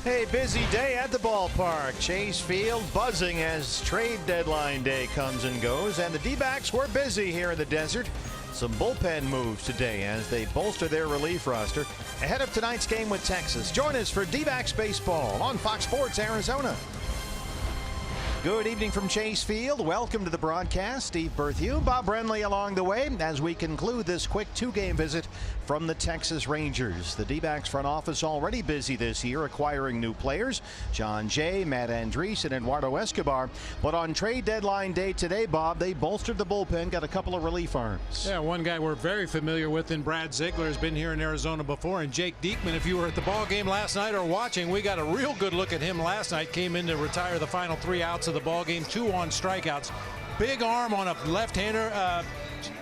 A busy day at the ballpark. Chase Field buzzing as trade deadline day comes and goes, and the D-backs were busy here in the desert. Some bullpen moves today as they bolster their relief roster ahead of tonight's game with Texas. Join us for D-backs baseball on Fox Sports Arizona. Good evening from Chase Field. Welcome to the broadcast. Steve Berthew, Bob Brenly along the way as we conclude this quick two-game visit from the Texas Rangers. The D-backs front office already busy this year acquiring new players. John Jay, Matt Andriese, and Eduardo Escobar. But on trade deadline day today, Bob, they bolstered the bullpen, got a couple of relief arms. Yeah, one guy we're very familiar with in Brad Ziegler has been here in Arizona before, and Jake Diekman, if you were at the ball game last night or watching, we got a real good look at him last night. Came in to retire the final 3 outs of the ball game, 2 on strikeouts. Big arm on a left-hander.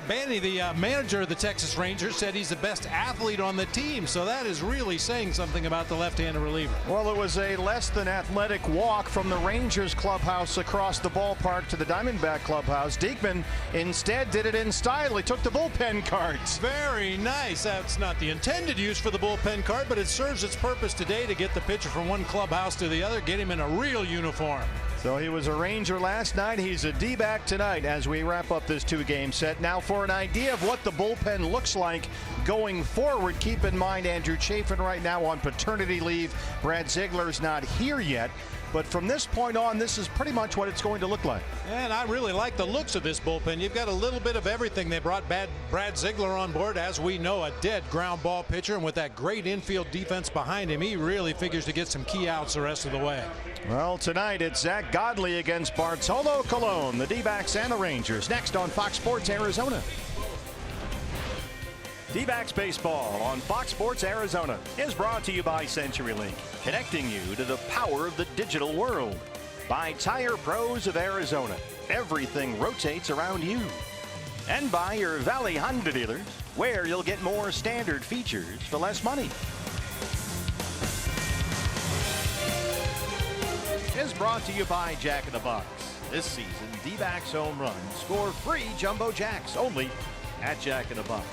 Banny, the manager of the Texas Rangers, said he's the best athlete on the team, so that is really saying something about the left-handed reliever. Well, it was a less than athletic walk from the Rangers clubhouse across the ballpark to the Diamondback clubhouse. Diekman instead did it in style. He took the bullpen cards. Very nice. That's not the intended use for the bullpen card, but it serves its purpose today to get the pitcher from one clubhouse to the other, get him in a real uniform. So he was a Ranger last night. He's a D-back tonight as we wrap up this two-game set. Now, for an idea of what the bullpen looks like going forward, keep in mind Andrew Chafin right now on paternity leave. Brad Ziegler's not here yet. But from this point on, this is pretty much what it's going to look like. And I really like the looks of this bullpen. You've got a little bit of everything. They brought Brad Ziegler on board, as we know, a dead ground ball pitcher. And with that great infield defense behind him, he really figures to get some key outs the rest of the way. Well, tonight it's Zach Godley against Bartolo Colon, the D-backs and the Rangers. Next on Fox Sports Arizona. D-backs baseball on Fox Sports Arizona is brought to you by CenturyLink, connecting you to the power of the digital world. By Tire Pros of Arizona, everything rotates around you. And by your Valley Honda dealers, where you'll get more standard features for less money. Is brought to you by Jack in the Box. This season, D-backs home runs score free Jumbo Jacks only at Jack in the Box.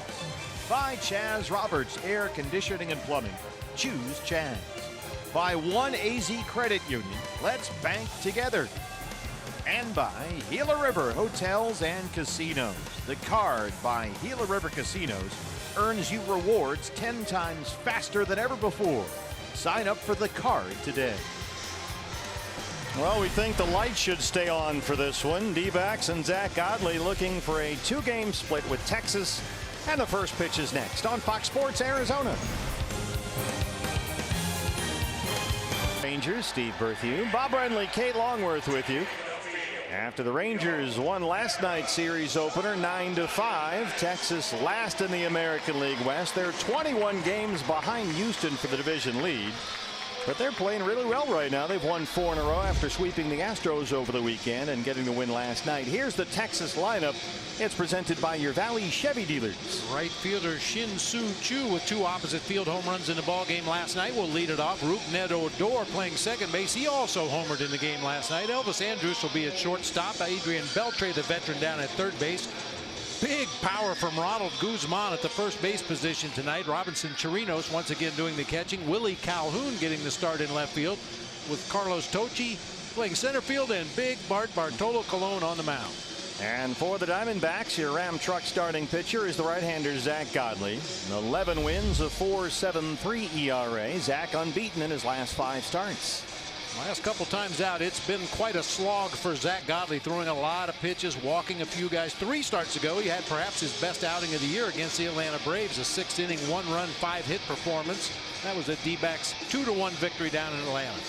By Chaz Roberts Air Conditioning and Plumbing. Choose Chaz. By One AZ Credit Union. Let's bank together. And by Gila River Hotels and Casinos. The card by Gila River Casinos earns you rewards 10 times faster than ever before. Sign up for the card today. Well, we think the lights should stay on for this one. D-backs and Zach Godley looking for a two-game split with Texas. And the first pitch is next on Fox Sports Arizona. Rangers, Steve Berthew, Bob Brenly, Kate Longworth with you. After the Rangers won last night's series opener 9-5, Texas last in the American League West. They're 21 games behind Houston for the division lead. But they're playing really well right now. They've won 4 in a row after sweeping the Astros over the weekend and getting the win last night. Here's the Texas lineup. It's presented by your Valley Chevy dealers. Right fielder Shin Soo Choo with 2 opposite field home runs in the ball game last night will lead it off. Rougned Odor playing second base. He also homered in the game last night. Elvis Andrus will be at shortstop. Adrian Beltre, the veteran, down at third base. Big power from Ronald Guzman at the first base position tonight. Robinson Chirinos once again doing the catching. Willie Calhoun getting the start in left field with Carlos Tocci playing center field and big Bartolo Colon on the mound. And for the Diamondbacks, your Ram Truck starting pitcher is the right-hander Zach Godley. 11 wins, a 4.73 ERA. Zach unbeaten in his last 5 starts. Last couple times out, it's been quite a slog for Zach Godley, throwing a lot of pitches, walking a few guys. 3 starts ago, he had perhaps his best outing of the year against the Atlanta Braves, a 6th-inning, 1-run, 5-hit performance. That was a D-backs 2-1 victory down in Atlanta.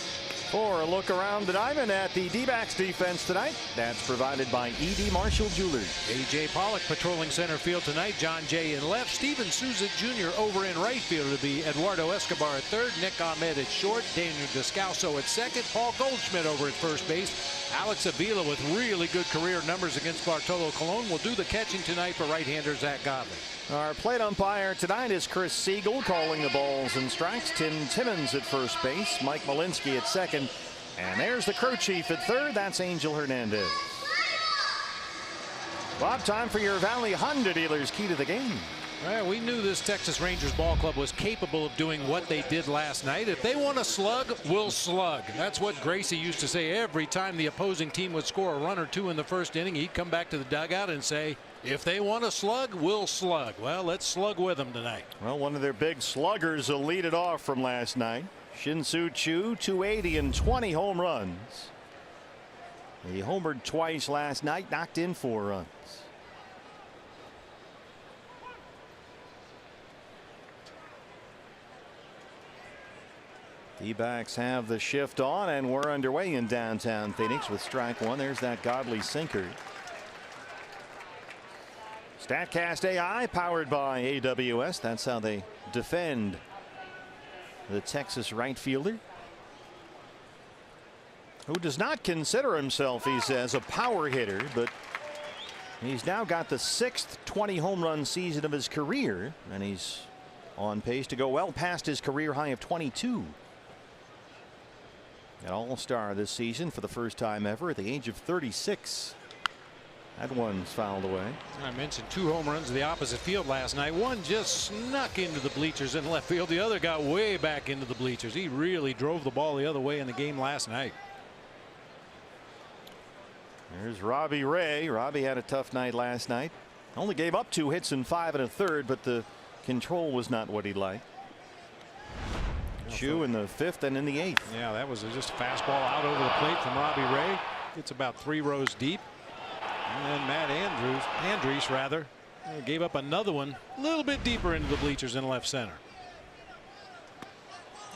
For a look around the diamond at the D-backs defense tonight, that's provided by E.D. Marshall Jewelers. A.J. Pollock patrolling center field tonight. John Jay in left. Steven Souza Jr. over in right field. It'll be Eduardo Escobar at third. Nick Ahmed at short. Daniel Descalso at second. Paul Goldschmidt over at first base. Alex Avila with really good career numbers against Bartolo Colon will do the catching tonight for right-hander Zach Godley. Our plate umpire tonight is Chris Siegel calling the balls and strikes. Tim Timmons at first base. Mike Malinsky at second. And there's the crew chief at third. That's Angel Hernandez. Bob, time for your Valley Honda dealers key to the game. Well, we knew this Texas Rangers ball club was capable of doing what they did last night. If they want to slug, we'll slug. That's what Gracie used to say every time the opposing team would score a run or two in the first inning. He'd come back to the dugout and say, if they want to slug, we'll slug. Well, let's slug with them tonight. Well, one of their big sluggers will lead it off from last night. Shin-Soo Choo, 280 and 20 home runs. He homered twice last night, knocked in 4 runs. D-backs have the shift on, and we're underway in downtown Phoenix with strike one. There's that Godley sinker. StatCast AI powered by AWS. That's how they defend the Texas right fielder, who does not consider himself, he says, a power hitter, but he's now got the 6th 20 home run season of his career, and he's on pace to go well past his career high of 22. An all-star this season for the first time ever at the age of 36. That one's fouled away. I mentioned 2 home runs to the opposite field last night. One just snuck into the bleachers in left field. The other got way back into the bleachers. He really drove the ball the other way in the game last night. There's Robbie Ray. Robbie had a tough night last night. Only gave up 2 hits in 5 1/3, but the control was not what he'd like. Choo in the 5th and in the 8th. Yeah, that was just a fastball out over the plate from Robbie Ray. Gets about 3 rows deep. And then Matt Andrews gave up another one a little bit deeper into the bleachers in left center.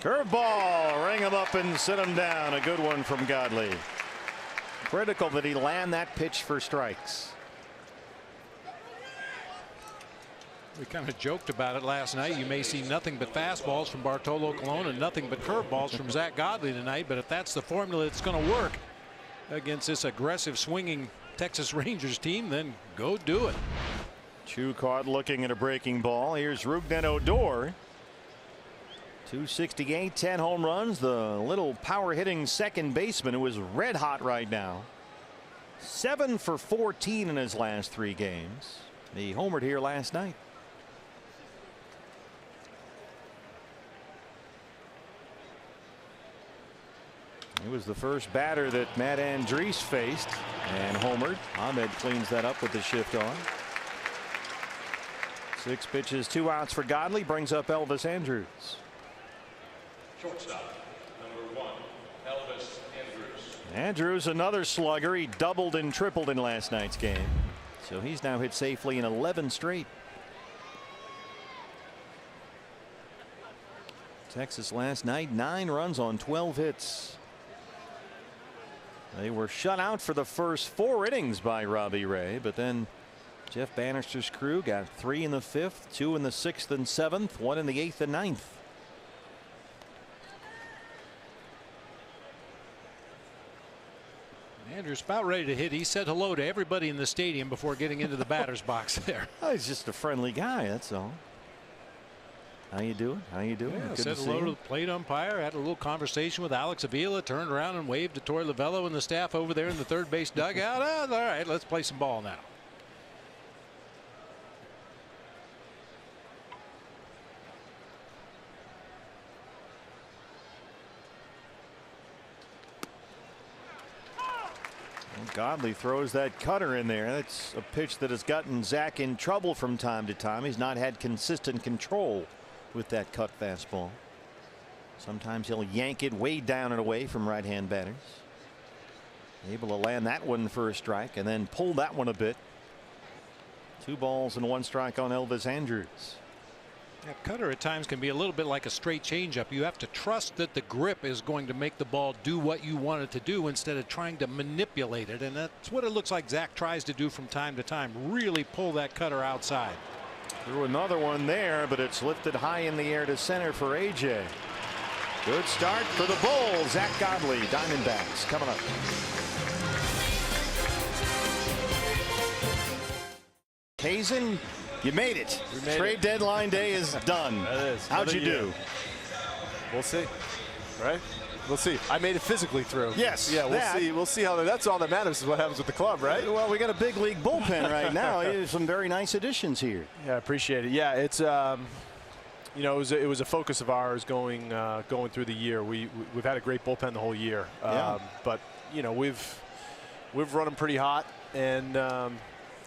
Curveball, ring him up and sit him down. A good one from Godley. Critical that he land that pitch for strikes. We kind of joked about it last night. You may see nothing but fastballs from Bartolo Colon and nothing but curveballs from Zach Godley tonight. But if that's the formula that's going to work against this aggressive swinging Texas Rangers team, then go do it. Choo caught looking at a breaking ball. Here's Rougned Odor. 268, 10 home runs. The little power hitting second baseman who is red hot right now. 7 for 14 in his last 3 games. He homered here last night. He was the first batter that Matt Andrees faced and homered. Ahmed cleans that up with the shift on. 6 pitches, 2 outs for Godley, brings up Elvis Andrews. Shortstop, number 1, Elvis Andrews. Andrews, another slugger. He doubled and tripled in last night's game, so he's now hit safely in 11 straight. Texas last night, 9 runs on 12 hits. They were shut out for the first 4 innings by Robbie Ray, but then Jeff Bannister's crew got 3 in the 5th, 2 in the 6th and 7th, 1 in the 8th and 9th. Andrews about ready to hit. He said hello to everybody in the stadium before getting into the batter's box there. Oh, he's just a friendly guy, that's all. How you doing? How you doing? Yeah, Good said to see hello to you. the plate umpire, had a little conversation with Alex Avila, turned around and waved to Torey Lavello and the staff over there in the third base dugout. All right, let's play some ball now. Godley throws that cutter in there. That's a pitch that has gotten Zach in trouble from time to time. He's not had consistent control with that cut fastball. Sometimes he'll yank it way down and away from right-hand batters. Able to land that one for a strike and then pull that one a bit. 2 balls and 1 strike on Elvis Andrews. That cutter at times can be a little bit like a straight changeup. You have to trust that the grip is going to make the ball do what you want it to do instead of trying to manipulate it. And that's what it looks like Zach tries to do from time to time. Really pull that cutter outside. Threw another one there, but it's lifted high in the air to center for AJ. Good start for the Bulls. Zach Godley, Diamondbacks coming up. Hazen, you made it. Trade deadline day is done. That is. How'd you do? We'll see. Right? We'll see. I made it physically through. Yes. Yeah, we'll see. We'll see how that's all that matters is what happens with the club, right? Well, we got a big league bullpen right now. Some very nice additions here. Yeah, I appreciate it. Yeah, it's you know, it was a focus of ours going through the year. We've had a great bullpen the whole year. But you know, we've run them pretty hot, and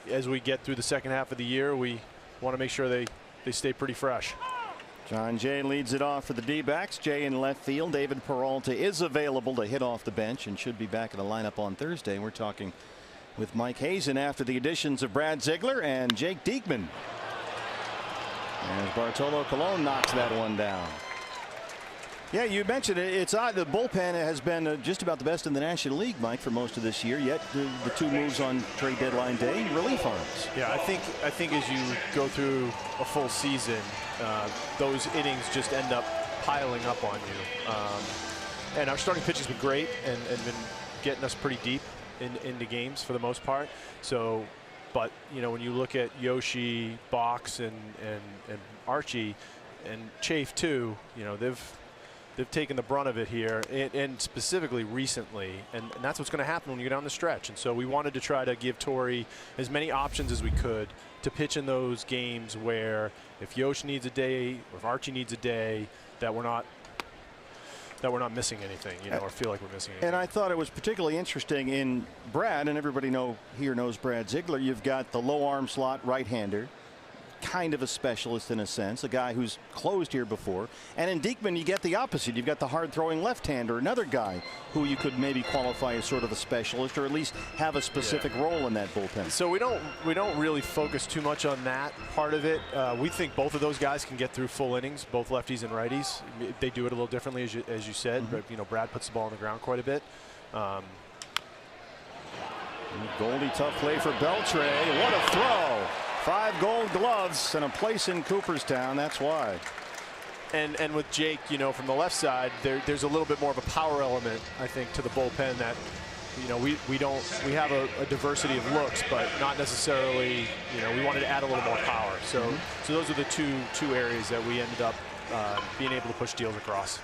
as we get through the second half of the year, we want to make sure they stay pretty fresh. John Jay leads it off for the D-backs. Jay in left field. David Peralta is available to hit off the bench and should be back in the lineup on Thursday. We're talking with Mike Hazen after the additions of Brad Ziegler and Jake Diekman. As Bartolo Colon knocks that one down. Yeah, you mentioned it. It's odd. The bullpen has been just about the best in the National League, Mike, for most of this year. Yet the two moves on trade deadline day, relief arms. Yeah, I think as you go through a full season, those innings just end up piling up on you. And our starting pitch has been great and been getting us pretty deep into games for the most part. So, but you know, when you look at Yoshi, Box, and Archie, and Chafe too, you know, they've taken the brunt of it here, and specifically recently, and that's what's going to happen when you go down the stretch. And so we wanted to try to give Torrey as many options as we could to pitch in those games where if Yosh needs a day or if Archie needs a day, that we're not missing anything, you know, or feel like we're missing anything. And I thought it was particularly interesting in Brad, and everybody here knows Brad Ziegler. You've got the low arm slot right-hander, kind of a specialist in a sense, a guy who's closed here before. And in Diekman, you get the opposite. You've got the hard-throwing left-hander, another guy who you could maybe qualify as sort of a specialist, or at least have a specific role in that bullpen. So we don't really focus too much on that part of it. We think both of those guys can get through full innings, both lefties and righties. They do it a little differently, as you said. But you know, Brad puts the ball on the ground quite a bit. Goldie, tough play for Beltre. What a throw! 5 Gold Gloves and a place in Cooperstown. That's why. And with Jake, you know, from the left side, there's a little bit more of a power element, I think, to the bullpen that, you know, we have a diversity of looks, but not necessarily, you know, we wanted to add a little more power. So those are the two areas that we ended up being able to push deals across.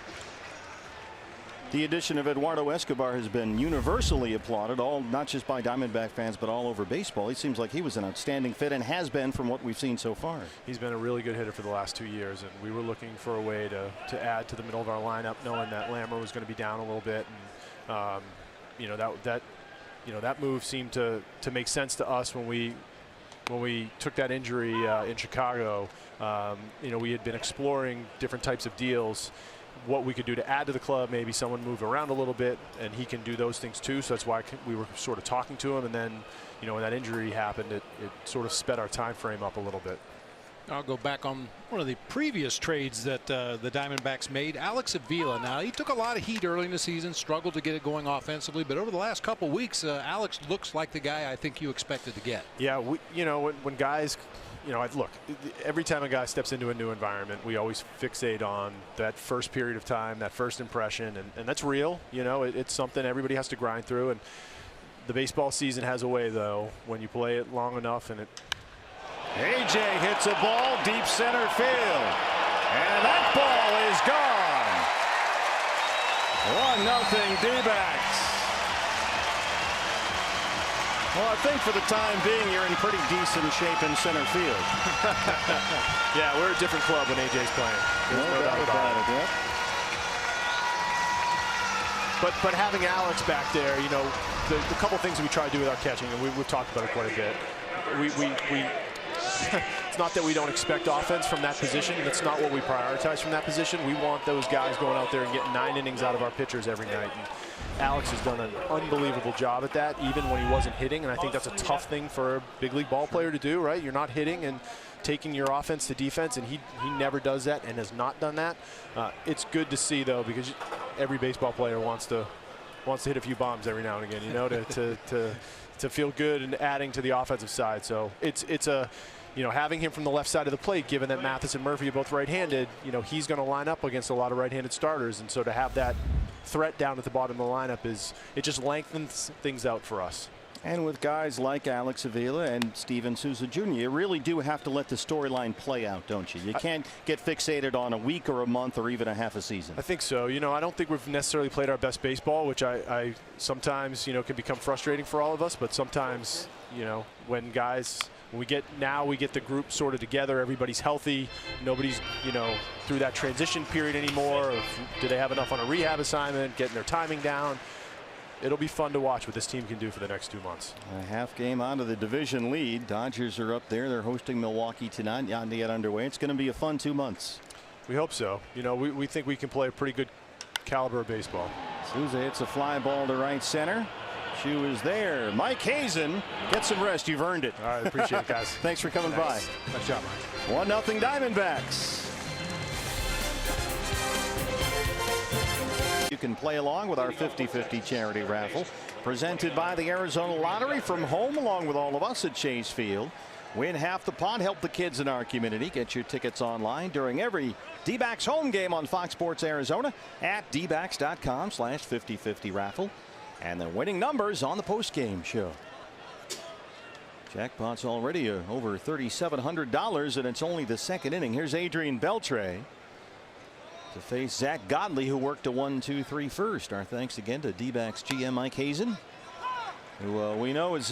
The addition of Eduardo Escobar has been universally applauded, not just by Diamondback fans, but all over baseball. He seems like he was an outstanding fit and has been from what we've seen so far. He's been a really good hitter for the last 2 years, and we were looking for a way to add to the middle of our lineup, knowing that Lammer was going to be down a little bit. And you know, that move seemed to make sense to us when we took that injury in Chicago. You know, we had been exploring different types of deals, what we could do to add to the club. Maybe someone move around a little bit, and he can do those things too. So that's why we were sort of talking to him. And then, you know, when that injury happened, it sort of sped our time frame up a little bit. I'll go back on one of the previous trades that the Diamondbacks made. Alex Avila. Now, he took a lot of heat early in the season, struggled to get it going offensively, but over the last couple weeks, Alex looks like the guy I think you expected to get. Yeah, you know, when guys, you know, look, every time a guy steps into a new environment, we always fixate on that first period of time, that first impression, and that's real. You know, it's something everybody has to grind through, and the baseball season has a way, though, when you play it long enough, and AJ hits a ball deep center field, and that ball is gone. 1-0 D-backs. Well, I think for the time being, you're in pretty decent shape in center field. Yeah, we're a different club when AJ's playing. No doubt about it. Yep. But having Alex back there, you know, the couple things we try to do with our catching, and we've talked about it quite a bit. It's not that we don't expect offense from that position. That's not what we prioritize from that position. We want those guys going out there and getting 9 innings out of our pitchers every night. And Alex has done an unbelievable job at that, even when he wasn't hitting. And I think that's a tough thing for a big league ball player to do, right? You're not hitting and taking your offense to defense, and he never does that and has not done that. It's good to see, though, because every baseball player wants to hit a few bombs every now and again, you know, to feel good and adding to the offensive side. So it's a, you know, having him from the left side of the plate, given that Mathis and Murphy are both right-handed, you know, he's going to line up against a lot of right-handed starters, and so to have that threat down at the bottom of the lineup it just lengthens things out for us. And with guys like Alex Avila and Steven Souza Jr., you really do have to let the storyline play out, don't you? You can't get fixated on a week or a month or even a half a season. I think so. You know, I don't think we've necessarily played our best baseball, which I sometimes, you know, can become frustrating for all of us. But sometimes, you know, when we get the group sorted together, everybody's healthy, nobody's, you know, through that transition period anymore. Of, do they have enough on a rehab assignment, getting their timing down? It'll be fun to watch what this team can do for the next 2 months. A half game onto the division lead. Dodgers are up there. They're hosting Milwaukee tonight. Not to get underway. It's going to be a fun 2 months. We hope so. You know, we think we can play a pretty good caliber of baseball. Souza hits a fly ball to right center. Chu is there. Mike Hazen, get some rest. You've earned it. All right, appreciate it, guys. Thanks for coming by. Nice job, Mike. 1-0 Diamondbacks. You can play along with our 50-50 charity raffle presented by the Arizona Lottery from home along with all of us at Chase Field. Win half the pot, help the kids in our community. Get your tickets online during every D-backs home game on Fox Sports Arizona at dbacks.com/5050 raffle. And the winning numbers on the postgame show. Jackpot's already over $3,700, and it's only the second inning. Here's Adrian Beltre to face Zach Godley, who worked a 1-2-3 first. Our thanks again to D-backs GM Mike Hazen, who we know is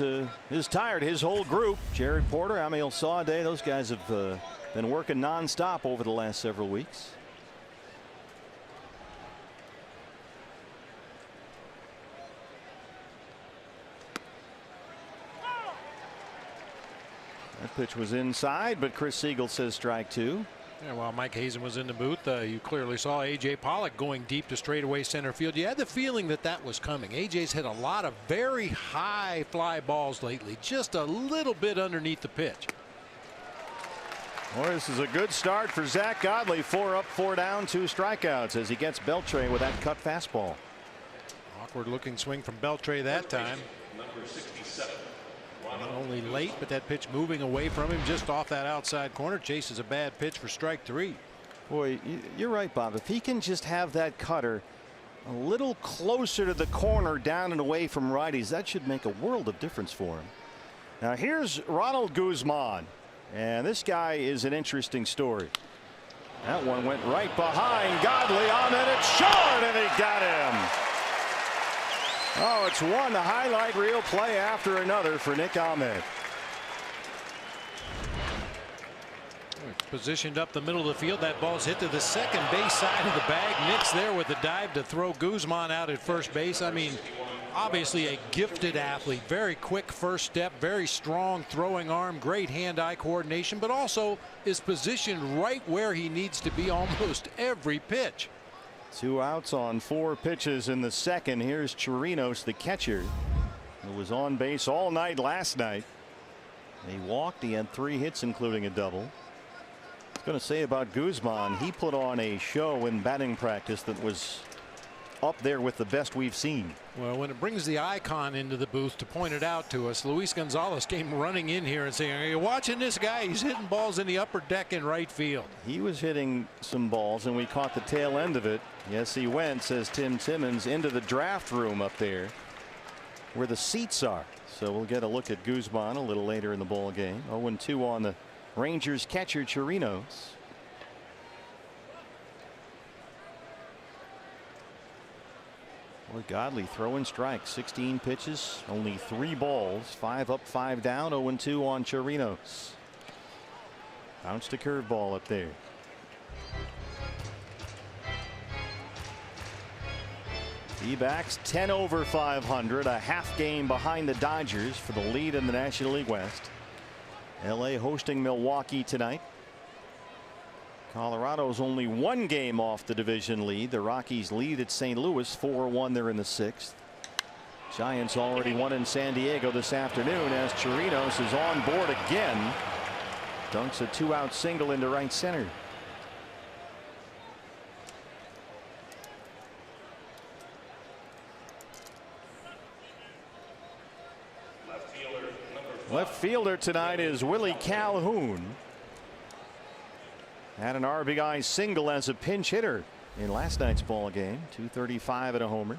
tired. His whole group, Jared Porter, Amiel Sade, those guys have been working nonstop over the last several weeks. That pitch was inside, but Chris Siegel says strike 2. Yeah, while Mike Hazen was in the booth, you clearly saw A.J. Pollock going deep to straightaway center field. You had the feeling that was coming. A.J.'s hit a lot of very high fly balls lately, just a little bit underneath the pitch. Well, this is a good start for Zach Godley. 4 up, 4 down, 2 strikeouts as he gets Beltre with that cut fastball. Awkward looking swing from Beltre that time. Number 67. Not only late, but that pitch moving away from him just off that outside corner. Chases a bad pitch for strike 3. Boy, you're right, Bob. If he can just have that cutter a little closer to the corner, down and away from righties, that should make a world of difference for him. Now here's Ronald Guzman, and this guy is an interesting story. That one went right behind Godley on it. It's short, and he got him. Oh, it's one highlight reel play after another for Nick Ahmed. Positioned up the middle of the field. That ball's hit to the second base side of the bag. Nick's there with the dive to throw Guzman out at first base. I mean, obviously a gifted athlete. Very quick first step. Very strong throwing arm. Great hand-eye coordination. But also is positioned right where he needs to be almost every pitch. 2 outs on 4 pitches in the second. Here's Chirinos, the catcher, who was on base all night last night. He walked. He had 3 hits, including a double. I was going to say about Guzman, he put on a show in batting practice that was up there with the best we've seen. Well, when it brings the icon into the booth to point it out to us, Luis Gonzalez came running in here and saying, "Are you watching this guy? He's hitting balls in the upper deck in right field." He was hitting some balls, and we caught the tail end of it. Yes, he went, says Tim Timmons, into the draft room up there where the seats are. So we'll get a look at Guzman a little later in the ball game. 0-2 on the Rangers catcher Chirinos. Boy, Godley throwing strikes. 16 pitches, only 3 balls, 5 up, 5 down. 0-2 on Chirinos. Bounced a curveball up there. D-backs 10 over 500, a half game behind the Dodgers for the lead in the National League West. LA hosting Milwaukee tonight. Colorado's only 1 game off the division lead. The Rockies lead at St. Louis 4-1. They're in the 6th. Giants already won in San Diego this afternoon as Chirinos is on board again. Dunks a 2-out single into right center. Left fielder tonight is Willie Calhoun. Had an RBI single as a pinch hitter in last night's ball game. 235 and a homer.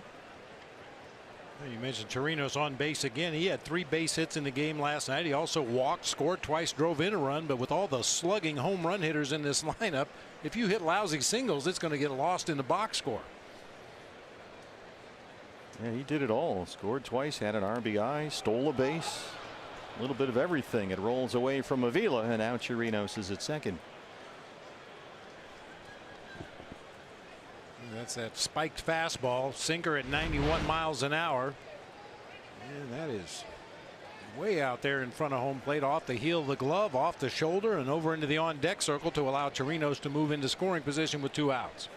You mentioned Chirinos on base again. He had 3 base hits in the game last night. He also walked, scored twice, drove in a run. But with all the slugging home run hitters in this lineup, if you hit lousy singles, it's going to get lost in the box score. Yeah, he did it all. Scored twice, had an RBI, stole a base. A little bit of everything. It rolls away from Avila, and now Chirinos is at second. That's that spiked fastball, sinker at 91 miles an hour. And that is way out there in front of home plate, off the heel of the glove, off the shoulder, and over into the on deck circle to allow Chirinos to move into scoring position with 2 outs.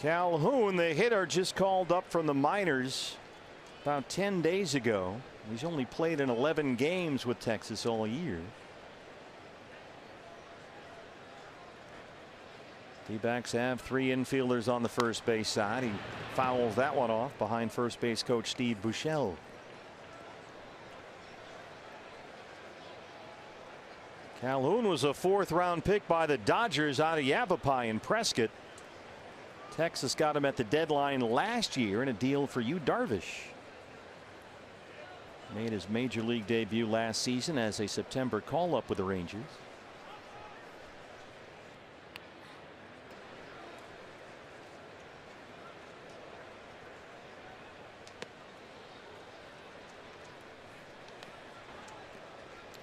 Calhoun, the hitter, just called up from the minors about 10 days ago. He's only played in 11 games with Texas all year. D-backs have 3 infielders on the first base side. He fouls that one off behind first base coach Steve Buechele. Calhoun was a 4th round pick by the Dodgers out of Yavapai in Prescott. Texas got him at the deadline last year in a deal for Yu Darvish. Made his major league debut last season as a September call up with the Rangers.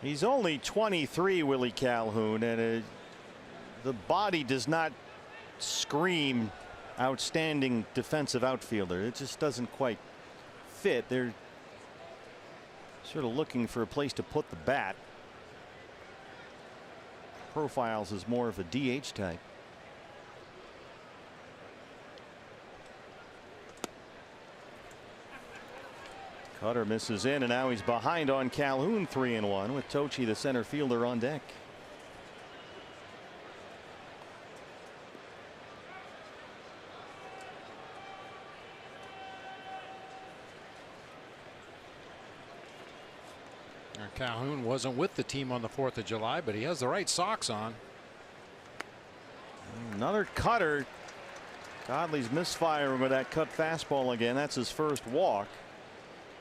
He's only 23, Willie Calhoun, and the body does not scream outstanding defensive outfielder. It just doesn't quite fit. They're sort of looking for a place to put the bat. Profiles as more of a DH type. Cutter misses in, and now he's behind on Calhoun, 3-1, with Tochi, the center fielder, on deck. Calhoun wasn't with the team on the 4th of July, but he has the right socks on. Another cutter. Godley's misfiring with that cut fastball again. That's his first walk.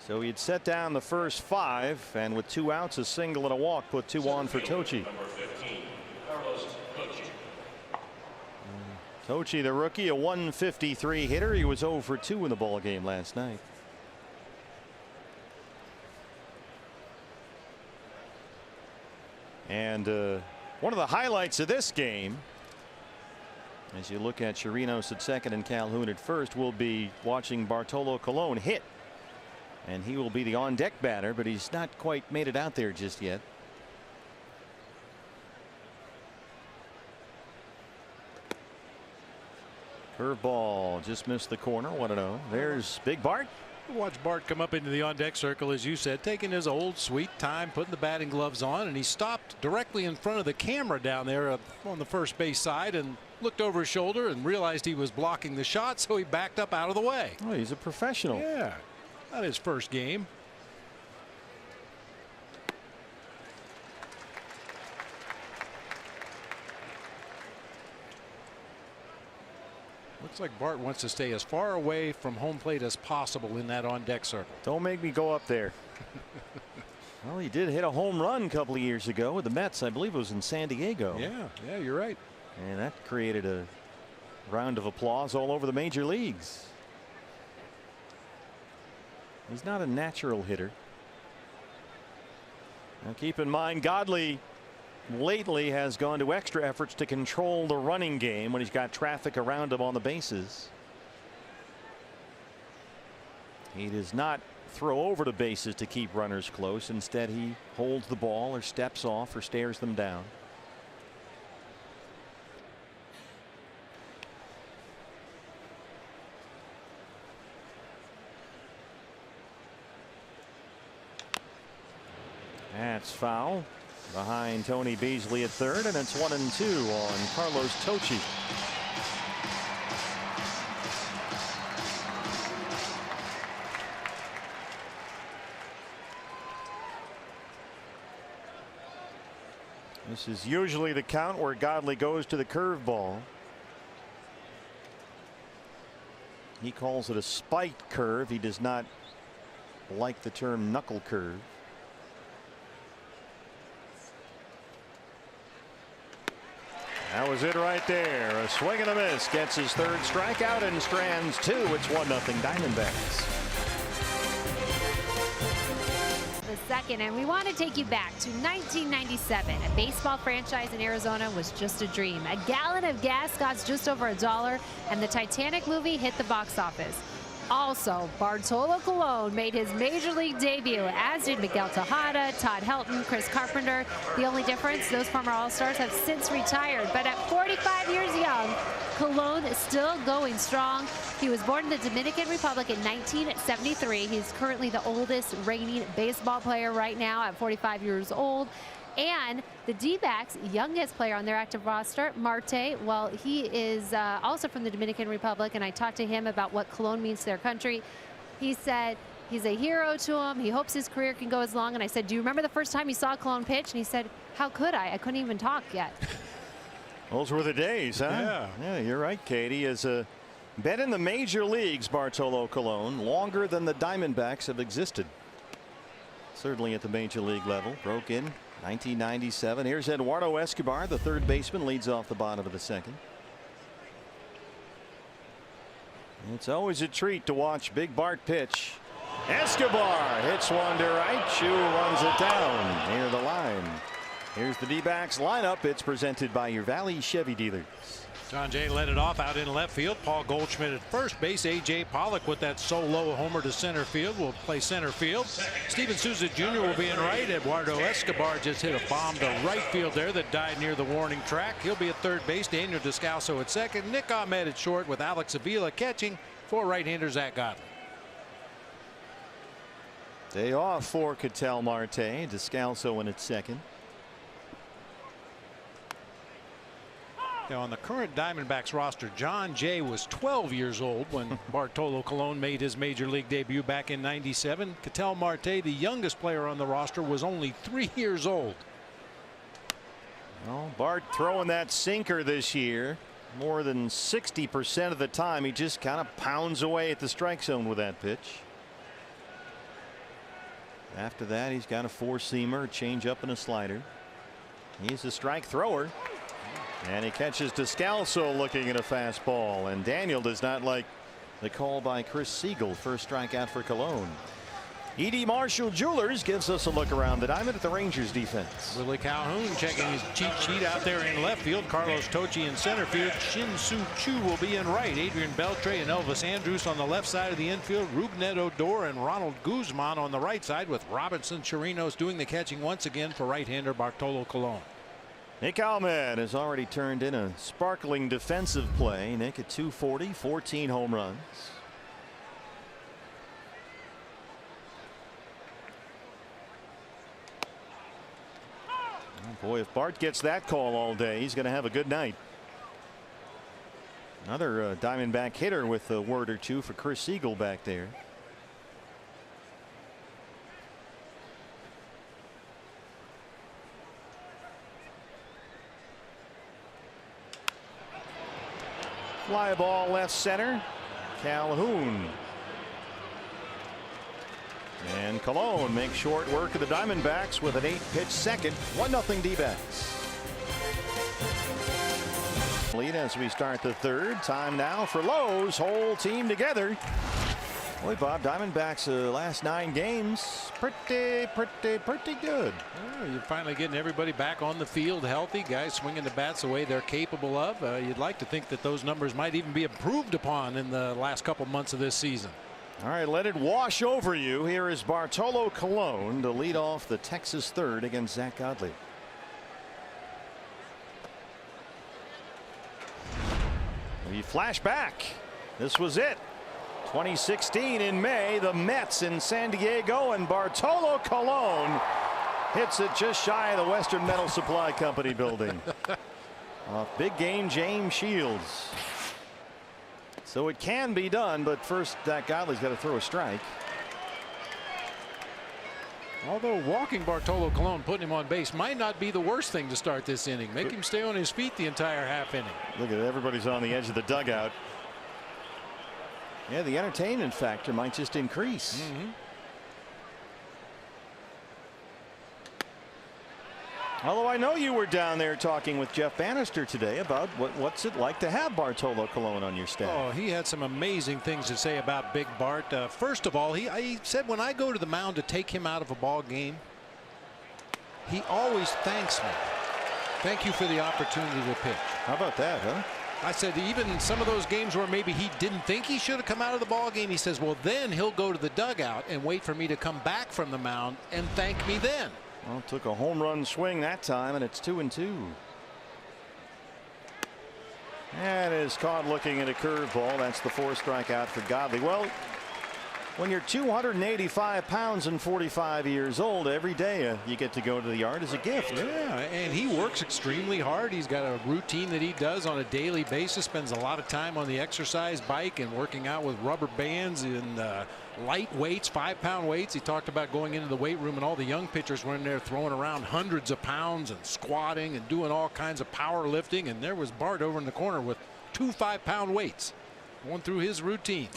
So he'd set down the first 5, and with 2 outs, a single and a walk, put 2 on for Tochi. Tochi, the rookie, a 153 hitter. He was 0 for 2 in the ball game last night. And one of the highlights of this game, as you look at Chirinos at second and Calhoun at first, will be watching Bartolo Colon hit. And he will be the on deck batter, but he's not quite made it out there just yet. Curveball just missed the corner. 1-0. There's Big Bart. Watch Bart come up into the on deck circle, as you said, taking his old sweet time, putting the batting gloves on, and he stopped directly in front of the camera down there on the first base side and looked over his shoulder and realized he was blocking the shot, so he backed up out of the way. Oh, he's a professional. Yeah, not his first game. Looks like Bart wants to stay as far away from home plate as possible in that on deck circle. Don't make me go up there. Well, he did hit a home run a couple of years ago with the Mets. I believe it was in San Diego. Yeah, you're right. And that created a round of applause all over the major leagues. He's not a natural hitter. Now keep in mind, Godley lately has gone to extra efforts to control the running game when he's got traffic around him on the bases. He does not throw over the bases to keep runners close. Instead, he holds the ball or steps off or stares them down. That's foul behind Tony Beasley at third, and it's 1-2 on Carlos Tochi. This is usually the count where Godley goes to the curveball. He calls it a spiked curve. He does not like the term knuckle curve. That was it right there. A swing and a miss. Gets his third strikeout and strands two. It's 1-0 Diamondbacks. The second, and we want to take you back to 1997. A baseball franchise in Arizona was just a dream. A gallon of gas cost just over $1, and the Titanic movie hit the box office. Also, Bartolo Colon made his major league debut, as did Miguel Tejada, Todd Helton, Chris Carpenter. The only difference, those former All-Stars have since retired. But at 45 years young, Colon is still going strong. He was born in the Dominican Republic in 1973. He's currently the oldest reigning baseball player right now at 45 years old. And the D-backs youngest player on their active roster, Marte, well, he is also from the Dominican Republic, and I talked to him about what Colon means to their country. He said he's a hero to him. He hopes his career can go as long. And I said, do you remember the first time you saw Colon pitch? And he said, how could I? I couldn't even talk yet. Those were the days, huh? Yeah, you're right, Katie. Has been in the major leagues, Bartolo Colon, longer than the Diamondbacks have existed. Certainly at the major league level. Broke in 1997. Here's Eduardo Escobar, the third baseman, leads off the bottom of the second. It's always a treat to watch Big Bart pitch. Escobar hits one to right. Chu runs it down near the line. Here's the D-backs lineup. It's presented by your Valley Chevy dealers. John Jay led it off out in left field. Paul Goldschmidt at first base. A.J. Pollock with that solo homer to center field will play center field. Steven Souza Jr. will be in right. Eduardo Escobar just hit a bomb to right field there that died near the warning track. He'll be at third base. Daniel Descalso at second. Nick Ahmed at short with Alex Avila catching for right-handers Zach Godley. Day off for Ketel Marte. Descalso in at second. Now, on the current Diamondbacks roster, John Jay was 12 years old when Bartolo Colon made his major league debut back in '97. Ketel Marte, the youngest player on the roster, was only 3 years old. Well, Bart throwing that sinker this year more than 60% of the time. He just kind of pounds away at the strike zone with that pitch. After that, he's got a four-seamer, a change-up, and a slider. He's a strike thrower. And he catches Descalso looking at a fastball. And Daniel does not like the call by Chris Siegel. First strikeout for Colon. E.D. Marshall Jewelers gives us a look around the diamond at the Rangers defense. Willie Calhoun checking his cheat sheet out there in left field. Carlos Tocci in center field. Shin-Soo Choo will be in right. Adrian Beltre and Elvis Andrus on the left side of the infield. Rougned Odor and Ronald Guzman on the right side, with Robinson Chirinos doing the catching once again for right-hander Bartolo Colon. Nick Ahmed has already turned in a sparkling defensive play. Nick at 240, 14 home runs. Oh boy, if Bart gets that call all day, he's going to have a good night. Another Diamondback hitter with a word or two for Chris Siegel back there. Fly ball left center. Calhoun. And Colon makes short work of the Diamondbacks with an 8-pitch second. 1-0 D-backs. Lead as we start the third. Time now for Lowe's. Whole team together. Boy, Bob, Diamondbacks last 9 games pretty good. Well, you're finally getting everybody back on the field healthy. Guys swinging the bats the way they're capable of. You'd like to think that those numbers might even be improved upon in the last couple months of this season. All right, let it wash over you. Here is Bartolo Colon to lead off the Texas third against Zach Godley. We flash back. This was it. 2016 in May, the Mets in San Diego, and Bartolo Colon hits it just shy of the Western Metal Supply Company building. Big game James Shields. So it can be done, but first Godley's got to throw a strike. Although walking Bartolo Colon, putting him on base, might not be the worst thing to start this inning. Make him stay on his feet the entire half inning. Look at it, everybody's on the edge of the dugout. Yeah, the entertainment factor might just increase. Although I know you were down there talking with Jeff Bannister today about what's it like to have Bartolo Colon on your staff. Oh, he had some amazing things to say about Big Bart. First of all, he said when I go to the mound to take him out of a ball game, he always thanks me. Thank you for the opportunity to pitch. How about that, huh? I said even some of those games where maybe he didn't think he should have come out of the ball game, he says, well, then he'll go to the dugout and wait for me to come back from the mound and thank me then. Well, took a home run swing that time, and it's 2-2. And is caught looking at a curveball. That's the 4 strikeout for Godley. Well, when you're 285 pounds and 45 years old, every day you get to go to the yard is a gift. Yeah, and he works extremely hard. He's got a routine that he does on a daily basis, spends a lot of time on the exercise bike and working out with rubber bands and light weights, 5-pound weights. He talked about going into the weight room, and all the young pitchers were in there throwing around hundreds of pounds and squatting and doing all kinds of power lifting. And there was Bart over in the corner with 2 5-pound weights going through his routine.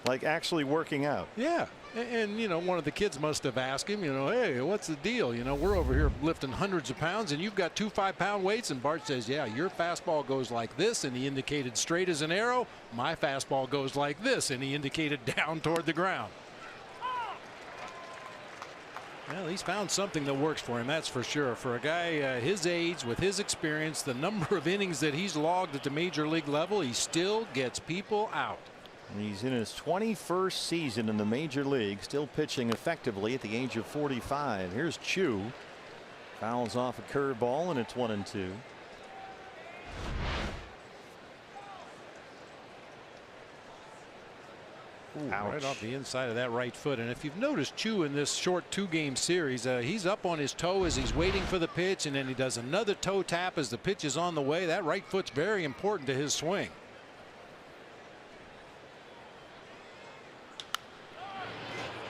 Like actually working out. Yeah. And, you know, one of the kids must have asked him, you know, hey, what's the deal? You know, we're over here lifting hundreds of pounds and you've got 2 5-pound weights. And Bart says, yeah, your fastball goes like this. And he indicated straight as an arrow. My fastball goes like this. And he indicated down toward the ground. Well, he's found something that works for him, that's for sure. For a guy his age, with his experience, the number of innings that he's logged at the major league level, he still gets people out. He's in his 21st season in the major league, still pitching effectively at the age of 45. Here's Chu. Fouls off a curveball, and it's 1-2. Right off the inside of that right foot. And if you've noticed Chu in this short 2-game series, he's up on his toe as he's waiting for the pitch, and then he does another toe tap as the pitch is on the way. That right foot's very important to his swing.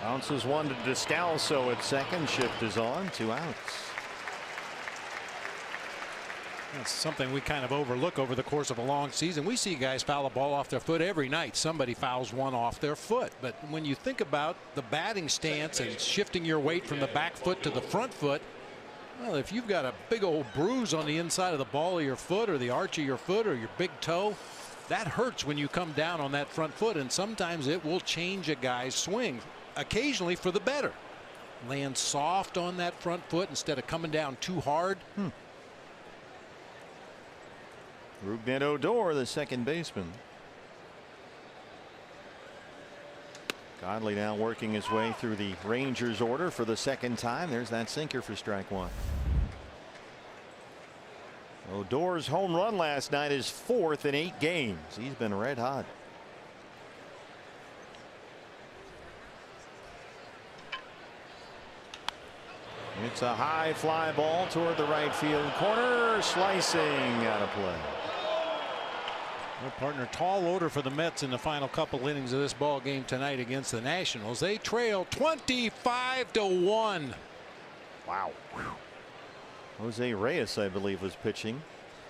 Bounces one to Descalso at second. Shift is on. 2 outs. That's something we kind of overlook over the course of a long season. We see guys foul a ball off their foot every night. Somebody fouls one off their foot. But when you think about the batting stance and shifting your weight from the back foot to the front foot, well, if you've got a big old bruise on the inside of the ball of your foot or the arch of your foot or your big toe, that hurts when you come down on that front foot. And sometimes it will change a guy's swing, occasionally for the better. Land soft on that front foot instead of coming down too hard. Rougned Odor, the second baseman. Godley now working his way through the Rangers order for the second time. There's that sinker for strike one. Odor's home run last night is 4th in 8 games. He's been red hot. It's a high fly ball toward the right field corner, slicing out of play. Their partner, tall order for the Mets in the final couple innings of this ball game tonight against the Nationals. They trail 25-1. Wow. Jose Reyes, I believe, was pitching.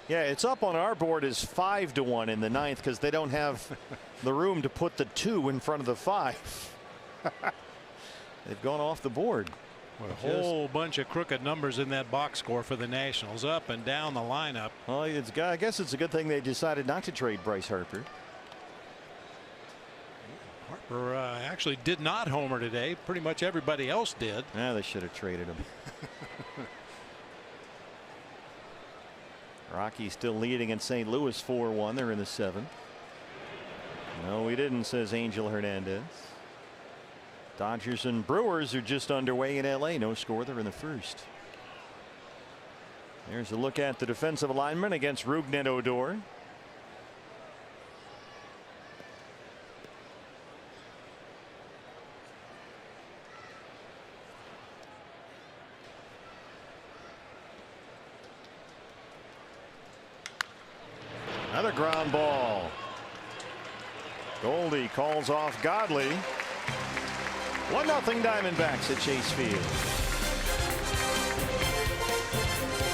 Yeah, it's up on our board as 5-1 in the 9th because they don't have the room to put the 2 in front of the 5. They've gone off the board. What a whole bunch of crooked numbers in that box score for the Nationals, up and down the lineup. Well, I guess it's a good thing they decided not to trade Bryce Harper. Harper actually did not homer today. Pretty much everybody else did. Yeah, they should have traded him. Rockies still leading in St. Louis 4-1. They're in the 7th. No, we didn't, says Angel Hernandez. Dodgers and Brewers are just underway in LA. No score. They're in the 1st. There's a look at the defensive alignment against Rougned Odor. Another ground ball. Goldie calls off Godley. 1-0 Diamondbacks at Chase Field.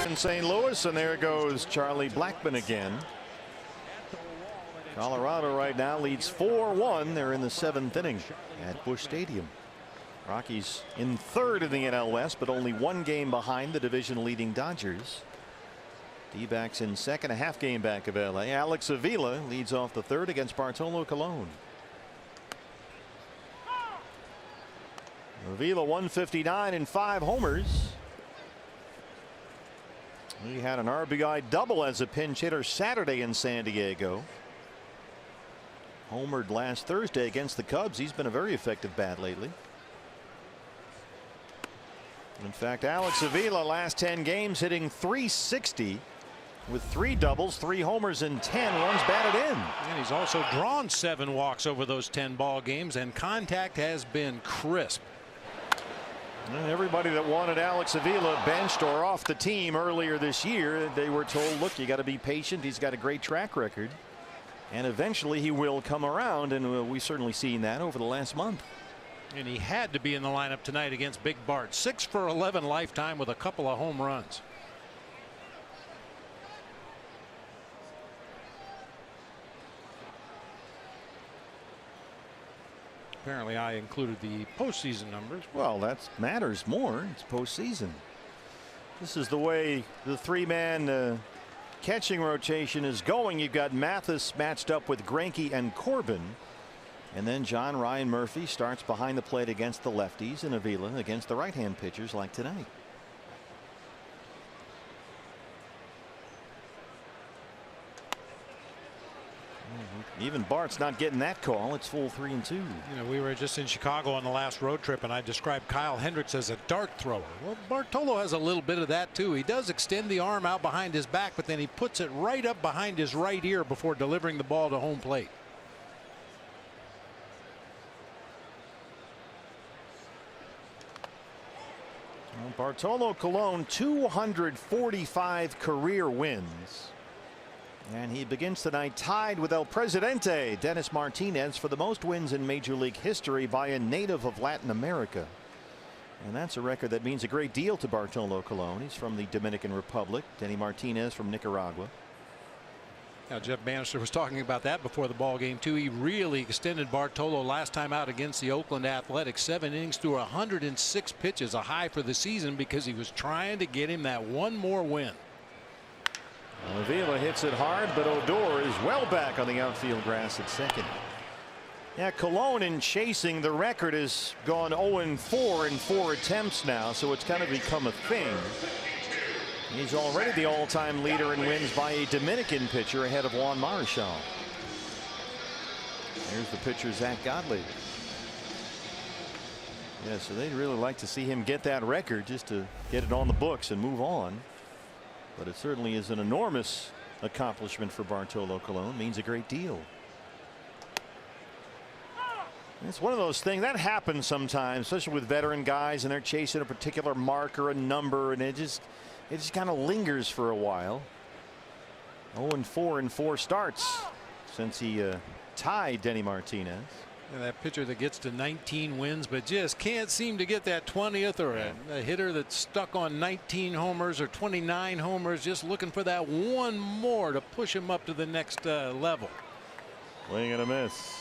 In St. Louis, and there goes Charlie Blackmon again. Colorado right now leads 4-1. They're in the 7th inning at Busch Stadium. Rockies in 3rd in the NL West, but only 1 game behind the division leading Dodgers. D-backs in 2nd, a half game back of LA. Alex Avila leads off the 3rd against Bartolo Colon. Avila 159 and 5 homers. He had an RBI double as a pinch hitter Saturday in San Diego. Homered last Thursday against the Cubs. He's been a very effective bat lately. In fact, Alex Avila last 10 games hitting .360 with 3 doubles, 3 homers, and 10 runs batted in. And he's also drawn 7 walks over those 10 ball games, and contact has been crisp. And everybody that wanted Alex Avila benched or off the team earlier this year, they were told, look, you got to be patient. He's got a great track record. And eventually he will come around, and we've certainly seen that over the last month. And he had to be in the lineup tonight against Big Bart. 6 for 11 lifetime with a couple of home runs. Apparently I included the postseason numbers. Well, that matters more. It's postseason. This is the way the 3-man catching rotation is going. You've got Mathis matched up with Greinke and Corbin. And then John Ryan Murphy starts behind the plate against the lefties, and Avila against the right-hand pitchers like tonight. Even Bart's not getting that call. It's full 3-2. You know, we were just in Chicago on the last road trip, and I described Kyle Hendricks as a dart thrower. Well, Bartolo has a little bit of that too. He does extend the arm out behind his back, but then he puts it right up behind his right ear before delivering the ball to home plate. Well, Bartolo Colon 245 career wins. And he begins tonight tied with El Presidente, Dennis Martinez, for the most wins in Major League history by a native of Latin America. And that's a record that means a great deal to Bartolo Colon. He's from the Dominican Republic. Denny Martinez from Nicaragua. Now, Jeff Bannister was talking about that before the ball game too. He really extended Bartolo last time out against the Oakland Athletics. 7 innings through 106 pitches, a high for the season, because he was trying to get him that one more win. Avila hits it hard, but Odor is well back on the outfield grass at second. Yeah, Colon in chasing the record has gone 0-4 in 4 attempts now, so it's kind of become a thing. He's already the all-time leader in wins by a Dominican pitcher ahead of Juan Marichal. Here's the pitcher, Zach Godley. Yeah, so they'd really like to see him get that record just to get it on the books and move on. But it certainly is an enormous accomplishment for Bartolo Colon. Means a great deal. It's one of those things that happens sometimes, especially with veteran guys, and they're chasing a particular mark or a number, and it just kind of lingers for a while. 0-4 in 4 starts since he tied Denny Martinez. And that pitcher that gets to 19 wins but just can't seem to get that 20th, or a hitter that's stuck on 19 homers or 29 homers, just looking for that one more to push him up to the next level. Swing and a miss.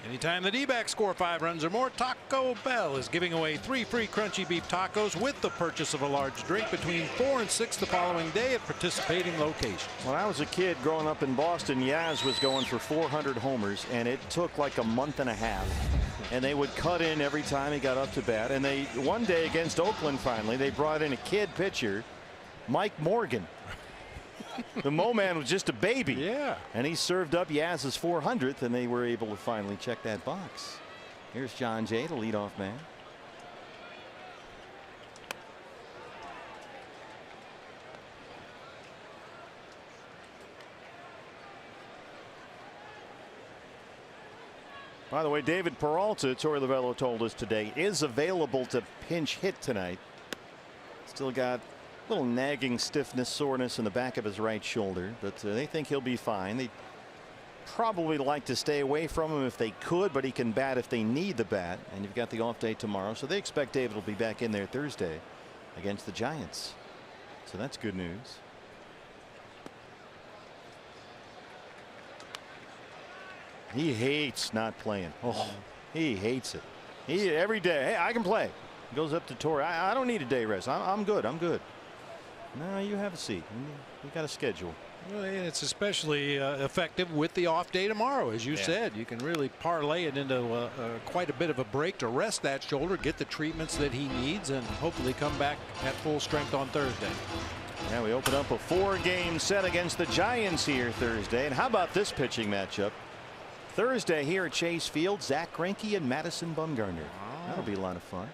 Anytime the D-backs score 5 runs or more, Taco Bell is giving away 3 free crunchy beef tacos with the purchase of a large drink between 4 and 6 the following day at participating locations. When I was a kid growing up in Boston, Yaz was going for 400 homers, and it took like a month and a half. And they would cut in every time he got up to bat. And they, one day against Oakland, finally, they brought in a kid pitcher, Mike Morgan. The Mo Man was just a baby. Yeah. And he served up Yaz's 400th, and they were able to finally check that box. Here's John Jay, the leadoff man. By the way, David Peralta, Torey Lovello told us today, is available to pinch hit tonight. Still got a little nagging stiffness, soreness in the back of his right shoulder, but they think he'll be fine. They probably like to stay away from him if they could, but he can bat if they need the bat. And you've got the off day tomorrow, so they expect David will be back in there Thursday against the Giants. So that's good news. He hates not playing. Oh, he hates it. Every day, hey, I can play. Goes up to Torrey. I don't need a day rest. I'm good. I'm good. No, you have a seat. You got a schedule. Well, and it's especially effective with the off day tomorrow. As you said, you can really parlay it into quite a bit of a break to rest that shoulder, get the treatments that he needs, and hopefully come back at full strength on Thursday. Yeah, we open up a 4-game set against the Giants here Thursday. And how about this pitching matchup? Thursday here at Chase Field, Zach Greinke and Madison Bumgarner. That'll be a lot of fun.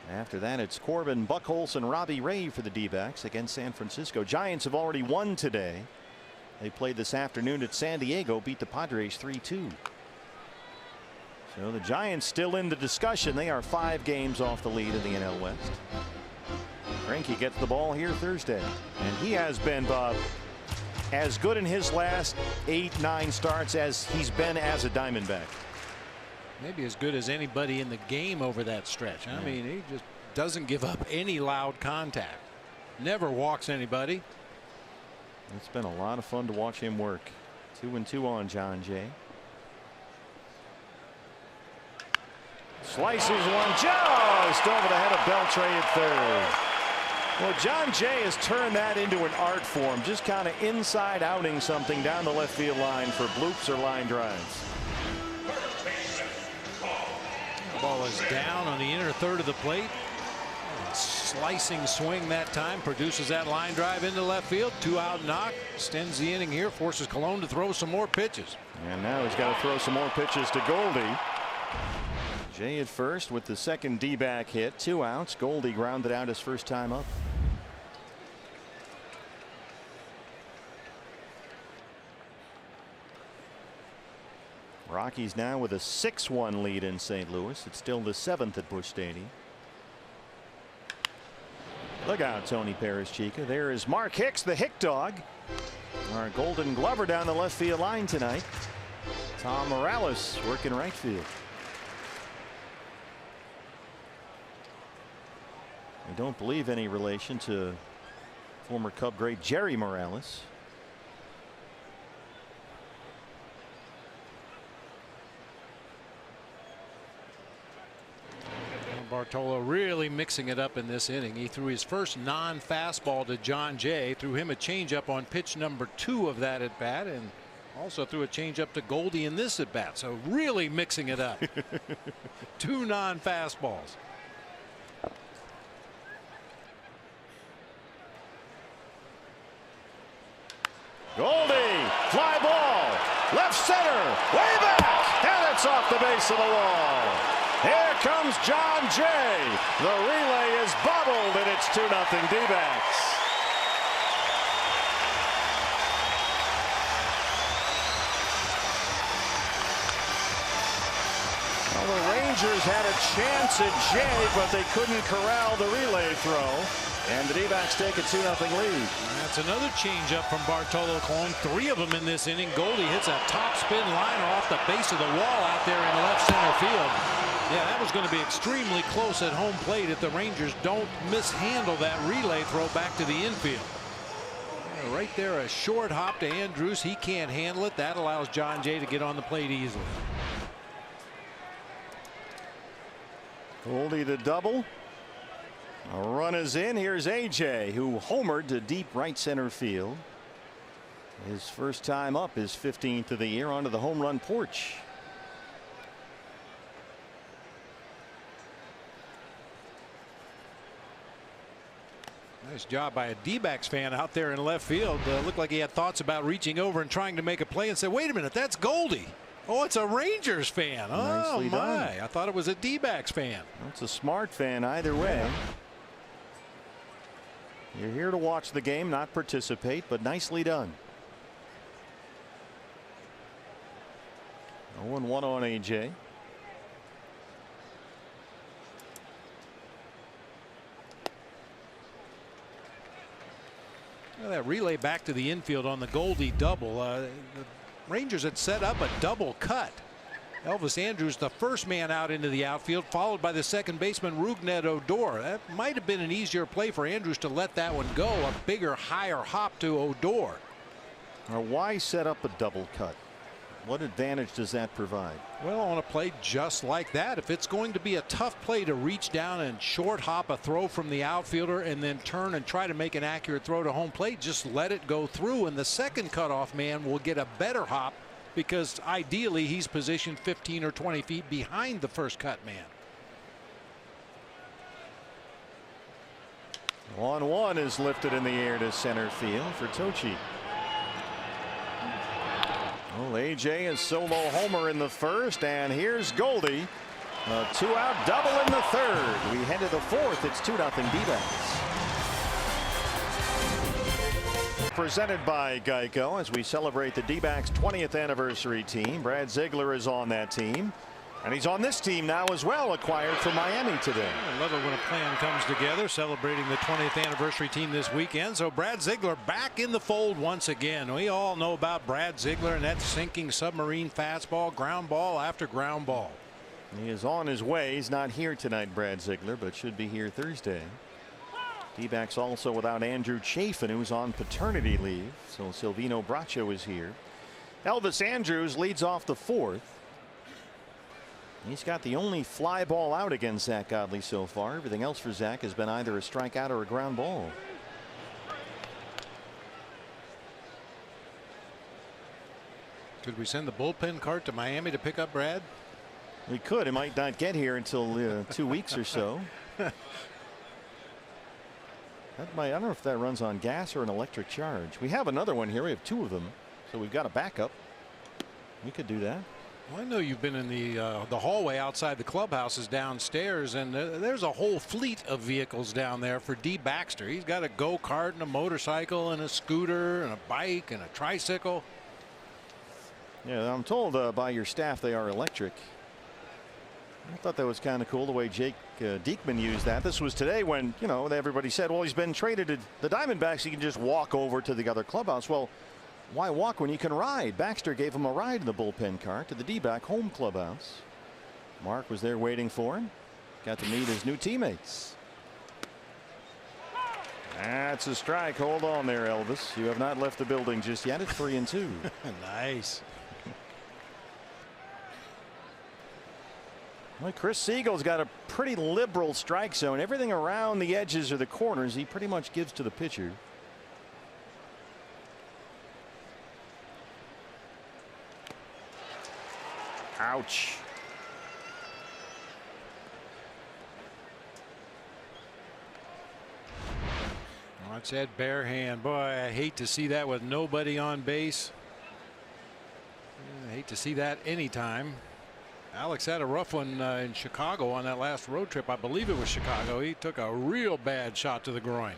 After that, it's Corbin Buchholz and Robbie Ray for the D-backs against San Francisco. Giants have already won today. They played this afternoon at San Diego, beat the Padres 3-2. So the Giants still in the discussion. They are 5 games off the lead in the NL West. Greinke gets the ball here Thursday, and he has been, Bob, as good in his last 8-9 starts as he's been as a Diamondback. Maybe as good as anybody in the game over that stretch. I mean, he just doesn't give up any loud contact. Never walks anybody. It's been a lot of fun to watch him work. 2-2 on John Jay. Slices one just over the head of Beltre at third. Well, John Jay has turned that into an art form, just kind of inside outing something down the left field line for bloops or line drives. The ball is down on the inner third of the plate. Slicing swing that time produces that line drive into left field. 2-out knock, extends the inning here, forces Colon to throw some more pitches. And now he's got to throw some more pitches to Goldie. Jay at first with the second D-back hit. 2 outs. Goldie grounded out his first time up. Rockies now with a 6-1 lead in St. Louis. It's still the 7th at Busch Stadium. Look out, Tony Perez-Chica. There is Mark Hicks, the Hick Dog. Our Golden Glover down the left field line tonight. Tom Morales working right field. I don't believe any relation to former Cub great Jerry Morales. Bartolo really mixing it up in this inning. He threw his first non-fastball to John Jay, threw him a changeup on pitch number 2 of that at bat, and also threw a changeup to Goldie in this at bat. So really mixing it up. 2 non-fastballs. Goldie, fly ball, left center, way back, and it's off the base of the wall. Here comes John Jay. The relay is bobbled, and it's 2-0 D-backs. Well, the Rangers had a chance at Jay, but they couldn't corral the relay throw. And the D-backs take a 2-0 lead. That's another changeup from Bartolo Colon. 3 of them in this inning. Goldie hits a top spin liner off the base of the wall out there in left center field. Yeah, that was going to be extremely close at home plate if the Rangers don't mishandle that relay throw back to the infield. Yeah, right there, a short hop to Andrus. He can't handle it. That allows John Jay to get on the plate easily. Goldie the double. A run is in. Here's AJ, who homered to deep right center field. His first time up, his 15th of the year, onto the home run porch. Nice job by a D-backs fan out there in left field. Looked like he had thoughts about reaching over and trying to make a play and said, wait a minute, that's Goldie. Oh, it's a Rangers fan. Oh, Nicely my. done. I thought it was a D-backs fan. That's a smart fan either way. You're here to watch the game, not participate, but nicely done. 0-1 on AJ. Well, that relay back to the infield on the Goldie double. The Rangers had set up a double cut. Elvis Andrus, the first man out into the outfield, followed by the second baseman Rougned Odor. That might have been an easier play for Andrus to let that one go. A bigger, higher hop to Odor. Now, why set up a double cut? What advantage does that provide? Well, on a play just like that, if it's going to be a tough play to reach down and short hop a throw from the outfielder and then turn and try to make an accurate throw to home plate, just let it go through, and the second cutoff man will get a better hop because ideally he's positioned 15 or 20 feet behind the first cut man. 1-1 is lifted in the air to center field for Tochi. Well, AJ is solo homer in the first, and here's Goldie. A 2-out double in the third. We head to the fourth. It's 2-0 D-backs. Presented by Geico as we celebrate the D-backs 20th anniversary team. Brad Ziegler is on that team. And he's on this team now as well, acquired from Miami today. I love it when a plan comes together, celebrating the 20th anniversary team this weekend. So Brad Ziegler back in the fold once again. We all know about Brad Ziegler and that sinking submarine fastball, ground ball after ground ball. He is on his way. He's not here tonight, Brad Ziegler, but should be here Thursday. D-backs also without Andrew Chafin, who's on paternity leave. So Silvino Braccio is here. Elvis Andrus leads off the fourth. He's got the only fly ball out against Zach Godley so far. Everything else for Zach has been either a strikeout or a ground ball. Could we send the bullpen cart to Miami to pick up Brad? We could. It might not get here until 2 weeks or so. That might, I don't know if that runs on gas or an electric charge. We have another one here. We have two of them, so we've got a backup. We could do that. Well, I know you've been in the hallway outside the clubhouses downstairs, and there's a whole fleet of vehicles down there for D. Baxter. He's got a go-kart and a motorcycle and a scooter and a bike and a tricycle. Yeah, I'm told by your staff they are electric. I thought that was kind of cool the way Jake Diekman used that. This was today when, you know, everybody said, well, he's been traded to the Diamondbacks. He can just walk over to the other clubhouse. Well, why walk when you can ride? Baxter gave him a ride in the bullpen car to the D-back home clubhouse. Mark was there waiting for him. Got to meet his new teammates. That's a strike. Hold on there, Elvis. You have not left the building just yet. It's 3-2. Nice. Well, Chris Siegel's got a pretty liberal strike zone. Everything around the edges or the corners he pretty much gives to the pitcher. Ouch. Watch that bare hand. Boy, I hate to see that with nobody on base. I hate to see that anytime. Alex had a rough one in Chicago on that last road trip. I believe it was Chicago. He took a real bad shot to the groin.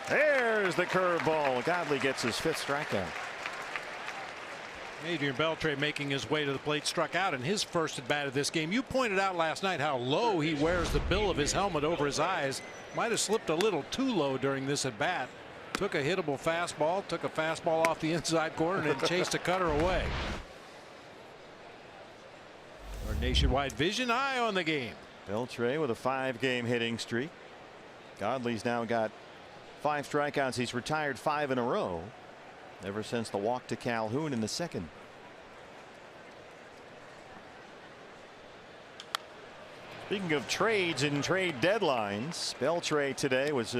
There's the curveball. Godley gets his fifth strikeout. Adrian Beltre making his way to the plate, struck out in his first at bat of this game. You pointed out last night how low he wears the bill of his helmet over his eyes. Might have slipped a little too low during this at bat. Took a hittable fastball, took a fastball off the inside corner, and then chased a cutter away. Our Nationwide Vision eye on the game. Beltre with a 5-game hitting streak. Godley's now got 5 strikeouts. He's retired 5 in a row ever since the walk to Calhoun in the second. Speaking of trades and trade deadlines, Beltre today was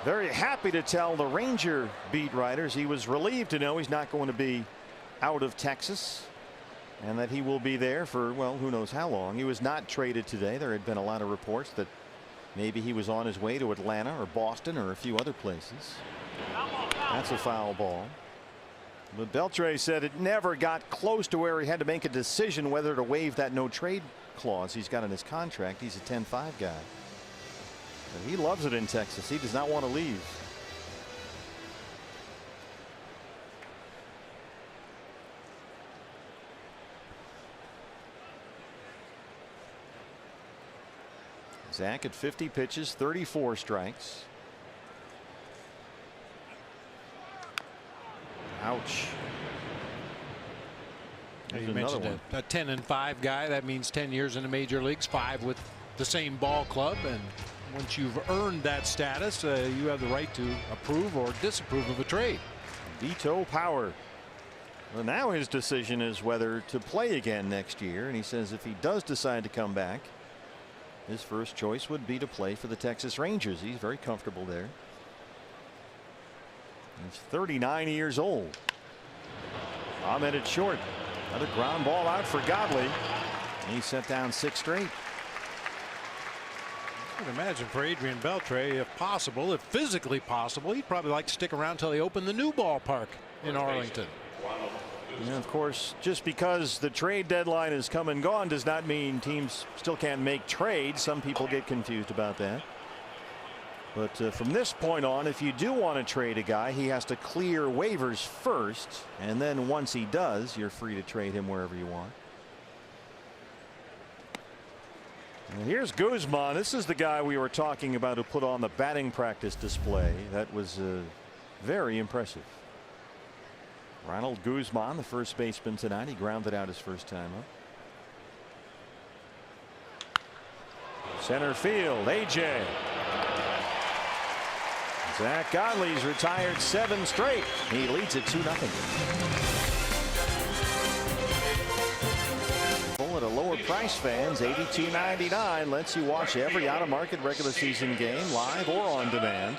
very happy to tell the Ranger beat writers he was relieved to know he's not going to be out of Texas and that he will be there for, well, who knows how long. He was not traded today. There had been a lot of reports that maybe he was on his way to Atlanta or Boston or a few other places. That's a foul ball. But Beltre said it never got close to where he had to make a decision whether to waive that no trade clause he's got in his contract. He's a 10-5 guy. But he loves it in Texas. He does not want to leave. Zach at 50 pitches, 34 strikes. Ouch. You mentioned a 10-5 guy. That means 10 years in the major leagues, 5 with the same ball club. And once you've earned that status, you have the right to approve or disapprove of a trade. Veto power. Well, now his decision is whether to play again next year, and he says if he does decide to come back, his first choice would be to play for the Texas Rangers. He's very comfortable there. He's 39 years old. Ahmed at short. Another ground ball out for Godley. He set down 6 straight. I would imagine for Adrian Beltre, if possible, if physically possible, he'd probably like to stick around until they open the new ballpark in Arlington. And of course, just because the trade deadline has come and gone does not mean teams still can't make trades. Some people get confused about that. But from this point on, if you do want to trade a guy, he has to clear waivers first. And then once he does, you're free to trade him wherever you want. And here's Guzman. This is the guy we were talking about who put on the batting practice display. That was very impressive. Ronald Guzman, the first baseman tonight. He grounded out his first time up. Center field, AJ. Zach Godley's retired 7 straight. He leads it 2-0. At a lower price, fans, $82.99 lets you watch every out-of-market regular season game live or on demand,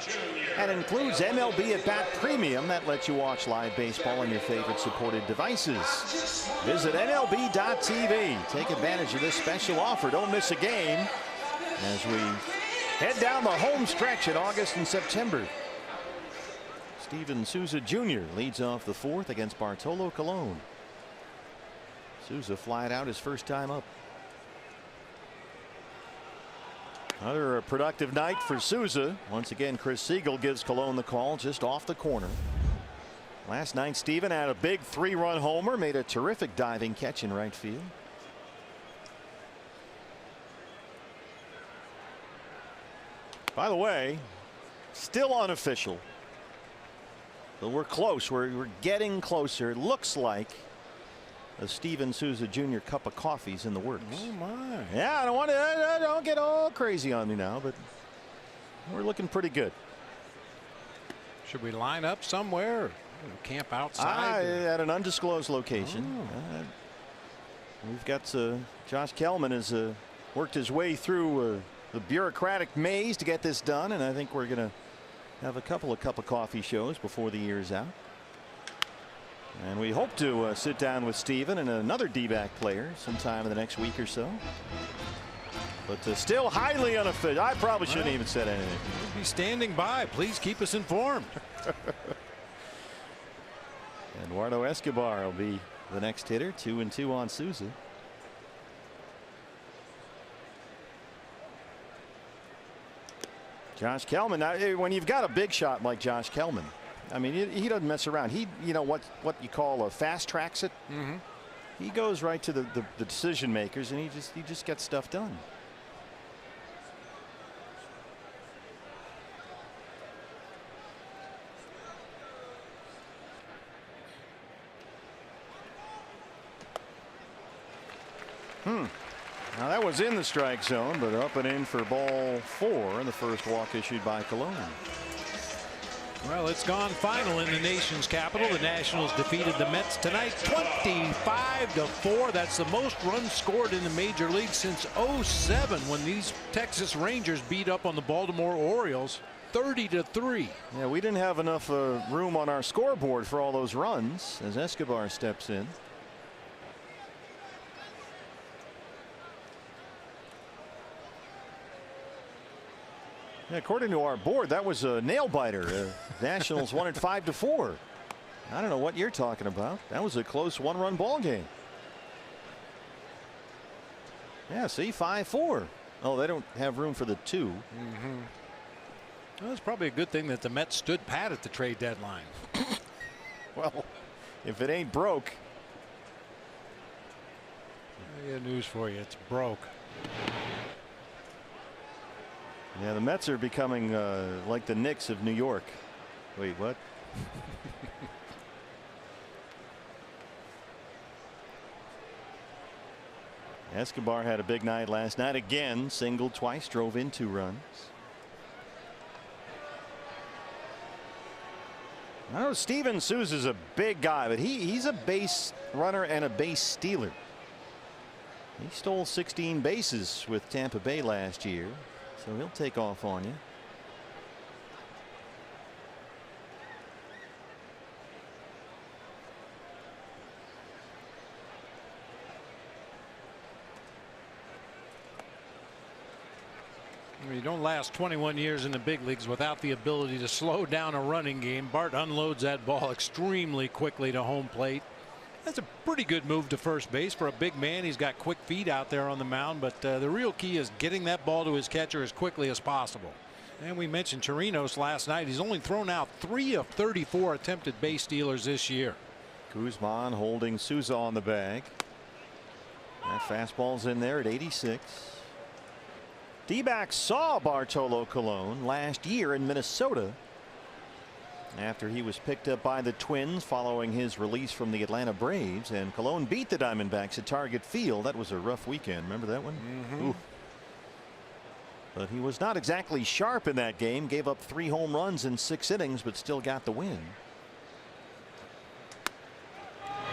and includes MLB at Bat Premium that lets you watch live baseball on your favorite supported devices. Visit MLB.tv. Take advantage of this special offer. Don't miss a game as we head down the home stretch in August and September. Steven Souza Jr. leads off the 4th against Bartolo Colon. Souza flying out his first time up. Another productive night for Souza. Once again, Chris Siegel gives Colon the call just off the corner. Last night, Steven had a big 3-run homer, made a terrific diving catch in right field. By the way, still unofficial, but we're close. We're getting closer. It looks like a Steven Souza Jr. cup of coffee's in the works. Oh my! Yeah, I don't want to. Don't get all crazy on me now, but we're looking pretty good. Should we line up somewhere? Camp outside? At an undisclosed location. Oh. We've got Josh Kellman has worked his way through the bureaucratic maze to get this done, and I think we're going to have a couple of cup of coffee shows before the year's out. And we hope to sit down with Steven and another D-back player sometime in the next week or so. But still highly unofficial. I probably shouldn't even said anything. We'll be standing by. Please keep us informed. Eduardo Escobar will be the next hitter. 2-2 on Souza. Josh Kellman. Now, when you've got a big shot like Josh Kellman, I mean, he doesn't mess around. He, you know, what you call a fast tracks it. Mm-hmm. He goes right to the decision makers, and he just gets stuff done. Now that was in the strike zone, but up and in for ball 4, and the first walk issued by Colon. Well, it's gone final in the nation's capital. The Nationals defeated the Mets tonight 25-4. That's the most runs scored in the major league since '07, when these Texas Rangers beat up on the Baltimore Orioles 30-3. Yeah, we didn't have enough room on our scoreboard for all those runs as Escobar steps in. According to our board, that was a nail biter. Nationals won it 5-4. I don't know what you're talking about. That was a close 1-run ball game. Yeah, see, 5-4. Oh, they don't have room for the 2. Mm-hmm. Well, it's probably a good thing that the Mets stood pat at the trade deadline. Well, if it ain't broke. I got news for you. It's broke. Yeah, the Mets are becoming like the Knicks of New York. Wait, what? Escobar had a big night last night again. Singled twice, drove in 2 runs. I know Steven Souza's a big guy, but he's a base runner and a base stealer. He stole 16 bases with Tampa Bay last year, so he'll take off on you. You don't last 21 years in the big leagues without the ability to slow down a running game. Bart unloads that ball extremely quickly to home plate. That's a pretty good move to first base for a big man. He's got quick feet out there on the mound, but the real key is getting that ball to his catcher as quickly as possible. And we mentioned Chirinos last night. He's only thrown out 3 of 34 attempted base stealers this year. Guzman holding Souza on the bag. That fastball's in there at 86. D-backs saw Bartolo Colon last year in Minnesota after he was picked up by the Twins following his release from the Atlanta Braves, and Colon beat the Diamondbacks at Target Field. That was a rough weekend. Remember that one? Ooh. But he was not exactly sharp in that game. Gave up 3 home runs in 6 innings, but still got the win.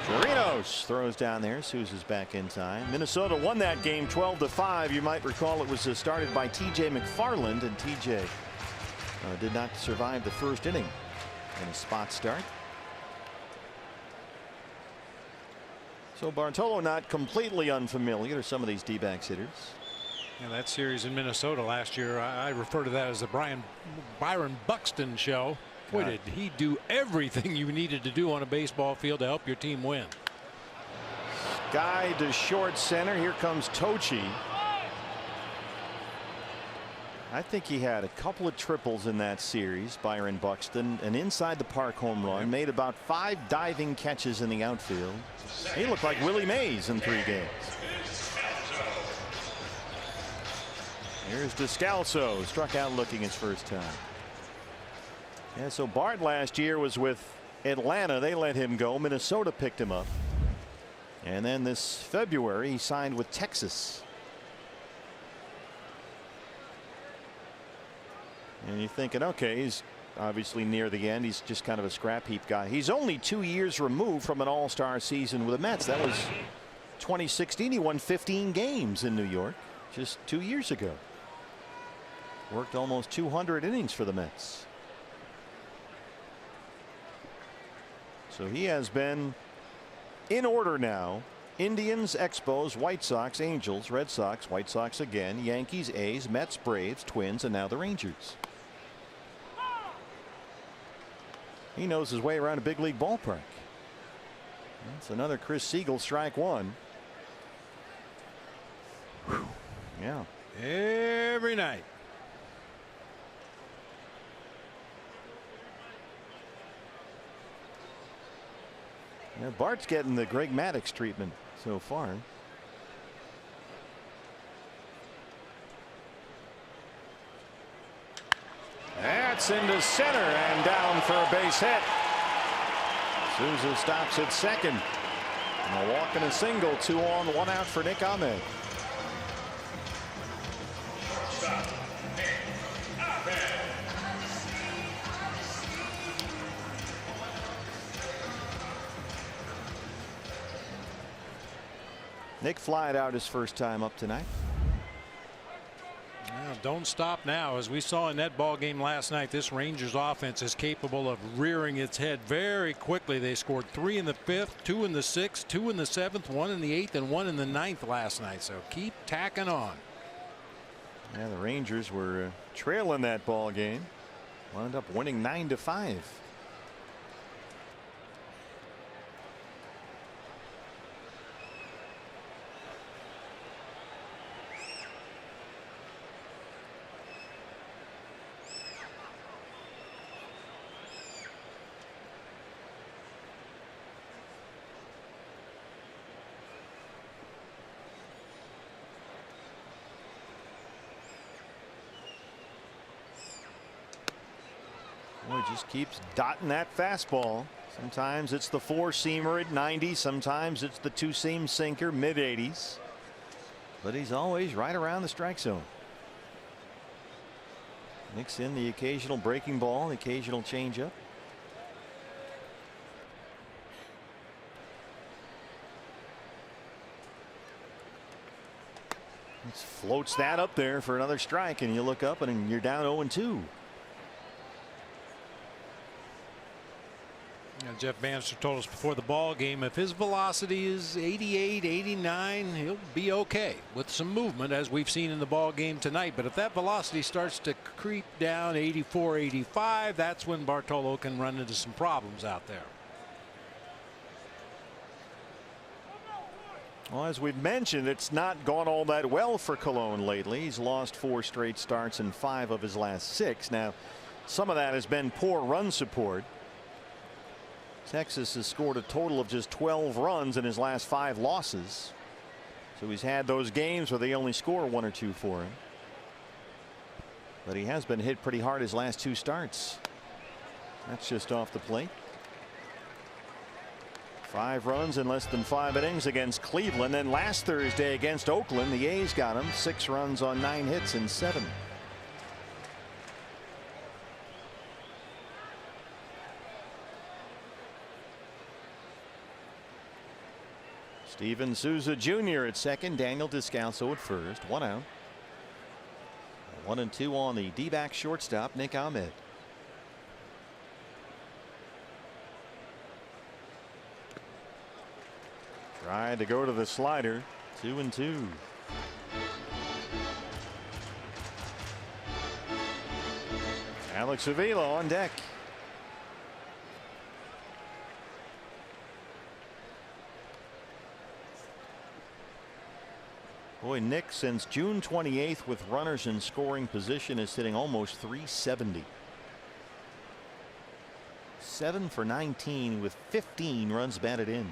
Chirinos throws down there. Souza's back in time. Minnesota won that game 12-5. You might recall it was started by TJ McFarland, and TJ did not survive the first inning in a spot start. So Bartolo not completely unfamiliar to some of these D-backs hitters. Yeah, that series in Minnesota last year, I refer to that as the Byron Buxton show. Boy, did he do everything you needed to do on a baseball field to help your team win. Guy to short center. Here comes Tochi. I think he had a couple of triples in that series. Byron Buxton, an inside the park home run, made about 5 diving catches in the outfield. He looked like Willie Mays in 3 games. Here's Descalso, struck out looking his first time. Yeah, so Bart last year was with Atlanta. They let him go. Minnesota picked him up. And then this February he signed with Texas. And you're thinking, okay, he's obviously near the end. He's just kind of a scrap heap guy. He's only 2 years removed from an all-star season with the Mets. That was 2016. He won 15 games in New York just 2 years ago. Worked almost 200 innings for the Mets. So he has been in order now. Indians, Expos, White Sox, Angels, Red Sox, White Sox again, Yankees, A's, Mets, Braves, Twins, and now the Rangers. He knows his way around a big league ballpark. That's another Chris Siegel, strike 1. Whew. Yeah. Every night. Yeah, Bart's getting the Greg Maddux treatment so far. That's into center and down for a base hit. Souza stops at second. And a walk and a single. 2 on, 1 out for Nick Ahmed. Nick flied out his first time up tonight. Well, don't stop now. As we saw in that ball game last night, this Rangers offense is capable of rearing its head very quickly. They scored 3 in the 5th, 2 in the 6th, 2 in the 7th, 1 in the 8th, and 1 in the 9th last night. So keep tacking on. Yeah, the Rangers were trailing that ball game. Wound up winning 9-5. Boy, just keeps dotting that fastball. Sometimes it's the 4-seamer at 90. Sometimes it's the 2-seam sinker mid-80s. But he's always right around the strike zone. Mix in the occasional breaking ball, the occasional changeup. Floats that up there for another strike, and you look up and you're down 0-2. Jeff Bannister told us before the ball game, if his velocity is 88, 89, he'll be okay with some movement, as we've seen in the ball game tonight. But if that velocity starts to creep down 84, 85, that's when Bartolo can run into some problems out there. Well, as we've mentioned, it's not gone all that well for Cologne lately. He's lost 4 straight starts in 5 of his last 6. Now, some of that has been poor run support. Texas has scored a total of just 12 runs in his last 5 losses. So he's had those games where they only score 1 or 2 for him. But he has been hit pretty hard his last 2 starts. That's just off the plate. 5 runs in less than 5 innings against Cleveland. Then last Thursday against Oakland, the A's got him 6 runs on 9 hits in 7. Steven Souza Jr. at second. Daniel Descalso at first. 1 out. 1-2 on the D-back shortstop, Nick Ahmed. Tried to go to the slider. 2-2. Alex Avila on deck. Boy, Nick, since June 28th with runners in scoring position, is hitting almost 370. 7 for 19 with 15 runs batted in.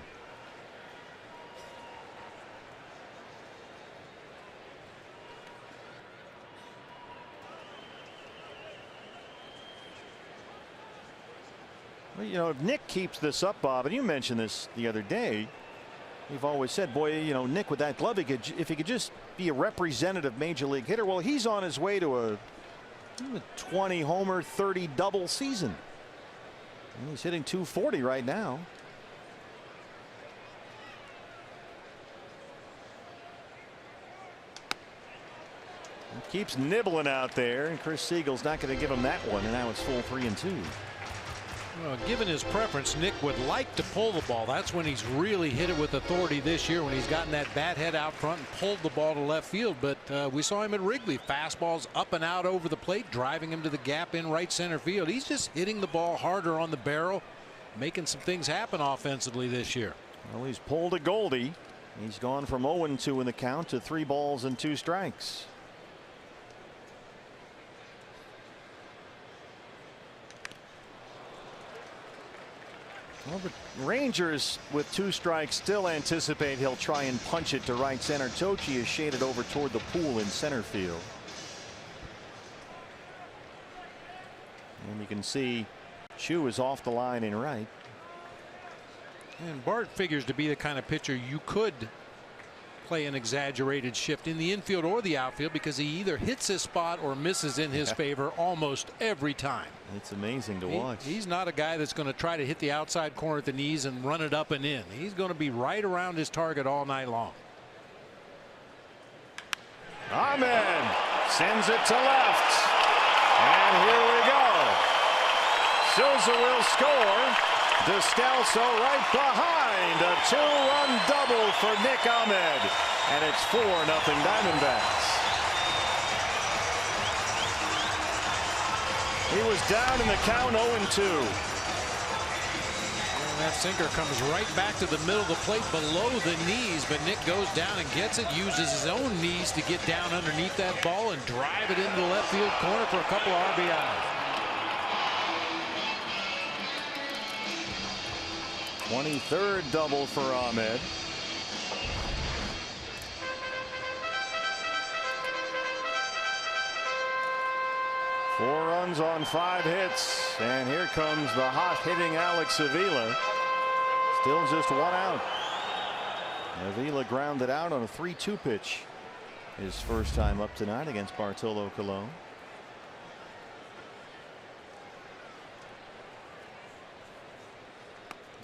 Well, you know, if Nick keeps this up, Bob, and you mentioned this the other day, we've always said, boy, you know, Nick with that glove, if he could just be a representative major league hitter. Well, he's on his way to a 20 homer, 30 double season. And he's hitting 240 right now. He keeps nibbling out there, and Chris Siegel's not going to give him that one, and now it's full 3-2. Well, given his preference, Nick would like to pull the ball. That's when he's really hit it with authority this year, when he's gotten that bat head out front and pulled the ball to left field. But we saw him at Wrigley. Fastballs up and out over the plate, driving him to the gap in right center field. He's just hitting the ball harder on the barrel, making some things happen offensively this year. Well, he's pulled a Goldie. He's gone from 0-2 in the count to 3 balls and 2 strikes. Well, the Rangers with 2 strikes still anticipate he'll try and punch it to right center. Tochi is shaded over toward the pool in center field. And you can see Chu is off the line in right. And Bart figures to be the kind of pitcher you could play an exaggerated shift in the infield or the outfield, because he either hits his spot or misses in his favor almost every time. It's amazing to watch. He's not a guy that's going to try to hit the outside corner at the knees and run it up and in. He's going to be right around his target all night long. Ahmed sends it to left. And here we go. Souza will score. Descalso right behind. A 2-run double for Nick Ahmed. And it's 4-0 Diamondbacks. He was down in the count 0-2. And that sinker comes right back to the middle of the plate below the knees, but Nick goes down and gets it, uses his own knees to get down underneath that ball and drive it into the left field corner for a couple of RBIs. 23rd double for Ahmed. Four runs on 5 hits, and here comes the hot hitting Alex Avila. Still just 1 out. Avila grounded out on a 3-2 pitch his first time up tonight against Bartolo Colon.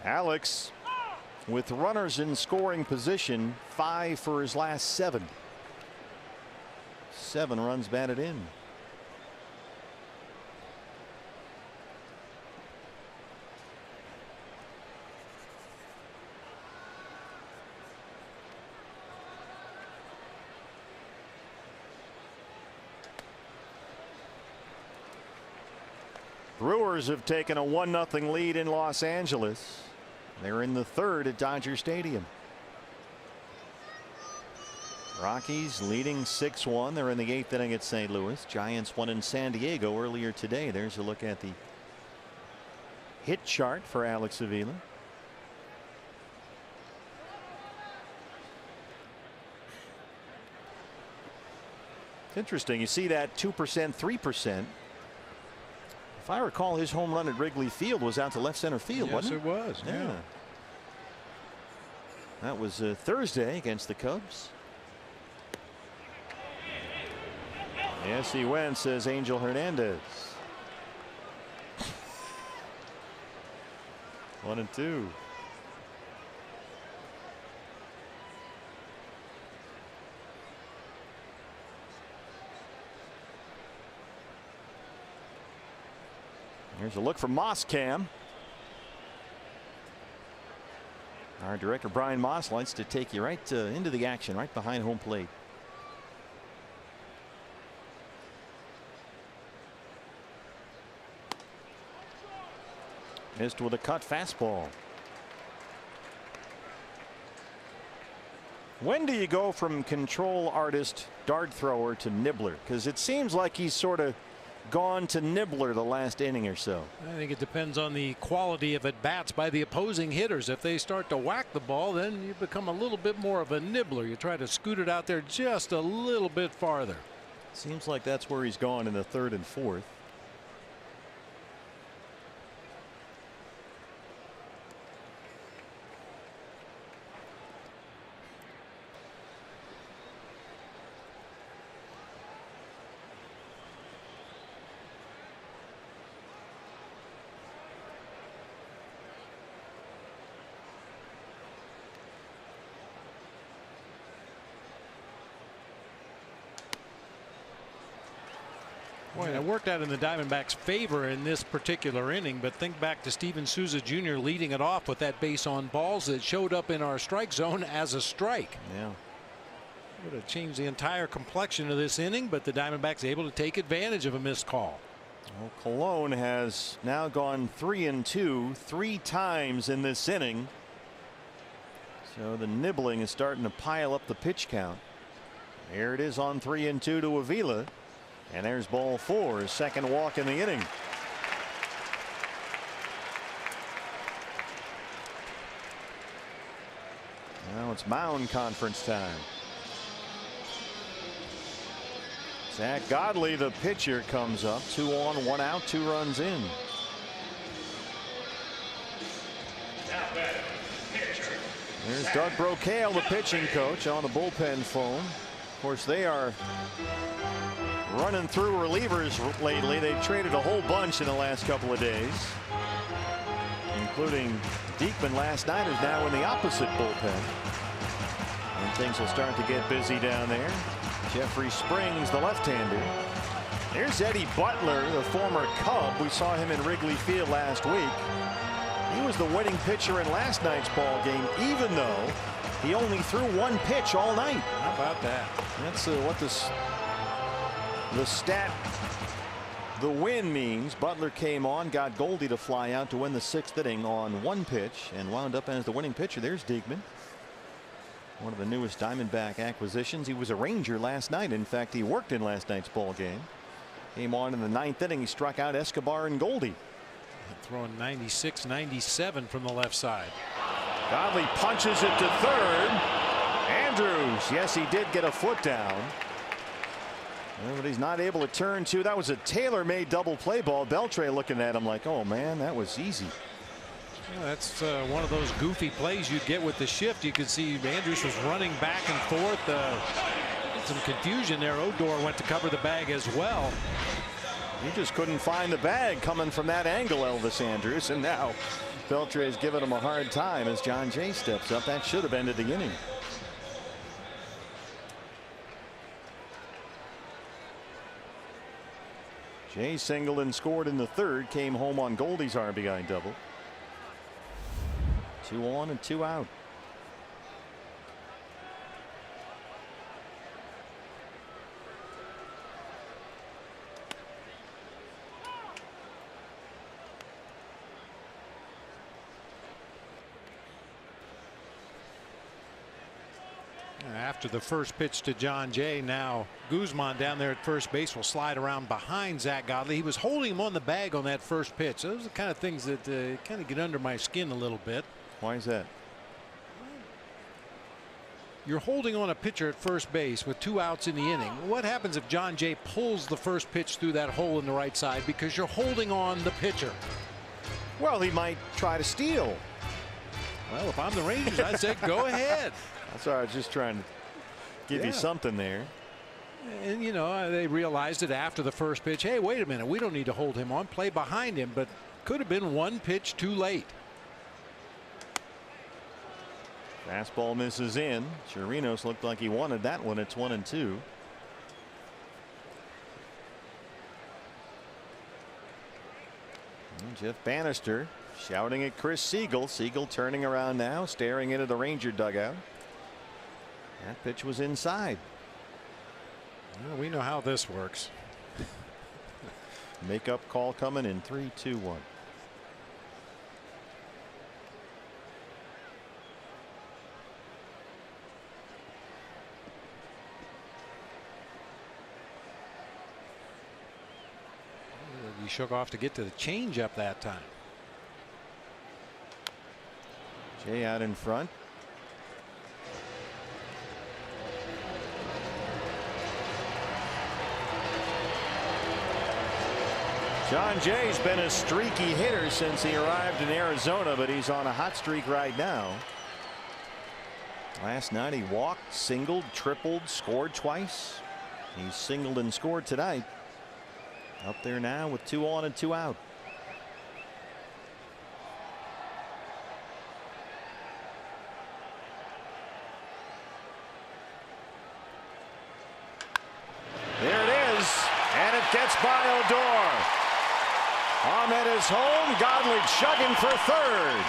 Alex, with runners in scoring position, 5 for his last 7. 7 runs batted in. Brewers have taken a 1-0 lead in Los Angeles. They're in the 3rd at Dodger Stadium. Rockies leading 6-1. They're in the 8th inning at St. Louis. Giants won in San Diego earlier today. There's a look at the hit chart for Alex Avila. It's interesting. You see that 2%, 3%. If I recall, his home run at Wrigley Field was out to left center field, wasn't it? Yes, it was. Yeah. That was Thursday against the Cubs. Yes, he went, says Angel Hernandez. 1-2. Here's a look from Mosscam. Our director Brian Moss likes to take you right into the action, right behind home plate. Missed with a cut fastball. When do you go from control artist, dart thrower to nibbler? Because it seems like he's sort of gone to nibbler the last inning or so. I think it depends on the quality of at bats by the opposing hitters. If they start to whack the ball, then you become a little bit more of a nibbler. You try to scoot it out there just a little bit farther. Seems like that's where he's gone in the 3rd and 4th. Boy, it worked out in the Diamondbacks' favor in this particular inning, but think back to Steven Souza Jr. leading it off with that base on balls that showed up in our strike zone as a strike. Yeah. Would have changed the entire complexion of this inning, but the Diamondbacks able to take advantage of a missed call. Well, Cologne has now gone 3-2 3 times in this inning. So the nibbling is starting to pile up the pitch count. Here it is on 3-2 to Avila. And there's ball 4, his second walk in the inning. Now it's mound conference time. Zach Godley, the pitcher, comes up. 2 on, 1 out, 2 runs in. There's Doug Brocail, the pitching coach, on the bullpen phone. Of course, they are running through relievers lately. They've traded a whole bunch in the last couple of days, including Diekman last night, who's now in the opposite bullpen. And things will start to get busy down there. Jeffrey Springs, the left-hander. There's Eddie Butler, the former Cub. We saw him in Wrigley Field last week. He was the winning pitcher in last night's ball game, even though he only threw 1 pitch all night. How about that? That's what the stat, the win means. Butler came on, got Goldie to fly out to win the 6th inning on 1 pitch, and wound up as the winning pitcher. There's Diekman, one of the newest Diamondback acquisitions. He was a Ranger last night. In fact, he worked in last night's ball game. Came on in the 9th inning. He struck out Escobar and Goldie. Throwing 96, 97 from the left side. Godley punches it to 3rd. Andrews, yes, he did get a foot down. But he's not able to turn to. That was a tailor-made double play ball. Beltre looking at him like, oh man, that was easy. Yeah, that's one of those goofy plays you'd get with the shift. You could see Andrews was running back and forth. Some confusion there. Odor went to cover the bag as well. He just couldn't find the bag coming from that angle, Elvis Andrews. And now Beltre is giving him a hard time as John Jay steps up. That should have ended the inning. Jay singled and scored in the third, came home on Goldie's RBI double. 2 on and 2 out. After the first pitch to John Jay, now Guzman down there at first base will slide around behind Zach Godley. He was holding him on the bag on that first pitch. Those are the kind of things that kind of get under my skin a little bit. Why is that? You're holding on a pitcher at first base with 2 outs in the inning. What happens if John Jay pulls the first pitch through that hole in the right side because you're holding on the pitcher? Well, he might try to steal. Well, if I'm the Rangers, I'd say go ahead. That's all right. Just trying to give you something there. And, you know, they realized it after the first pitch. Hey, wait a minute. We don't need to hold him on. Play behind him. But could have been 1 pitch too late. Fastball misses in. Chirinos looked like he wanted that one. It's 1-2. And Jeff Bannister shouting at Chris Siegel. Siegel turning around now, staring into the Ranger dugout. That pitch was inside. Well, we know how this works. Makeup call coming in 3, 2, 1. He shook off to get to the changeup that time. Jay out in front. John Jay's been a streaky hitter since he arrived in Arizona, but he's on a hot streak right now. Last night he walked, singled, tripled, scored twice. He's singled and scored tonight. Up there now with 2 on and 2 out. There it is, and it gets by Odor. Ahmed is home. Godley chugging for third.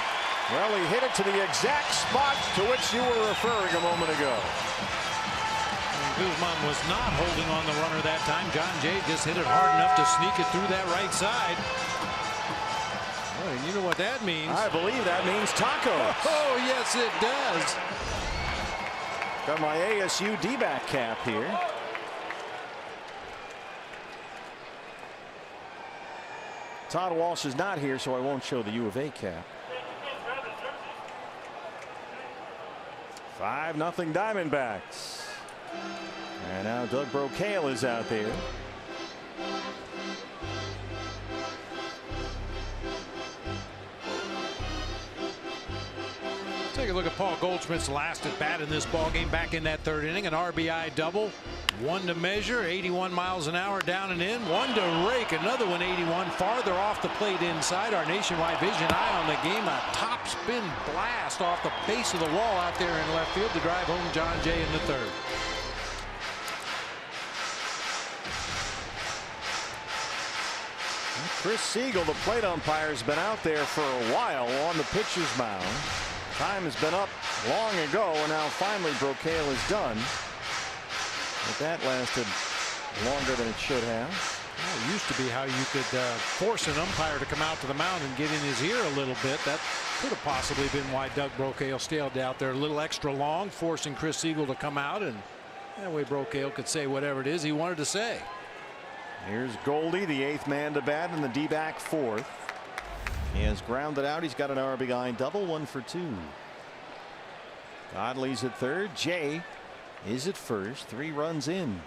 Well, he hit it to the exact spot to which you were referring a moment ago. Guzman was not holding on the runner that time. John Jay just hit it hard enough to sneak it through that right side. Oh, and you know what that means? I believe that means tacos. Oh, yes, it does. Got my ASU D-back cap here. Todd Walsh is not here, so I won't show the U of A cap. 5-0 Diamondbacks. And now Doug Brocail is out there. Take a look at Paul Goldschmidt's last at bat in this ball game back in that third inning. An RBI double. 1 to measure, 81 miles an hour down and in. 1 to rake, another one 81 farther off the plate inside. Our nationwide vision eye on the game. A top spin blast off the base of the wall out there in left field to drive home John Jay in the third. Chris Siegel, the plate umpire, has been out there for a while on the pitcher's mound. Time has been up long ago, and now finally Brocail is done. But that lasted longer than it should have. Well, it used to be how you could force an umpire to come out to the mound and get in his ear a little bit. That could have possibly been why Doug Brocail stayed out there a little extra long, forcing Chris Siegel to come out, and that way Brocail could say whatever it is he wanted to say. Here's Goldie, the 8th man to bat, and the D-back 4th. He has grounded out. He's got an RBI double, 1 for 2. Godley's at third. Jay is at first. 3 runs in.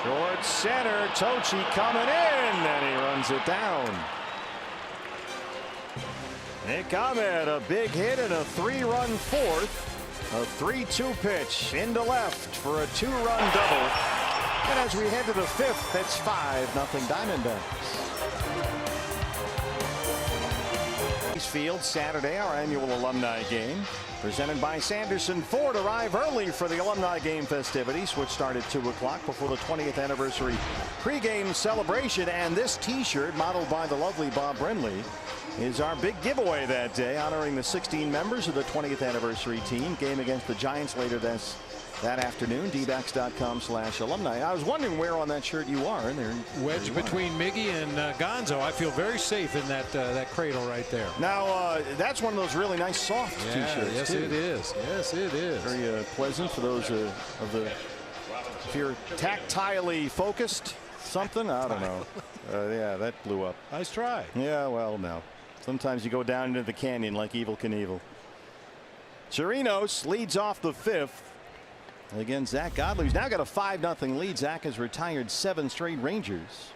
Short center, Tochi coming in, and he runs it down. Nick Ahmed, a big hit and a 3-run fourth. A 3-2 pitch into left for a 2-run double. And as we head to the 5th, it's 5-0 Diamondbacks. Field Saturday, our annual alumni game. Presented by Sanderson Ford. Arrive early for the alumni game festivities, which start at 2 o'clock before the 20th anniversary pregame celebration. And this T-shirt, modeled by the lovely Bob Brenly, is our big giveaway that day, honoring the 16 members of the 20th anniversary team. Game against the Giants later that afternoon. dbacks.com/alumni. I was wondering where on that shirt you are. And there, wedge between Miggy and Gonzo. I feel very safe in that cradle right there. Now that's one of those really nice soft T-shirts. Yes, too. it is. Yes, it is. Very pleasant for those of the. If you're tactilely focused, something I don't know. Yeah, that blew up. Nice try. Yeah, well, no. Sometimes you go down into the canyon like Evel Knievel. Chirinos leads off the 5th. Again, Zach Godley, who's now got a 5-0 lead. Zach has retired 7 straight Rangers.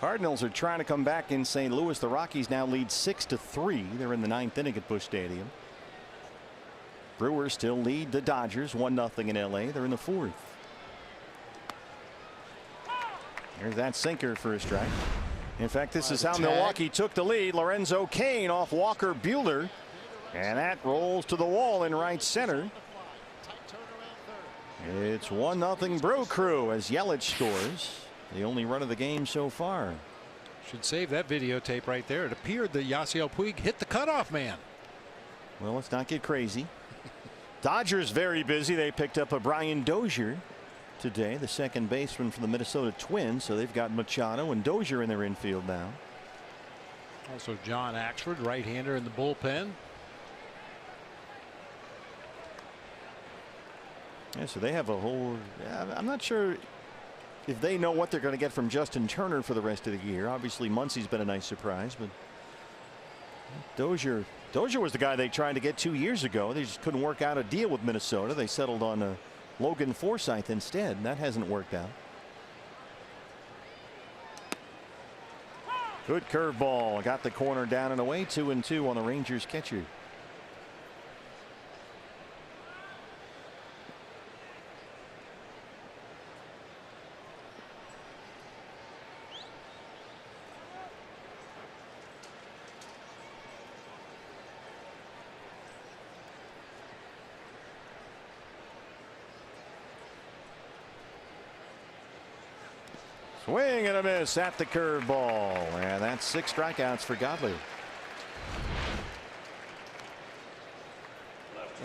Cardinals are trying to come back in St. Louis. The Rockies now lead 6-3. They're in the 9th inning at Busch Stadium. Brewers still lead the Dodgers 1-0 in LA. They're in the 4th. There's that sinker for a strike. In fact, this is how Milwaukee took the lead. Lorenzo Cain off Walker Buehler. And that rolls to the wall in right center. It's 1-0 Brew Crew as Yelich scores. The only run of the game so far. Should save that videotape right there. It appeared that Yasiel Puig hit the cutoff man. Well, let's not get crazy. Dodgers very busy. They picked up a Brian Dozier today, the second baseman for the Minnesota Twins. So they've got Machado and Dozier in their infield now. Also John Axford, right-hander in the bullpen. Yeah, so they have a whole. I'm not sure if they know what they're going to get from Justin Turner for the rest of the year. Obviously, Muncy's been a nice surprise, but Dozier was the guy they tried to get 2 years ago. They just couldn't work out a deal with Minnesota. They settled on Logan Forsythe instead, and that hasn't worked out. Good curveball. Got the corner down and away. 2-2 on the Rangers catcher. Swing and a miss at the curveball, and that's 6 strikeouts for Godley.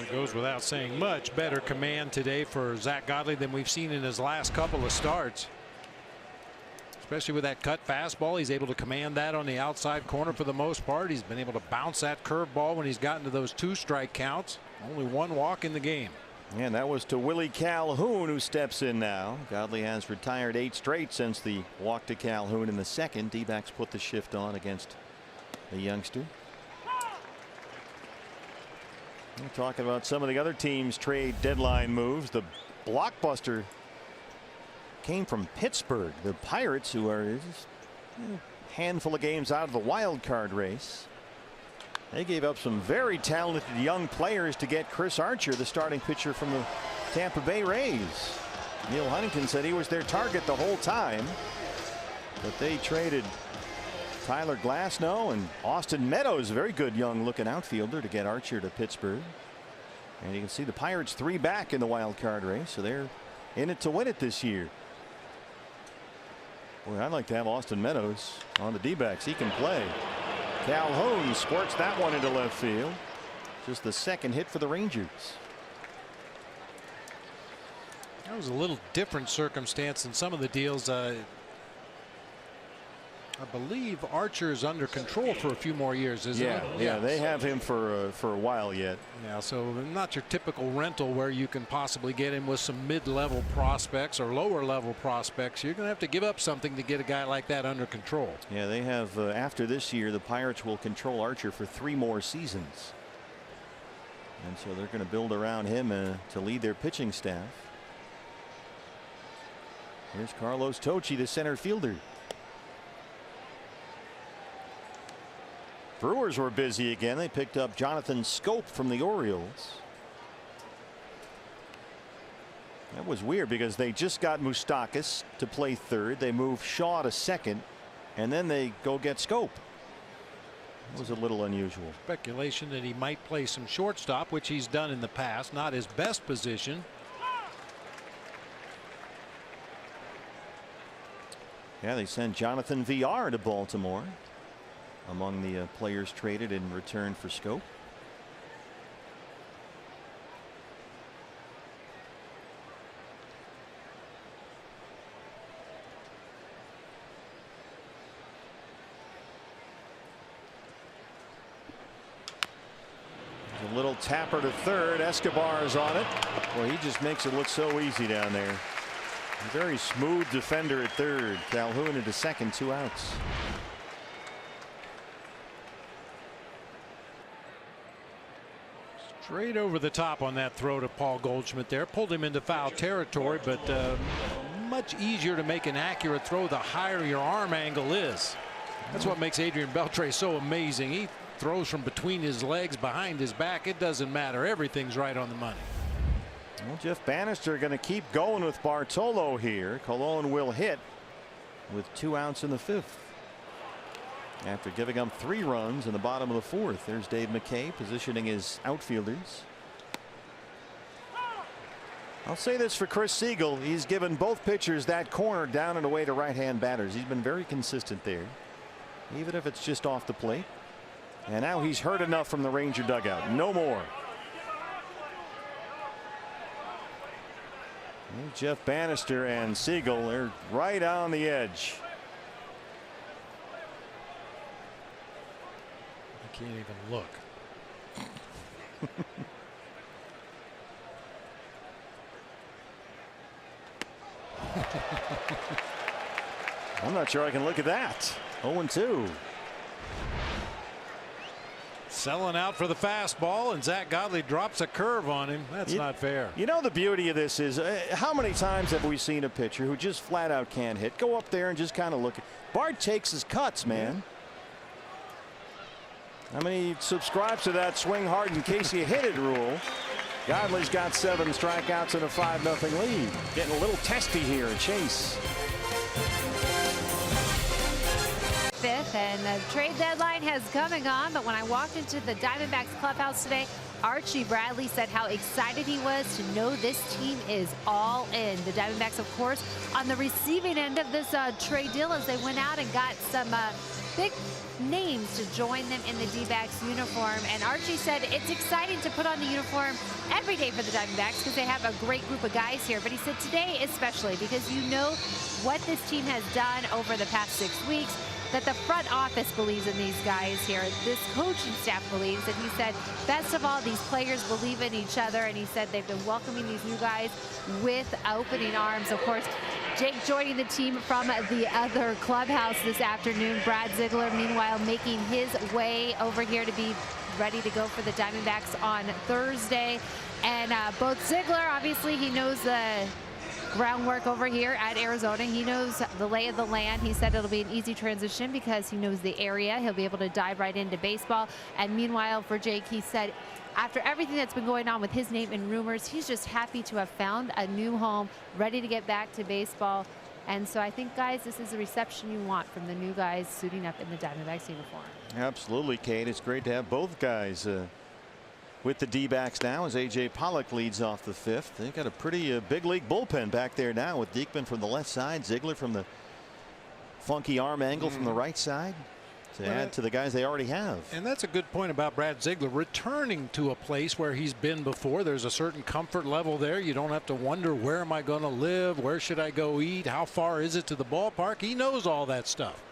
It goes without saying, much better command today for Zach Godley than we've seen in his last couple of starts. Especially with that cut fastball, he's able to command that on the outside corner for the most part. He's been able to bounce that curveball when he's gotten to those 2 strike counts. Only 1 walk in the game. And that was to Willie Calhoun, who steps in now. Godley has retired 8 straight since the walk to Calhoun in the 2nd. D-backs put the shift on against the youngster. We're talking about some of the other teams' trade deadline moves. The blockbuster came from Pittsburgh. The Pirates, who are a handful of games out of the wild card race. They gave up some very talented young players to get Chris Archer, the starting pitcher from the Tampa Bay Rays. Neil Huntington said he was their target the whole time, but they traded Tyler Glasnow and Austin Meadows, a very good young looking outfielder, to get Archer to Pittsburgh. And you can see the Pirates 3 back in the wild card race, so they're in it to win it this year. Boy, I'd like to have Austin Meadows on the D-backs. He can play. Calhoun squirts that one into left field. Just the 2nd hit for the Rangers. That was a little different circumstance than some of the deals. I believe Archer is under control for a few more years, isn't it? Yeah, they have him for a while yet. Yeah, so not your typical rental where you can possibly get him with some mid-level prospects or lower-level prospects. You're going to have to give up something to get a guy like that under control. Yeah, they have after this year, the Pirates will control Archer for 3 more seasons. And so they're going to build around him to lead their pitching staff. Here's Carlos Tocci, the center fielder. Brewers were busy again. They picked up Jonathan Scope from the Orioles. That was weird because they just got Moustakas to play third. They moved Shaw to second, and then they go get Scope. It was a little unusual. Speculation that he might play some shortstop, which he's done in the past. Not his best position. Yeah, they sent Jonathan VR to Baltimore among the players traded in return for Scope. A little tapper to third. Escobar's on it. Well, he just makes it look so easy down there. A very smooth defender at third. Calhoun into second, 2 outs. Straight over the top on that throw to Paul Goldschmidt there. Pulled him into foul territory, but much easier to make an accurate throw the higher your arm angle is. That's what makes Adrian Beltre so amazing. He throws from between his legs, behind his back. It doesn't matter. Everything's right on the money. Well, Jeff Bannister going to keep going with Bartolo here. Colon will hit with 2 outs in the 5th. After giving up 3 runs in the bottom of the 4th. There's Dave McKay positioning his outfielders. I'll say this for Chris Siegel. He's given both pitchers that corner down and away to right-hand batters. He's been very consistent there, even if it's just off the plate. And now he's heard enough from the Ranger dugout. No more. Well, Jeff Bannister and Siegel are right on the edge. I can't even look. I'm not sure I can look at that. 0-2. Selling out for the fastball, and Zach Godley drops a curve on him. That's not fair. You know, the beauty of this is how many times have we seen a pitcher who just flat out can't hit go up there and just kind of look at. Bart takes his cuts, man. I mean, he subscribes to that swing hard in case you hit it rule. Godley's got 7 strikeouts and a 5-0 lead. Getting a little testy here at Chase. 5th, and the trade deadline has come and gone, but when I walked into the Diamondbacks clubhouse today, Archie Bradley said how excited he was to know this team is all in. The Diamondbacks, of course, on the receiving end of this trade deal as they went out and got some big names to join them in the D-backs uniform. And Archie said it's exciting to put on the uniform every day for the Diamondbacks because they have a great group of guys here. But he said today especially because you know what this team has done over the past 6 weeks, that the front office believes in these guys here. This coaching staff believes. And he said, best of all, these players believe in each other. And he said they've been welcoming these new guys with opening arms. Of course, Jake joining the team from the other clubhouse this afternoon. Brad Ziegler, meanwhile, making his way over here to be ready to go for the Diamondbacks on Thursday. And both Ziegler, obviously, he knows the groundwork over here at Arizona. He knows the lay of the land. He said it'll be an easy transition because he knows the area. He'll be able to dive right into baseball. And meanwhile, for Jake, he said after everything that's been going on with his name and rumors, he's just happy to have found a new home, ready to get back to baseball. And so I think, guys, this is the reception you want from the new guys suiting up in the Diamondbacks uniform. Absolutely, Kate. It's great to have both guys with the D-backs now as A.J. Pollock leads off the 5th. They've got a pretty big league bullpen back there now with Diekman from the left side, Ziegler from the funky arm angle from the right side to add to the guys they already have. And that's a good point about Brad Ziegler returning to a place where he's been before. There's a certain comfort level there. You don't have to wonder, where am I going to live? Where should I go eat? How far is it to the ballpark? He knows all that stuff.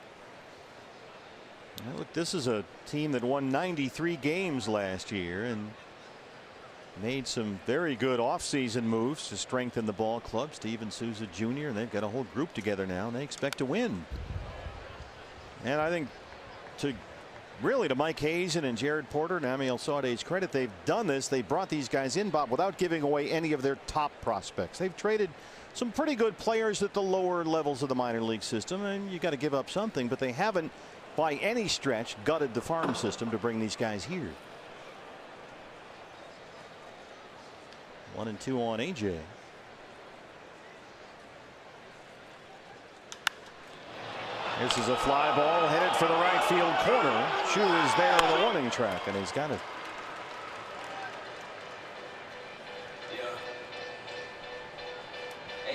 Well, look, this is a team that won 93 games last year and made some very good offseason moves to strengthen the ball club. Steven Souza Jr. and they've got a whole group together now and they expect to win. And I think to Mike Hazen and Jared Porter and Amiel Saude's credit, they've done this. They brought these guys in, Bob, without giving away any of their top prospects. They've traded some pretty good players at the lower levels of the minor league system, and you got to give up something, but they haven't by any stretch, gutted the farm system to bring these guys here. 1-2 on AJ. This is a fly ball headed for the right field corner. Chu is there on the warning track, and he's got it.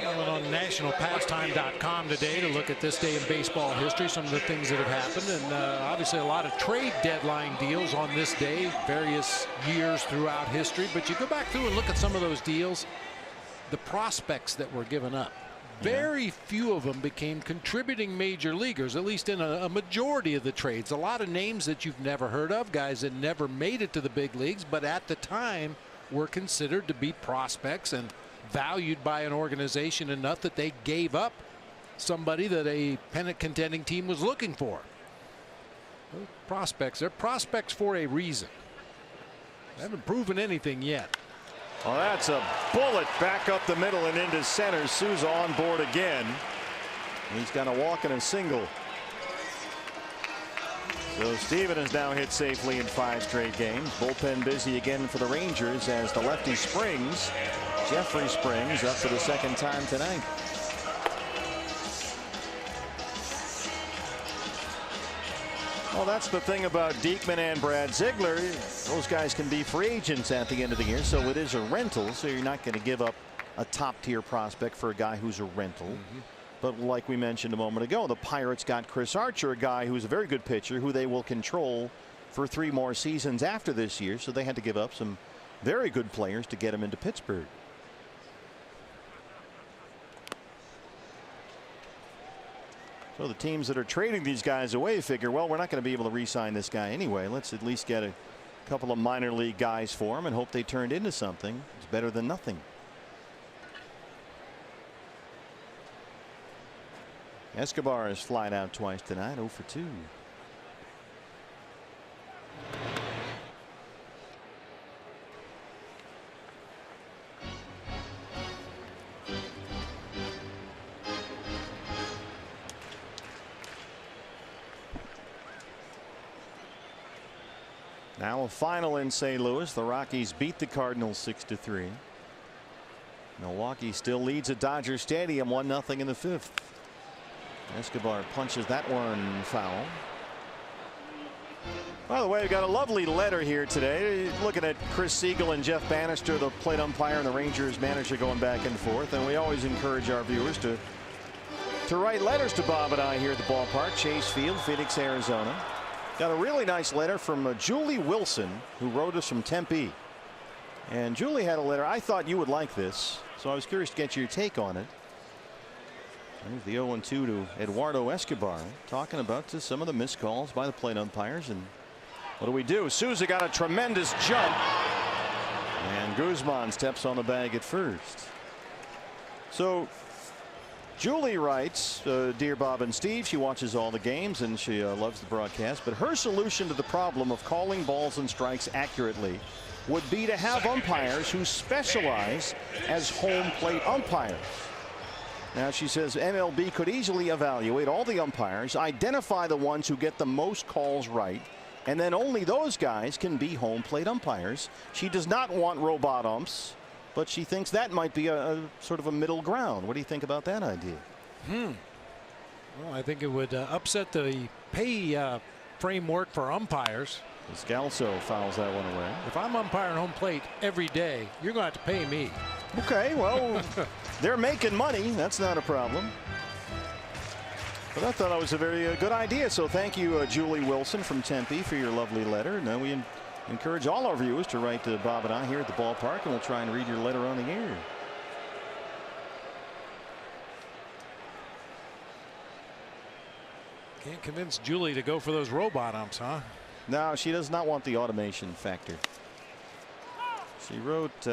I went on nationalpastime.com today to look at this day in baseball history, some of the things that have happened, and obviously a lot of trade deadline deals on this day, various years throughout history. But you go back through and look at some of those deals, the prospects that were given up. Very few of them became contributing major leaguers, at least in a majority of the trades. A lot of names that you've never heard of, guys that never made it to the big leagues, but at the time were considered to be prospects and valued by an organization enough that they gave up somebody that a pennant contending team was looking for. Those prospects, they're prospects for a reason. They haven't proven anything yet. Well, that's a bullet back up the middle and into center. Souza on board again. He's got a walk and a single. So Steven has now hit safely in 5 straight games. Bullpen busy again for the Rangers as the lefty Springs, Jeffrey Springs, up for the 2nd time tonight. Well, that's the thing about Diekman and Brad Ziegler. Those guys can be free agents at the end of the year, so it is a rental, so you're not going to give up a top-tier prospect for a guy who's a rental. But like we mentioned a moment ago, the Pirates got Chris Archer, a guy who's a very good pitcher who they will control for 3 more seasons after this year, so they had to give up some very good players to get him into Pittsburgh. So the teams that are trading these guys away figure, well, we're not going to be able to re-sign this guy anyway. Let's at least get a couple of minor league guys for him and hope they turned into something. It's better than nothing. Escobar has flied out twice tonight, 0 for 2. Now a final in St. Louis. The Rockies beat the Cardinals 6-3. Milwaukee still leads at Dodger Stadium 1-0 in the 5th. Escobar punches that one foul. By the way, we've got a lovely letter here today. Looking at Chris Siegel and Jeff Bannister, the plate umpire and the Rangers manager, going back and forth. And we always encourage our viewers to write letters to Bob and I here at the ballpark, Chase Field, Phoenix, Arizona. Got a really nice letter from Julie Wilson, who wrote us from Tempe. And Julie had a letter. I thought you would like this, so I was curious to get your take on it. There's the 0-2 to Eduardo Escobar, talking about some of the missed calls by the plate umpires. And what do? Souza got a tremendous jump, and Guzman steps on the bag at first. So Julie writes, dear Bob and Steve, she watches all the games and she loves the broadcast, but her solution to the problem of calling balls and strikes accurately would be to have umpires who specialize as home plate umpires. Now she says MLB could easily evaluate all the umpires, identify the ones who get the most calls right, and then only those guys can be home plate umpires. She does not want robot umps, but she thinks that might be a sort of a middle ground. What do you think about that idea? Well, I think it would upset the pay framework for umpires. Scalzo fouls that one away. If I'm umpiring home plate every day, you're going to have to pay me. Okay, well, they're making money. That's not a problem. But I thought that was a very good idea. So thank you, Julie Wilson from Tempe, for your lovely letter. Now we encourage all our viewers to write to Bob and I here at the ballpark, and we'll try and read your letter on the air. Can't convince Julie to go for those robot umps, huh? No, she does not want the automation factor. She wrote,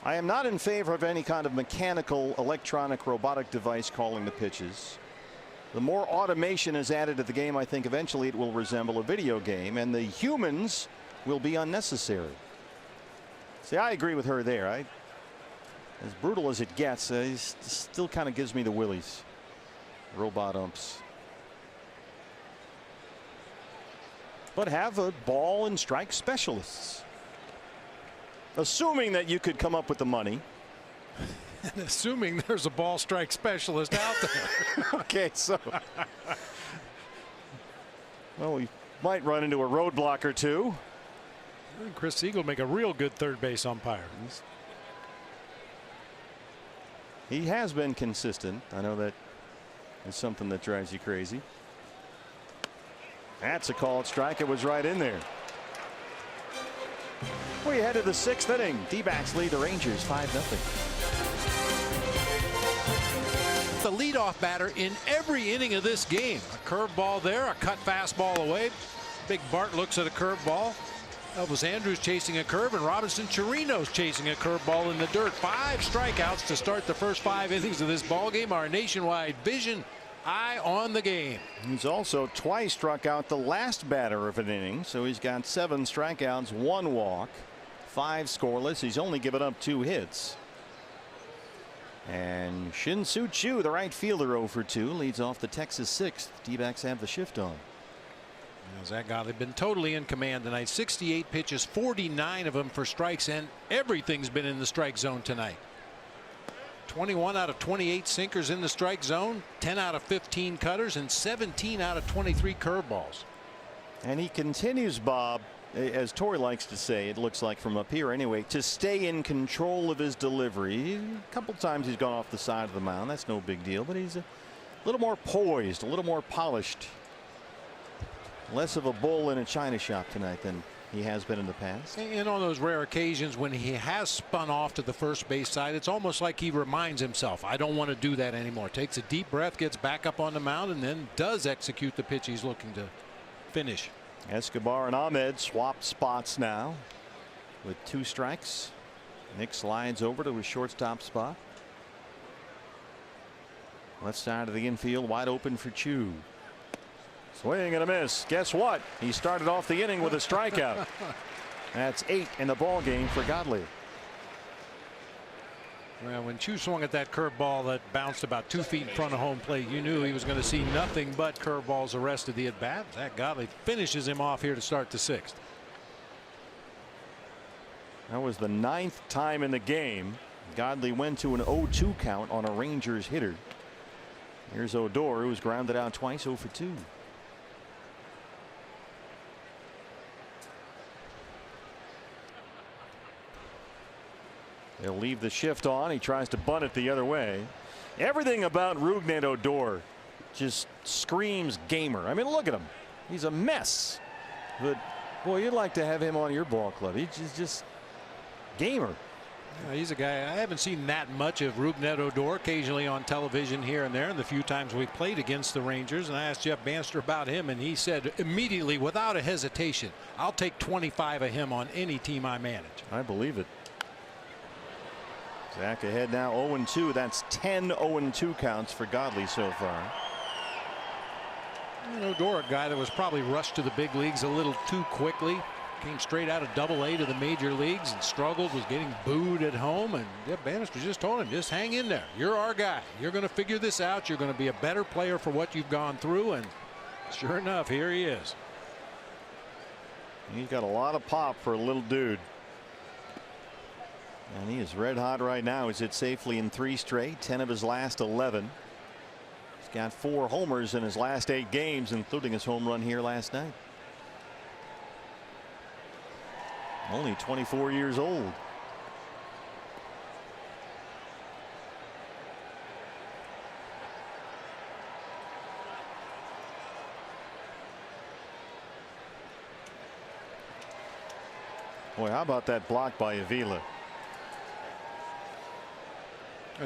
I am not in favor of any kind of mechanical, electronic, robotic device calling the pitches. The more automation is added to the game, I think eventually it will resemble a video game, and the humans will be unnecessary. See, I agree with her there. As brutal as it gets, it still kind of gives me the willies. Robot umps. but have a ball and strike specialists. Assuming that you could come up with the money. And assuming there's a ball strike specialist out there. Okay, so. Well, we might run into a roadblock or two. I think Chris Siegel make a real good third base umpire. He has been consistent. I know that is something that drives you crazy. That's a called strike. It was right in there. We head to the 6th inning. D-backs lead the Rangers 5-0. The leadoff batter in every inning of this game. A curveball there, a cut fastball away. Big Bart looks at a curveball. Elvis Andrus chasing a curve, and Robinson Chirinos chasing a curveball in the dirt. 5 strikeouts to start the first 5 innings of this ball game. Our nationwide vision, eye on the game. He's also twice struck out the last batter of an inning, so he's got 7 strikeouts, 1 walk, 5 scoreless. He's only given up 2 hits. And Shin-Soo Choo, the right fielder, 0 for 2, leads off the Texas 6th. D-backs have the shift on. Zach Godley been totally in command tonight. 68 pitches, 49 of them for strikes, and everything's been in the strike zone tonight. 21 out of 28 sinkers in the strike zone, 10 out of 15 cutters, and 17 out of 23 curveballs. And he continues, Bob, as Torrey likes to say, it looks like from up here anyway, to stay in control of his delivery. A couple times he's gone off the side of the mound. That's no big deal, but he's a little more poised, a little more polished. Less of a bull in a china shop tonight than he has been in the past. And on those rare occasions when he has spun off to the first base side, it's almost like he reminds himself, I don't want to do that anymore. Takes a deep breath, gets back up on the mound, and then does execute the pitch he's looking to finish. Escobar and Ahmed swap spots now with 2 strikes. Nick slides over to his shortstop spot. Left side of the infield wide open for Choo. Swing and a miss. Guess what? He started off the inning with a strikeout. That's 8 in the ball game for Godley. Well, when Choo swung at that curveball that bounced about 2 feet in front of home plate, you knew he was going to see nothing but curveballs the rest of the at bat. Zach Godley finishes him off here to start the 6th. That was the 9th time in the game Godley went to an 0-2 count on a Rangers hitter. Here's Odor, who's grounded out twice, 0 for 2. They'll leave the shift on. He tries to bunt it the other way. Everything about Rougned Odor just screams gamer. I mean, look at him. He's a mess. But, boy, you'd like to have him on your ball club. He's just gamer. Yeah, he's a guy. I haven't seen that much of Rougned Odor, occasionally on television here and there, and the few times we played against the Rangers. And I asked Jeff Bannister about him, and he said immediately, without a hesitation, I'll take 25 of him on any team I manage. I believe it. Zach ahead now 0-2. That's 10 0-2 counts for Godley so far. Odor, a guy that was probably rushed to the big leagues a little too quickly. Came straight out of Double-A to the major leagues and struggled, was getting booed at home. And Jeff Bannister just told him, just hang in there. You're our guy. You're going to figure this out. You're going to be a better player for what you've gone through. And sure enough, here he is. He's got a lot of pop for a little dude. And he is red hot right now. He's hit safely in 3 straight, 10 of his last 11. He's got 4 homers in his last 8 games, including his home run here last night. Only 24 years old. Boy, how about that block by Avila?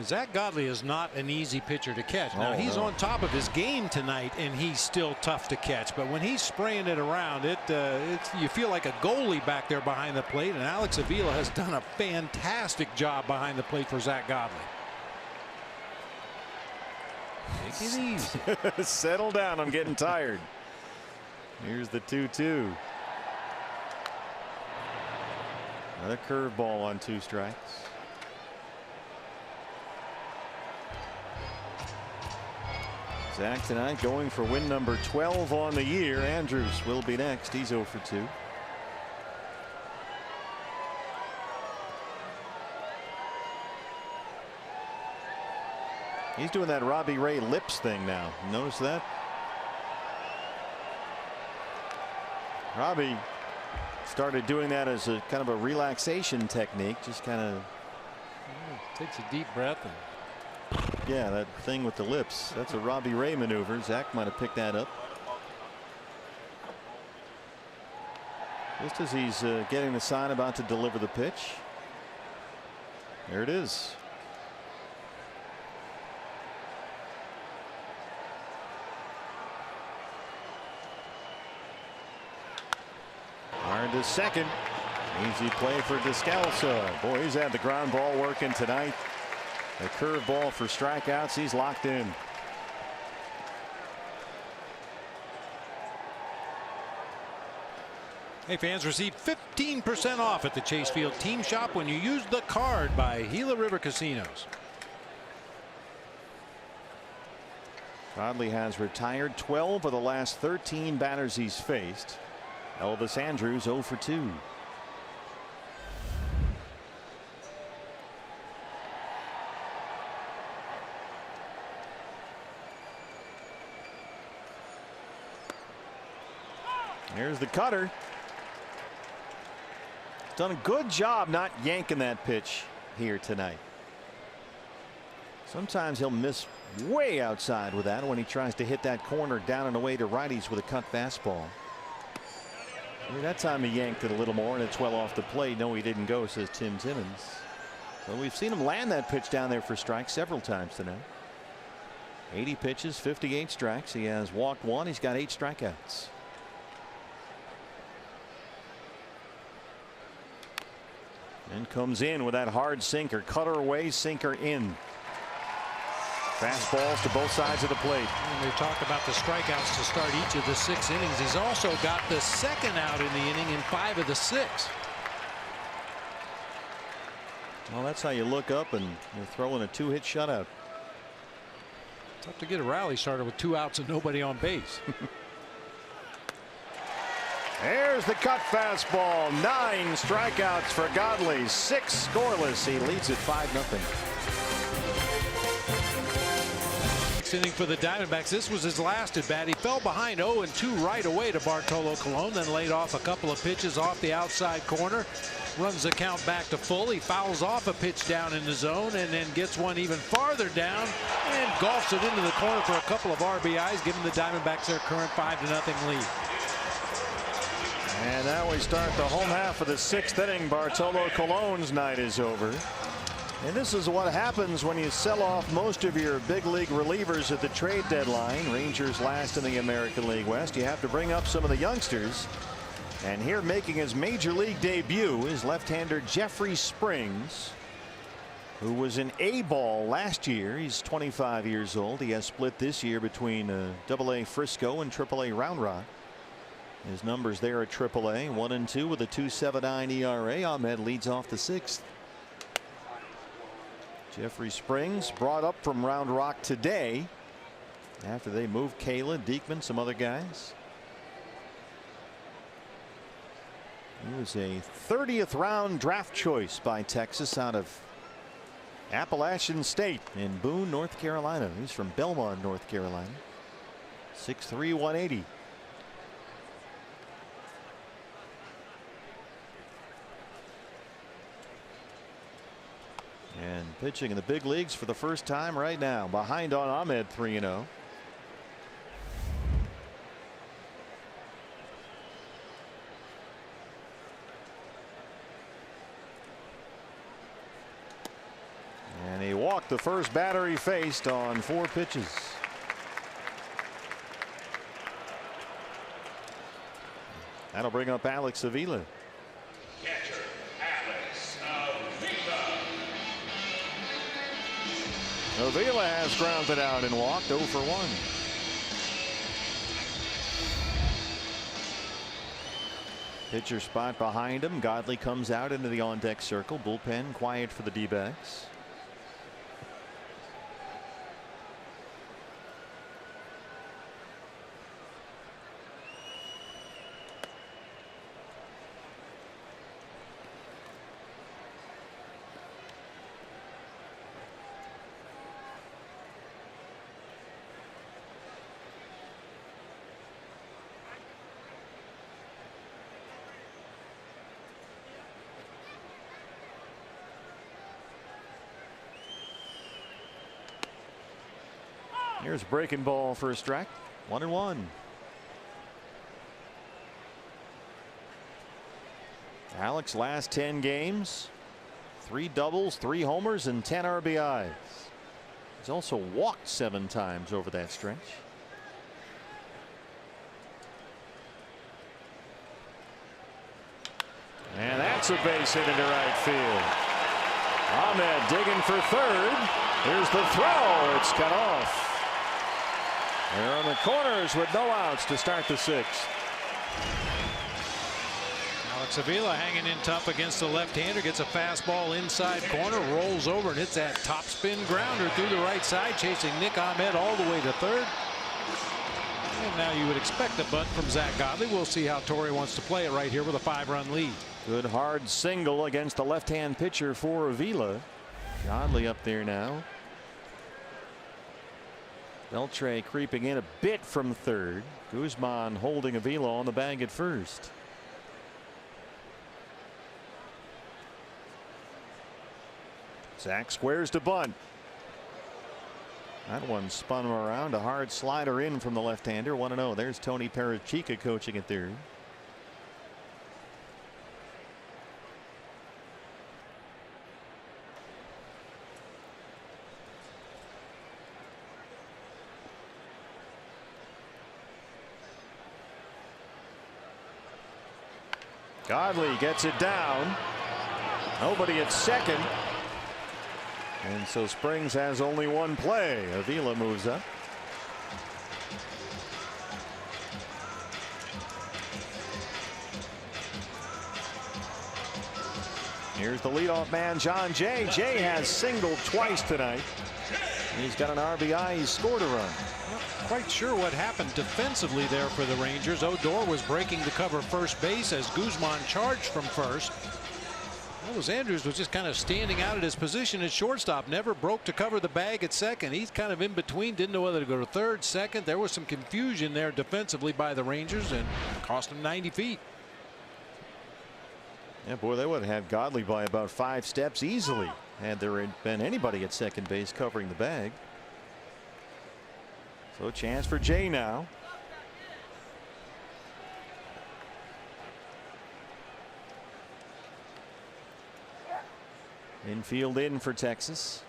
Zach Godley is not an easy pitcher to catch. Now he's on top of his game tonight, and he's still tough to catch. But when he's spraying it around, you feel like a goalie back there behind the plate. And Alex Avila has done a fantastic job behind the plate for Zach Godley. Take it easy. Settle down. I'm getting tired. Here's the 2-2. Another curveball on 2 strikes. Zach tonight going for win number 12 on the year. Andrews will be next. He's 0 for 2. He's doing that Robbie Ray lips thing now. Notice that? Robbie started doing that as a kind of a relaxation technique. Just kind of takes a deep breath. Yeah, that thing with the lips. That's a Robbie Ray maneuver. Zach might have picked that up. Just as he's getting the sign about to deliver the pitch. There it is. Hard to second. Easy play for Descalso. Boy, he's had the ground ball working tonight. A curve ball for strikeouts. He's locked in. Hey, fans, receive 15% off at the Chase Field Team Shop when you use the card by Gila River Casinos. Godley has retired 12 of the last 13 batters he's faced. Elvis Andrus 0 for 2. Here's the cutter. Done a good job not yanking that pitch here tonight. Sometimes he'll miss way outside with that when he tries to hit that corner down and away to righties with a cut fastball. That time he yanked it a little more and it's well off the plate. No, he didn't go, says Tim Timmons. Well, we've seen him land that pitch down there for strikes several times tonight. 80 pitches, 58 strikes. He has walked 1. He's got 8 strikeouts. And comes in with that hard sinker. Cutter away, sinker in. Fastballs to both sides of the plate. And we talked about the strikeouts to start each of the 6 innings. He's also got the second out in the inning in 5 of the 6. Well, that's how you look up and you're throwing a 2-hit shutout. Tough to get a rally started with 2 outs and nobody on base. There's the cut fastball. 9 strikeouts for Godley. 6 scoreless. He leads it 5-0. Inning for the Diamondbacks. This was his last at bat. He fell behind 0-2 right away to Bartolo Colon, then laid off a couple of pitches off the outside corner. Runs the count back to full. He fouls off a pitch down in the zone and then gets one even farther down and golfs it into the corner for a couple of RBIs, giving the Diamondbacks their current 5-0 lead. And now we start the home half of the 6th inning. Bartolo Colon's night is over. And this is what happens when you sell off most of your big league relievers at the trade deadline. Rangers last in the American League West. You have to bring up some of the youngsters. And here making his major league debut is left-hander Jeffrey Springs, who was an A-ball last year. He's 25 years old. He has split this year between AA Frisco and AAA Round Rock. His numbers there at AAA, 1-2 with a 2.79 ERA. Ahmed leads off the 6th. Jeffrey Springs brought up from Round Rock today after they moved Kayla, Diekman, some other guys. He was a 30th round draft choice by Texas out of Appalachian State in Boone, North Carolina. He's from Belmont, North Carolina. 6'3", 180. And pitching in the big leagues for the first time right now, behind on Ahmed, 3-0. And he walked the first batter he faced on 4 pitches. That'll bring up Alex Avila. Catcher, Alex Avila. Avila has grounded out and walked 0 for 1. Pitcher spot behind him. Godley comes out into the on-deck circle. Bullpen quiet for the D-backs. Here's a breaking ball for a strike. 1-1. Alex last 10 games, 3 doubles, 3 homers, and 10 RBIs. He's also walked 7 times over that stretch. And that's a base hit into right field. Ahmed digging for third. Here's the throw. It's cut off. They're on the corners with no outs to start the 6th. Alex Avila hanging in tough against the left-hander, gets a fastball inside corner, rolls over and hits that top spin grounder through the right side, chasing Nick Ahmed all the way to third. And now you would expect a bunt from Zach Godley. We'll see how Torrey wants to play it right here with a 5-run lead. Good hard single against the left-hand pitcher for Avila. Godley up there now. Beltre creeping in a bit from third. Guzman holding Avila on the bag at first. Zach squares to bunt. That one spun him around. A hard slider in from the left-hander. 1-0. There's Tony Parachica coaching at third. Godley gets it down. Nobody at second. And so Springs has only one play. Avila moves up. Here's the leadoff man, John Jay. Jay has singled twice tonight. He's got an RBI. He's scored a run. Not quite sure what happened defensively there for the Rangers. Odor was breaking the cover first base as Guzman charged from first. Andrews was just kind of standing out at his position at shortstop. Never broke to cover the bag at second. He's kind of in between. Didn't know whether to go to third, second. There was some confusion there defensively by the Rangers and cost him 90 feet. Yeah, boy, they would have had Godley by about 5 steps easily had there been anybody at second base covering the bag. So a chance for Jay now. Infield in for Texas.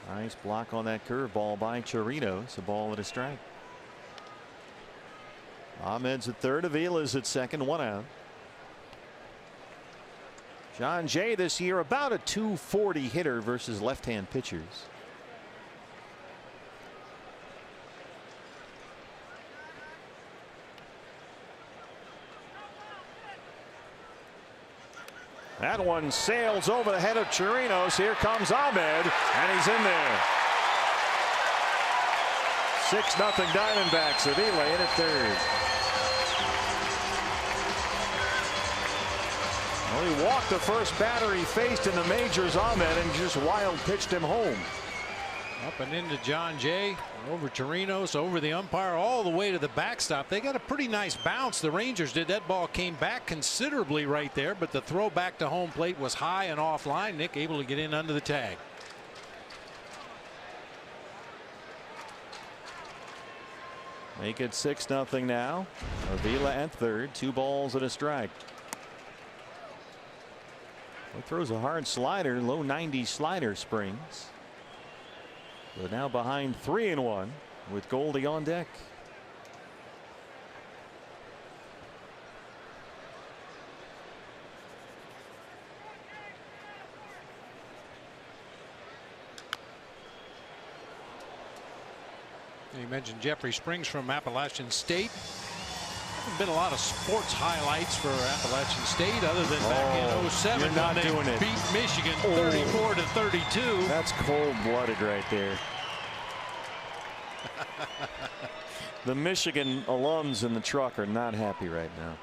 Nice block on that curveball by Chirino. It's a ball and a strike. Ahmed's at third. Avila's at second. 1 out. John Jay this year about a .240 hitter versus left-hand pitchers. That one sails over the head of Chirinos. Here comes Ahmed, and he's in there. 6-0 Diamondbacks. Avila in at third. Well, he walked the first batter he faced in the majors, Ahmed, and just wild pitched him home. Up and into John Jay, over Chirinos, over the umpire, all the way to the backstop. They got a pretty nice bounce. The Rangers did. That ball came back considerably right there, but the throw back to home plate was high and offline. Nick able to get in under the tag. Make it 6-0 now. Avila at third. 2 balls and a strike. He throws a hard slider, low 90 slider, Springs. But now behind 3-1 with Goldie on deck. You mentioned Jeffrey Springs from Appalachian State. Haven't been a lot of sports highlights for Appalachian State other than back in 07 when they beat Michigan 34-32. That's cold-blooded right there. The Michigan alums in the truck are not happy right now.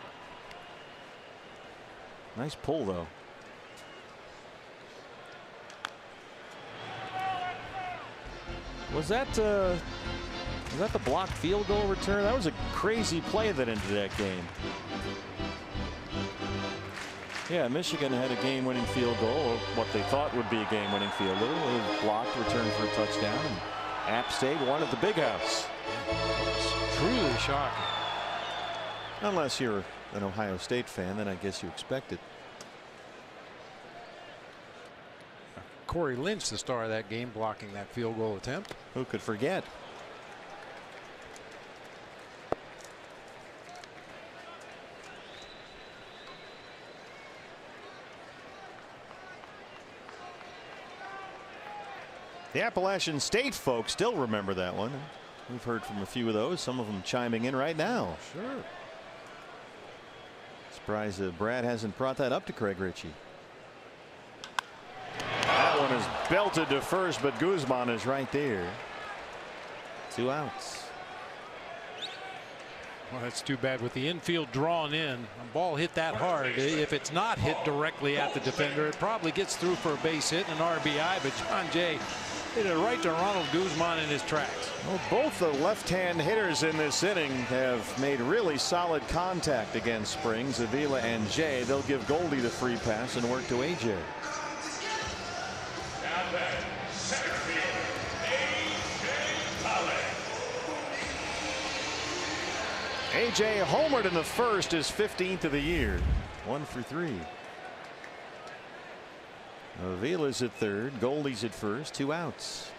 Nice pull though. Was that the blocked field goal return? That was a crazy play that ended that game. Yeah, Michigan had a game-winning field goal, or what they thought would be a game-winning field goal. It was blocked, returned for a touchdown. And App State won at the Big House. Truly shocking. Unless you're an Ohio State fan, then I guess you expect it. Corey Lynch, the star of that game, blocking that field goal attempt. Who could forget? The Appalachian State folks still remember that one. We've heard from a few of those, some of them chiming in right now. Sure. Surprised that Brad hasn't brought that up to Craig Ritchie. That one is belted to first, but Guzman is right there. 2 outs. Well, that's too bad with the infield drawn in. A ball hit that hard. If it's not hit directly at the defender, it probably gets through for a base hit and an RBI. But John Jay hit it right to Ronald Guzman in his tracks. Well, both the left-hand hitters in this inning have made really solid contact against Springs. Avila and Jay. They'll give Goldie the free pass and work to AJ. AJ homered in the first, his 15th of the year. 1 for 3. Avila's at third, Goldie's at first, 2 outs.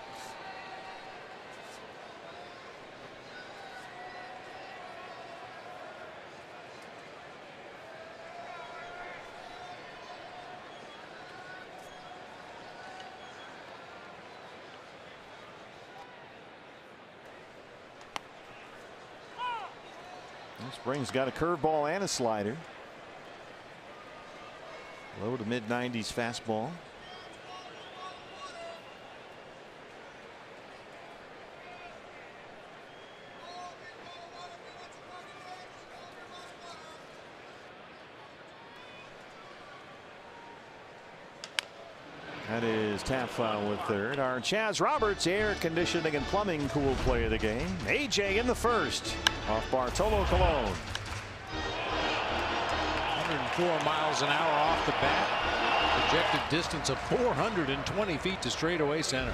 Springs got a curveball and a slider. Low to mid-90s fastball. That is tap foul with third. Our Chaz Roberts air conditioning and plumbing cool play of the game. AJ in the first off Bartolo Colon. 104 miles an hour off the bat. Projected distance of 420 feet to straightaway center.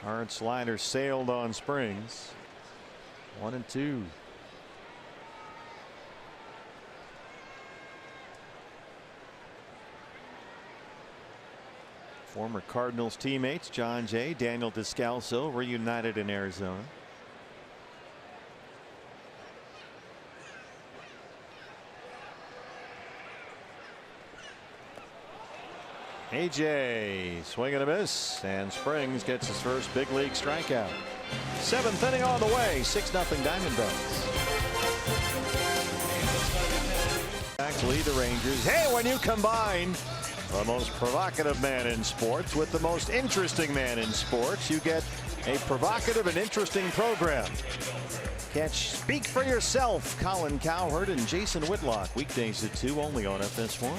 Hard slider sailed on Springs. 1-2. Former Cardinals teammates John Jay, Daniel Descalso reunited in Arizona. AJ swing and a miss, and Springs gets his first big league strikeout. 7th inning on the way. 6-0 Diamondbacks. Lead the Rangers. Hey, when you combine the most provocative man in sports with the most interesting man in sports, you get a provocative and interesting program. Catch Speak for Yourself, Colin Cowherd and Jason Whitlock, weekdays at 2, only on FS1.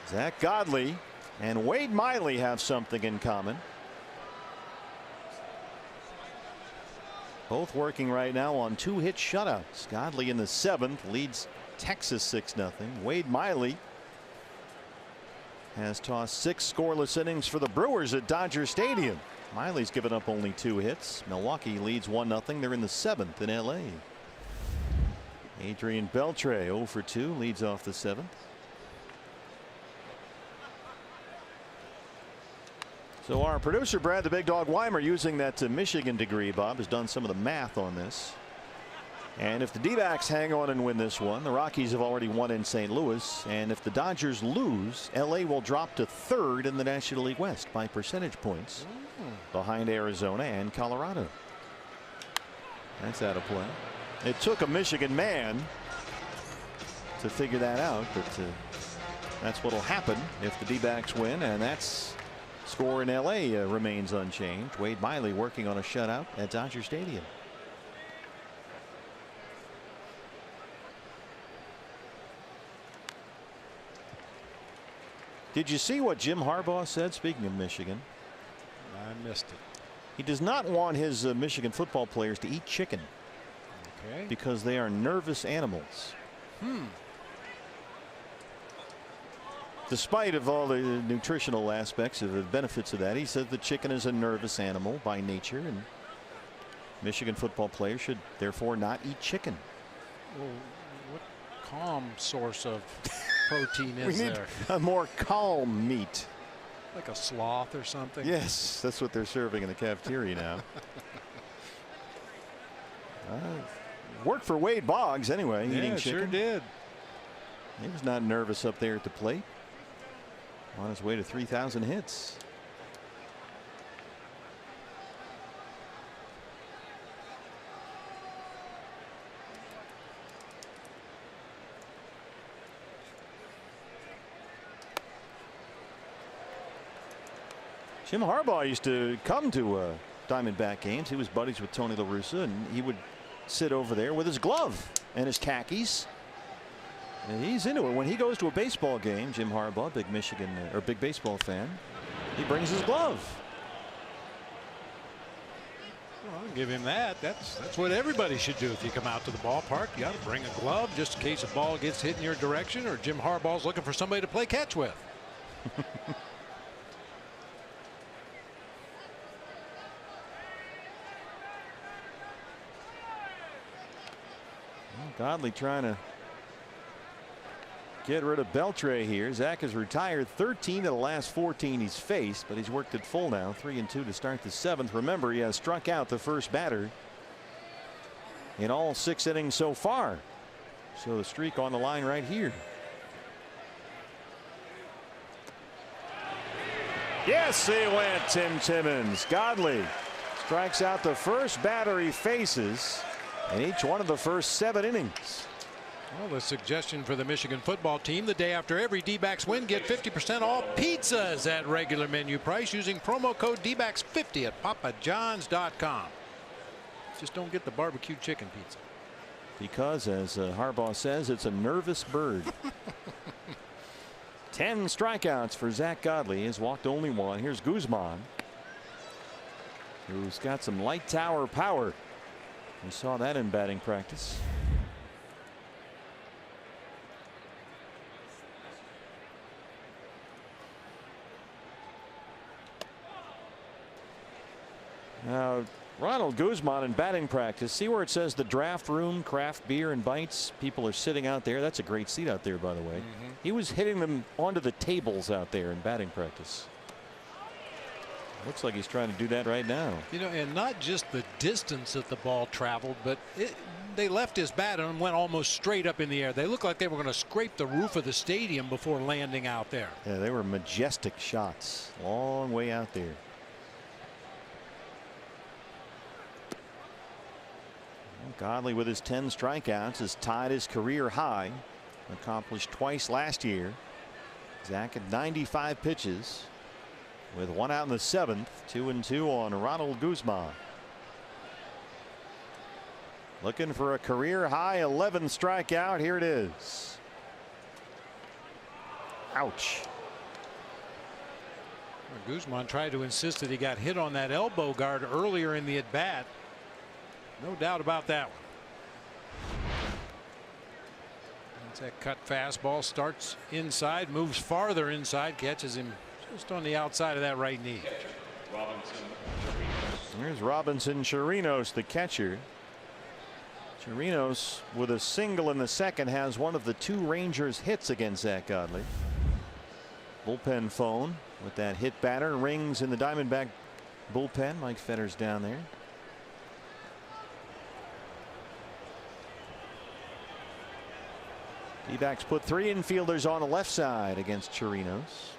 Zach Godley and Wade Miley have something in common. Both working right now on 2-hit shutouts. Godley in the 7th leads Texas 6-0. Wade Miley has tossed 6 scoreless innings for the Brewers at Dodger Stadium. Miley's given up only 2 hits. Milwaukee leads 1-0. They're in the 7th in LA. Adrian Beltre 0 for 2 leads off the 7th. So our producer Brad the Big Dog Weimer, using that Michigan degree, Bob, has done some of the math on this. And if the D-backs hang on and win this one, the Rockies have already won in St. Louis. And if the Dodgers lose, LA will drop to 3rd in the National League West by percentage points, behind Arizona and Colorado. That's out of play. It took a Michigan man to figure that out, but that's what will happen if the D-backs win, and that's Score in L.A. Remains unchanged. Wade Miley working on a shutout at Dodger Stadium. Did you see what Jim Harbaugh said, speaking of Michigan? I missed it. He does not want his Michigan football players to eat chicken. Okay. Because they are nervous animals. Despite of all the nutritional aspects of the benefits of that, he said the chicken is a nervous animal by nature, and Michigan football players should therefore not eat chicken. Well, what calm source of protein is We need there? a more calm meat. Like a sloth or something? Yes, that's what they're serving in the cafeteria now. Worked for Wade Boggs anyway, Yeah, eating it chicken. sure did. He was not nervous up there at the plate. On his way to 3,000 hits. Jim Harbaugh used to come to Diamondback games. He was buddies with Tony La Russa, and he would sit over there with his glove and his khakis. And he's into it. When he goes to a baseball game, Jim Harbaugh, big Michigan or big baseball fan, he brings his glove. Well, I'll give him that. That's what everybody should do if you come out to the ballpark. You got to bring a glove just in case a ball gets hit in your direction or Jim Harbaugh's looking for somebody to play catch with. Godley trying to get rid of Beltre here. Zach has retired 13 of the last 14 he's faced, but he's worked at full now. 3-2 to start the 7th. Remember, he has struck out the first batter in all 6 innings so far. So the streak on the line right here. Yes, he went. Tim Timmons. Godley strikes out the first batter he faces in each one of the first 7 innings. Well, the suggestion for the Michigan football team: the day after every D-backs win, get 50% off pizzas at regular menu price using promo code DBacks50 at papajohns.com. Just don't get the barbecue chicken pizza. Because, as Harbaugh says, it's a nervous bird. 10 strikeouts for Zach Godley. Has walked only 1. Here's Guzman, who's got some light tower power. We saw that in batting practice. Now, Ronald Guzman in batting practice. See where it says the draft room, craft beer and bites. People are sitting out there. That's a great seat out there, by the way. He was hitting them onto the tables out there in batting practice. Looks like he's trying to do that right now. You know, and not just the distance that the ball traveled, but they left his bat and went almost straight up in the air. They looked like they were going to scrape the roof of the stadium before landing out there. Yeah, they were majestic shots. Long way out there. Godley with his 10 strikeouts has tied his career high, accomplished twice last year. Zach at 95 pitches with 1 out in the 7th. 2-2 on Ronald Guzman. Looking for a career high 11th strikeout. Here it is. Ouch. Guzman tried to insist that he got hit on that elbow guard earlier in the at bat. No doubt about that one. That's that cut fastball, starts inside, moves farther inside, catches him just on the outside of that right knee. There's Robinson Chirinos, the catcher. Chirinos, with a single in the 2nd, has one of the 2 Rangers hits against Zach Godley. Bullpen phone with that hit batter rings in the Diamondback bullpen. Mike Fetter's down there. D-backs put 3 infielders on the left side against Chirinos.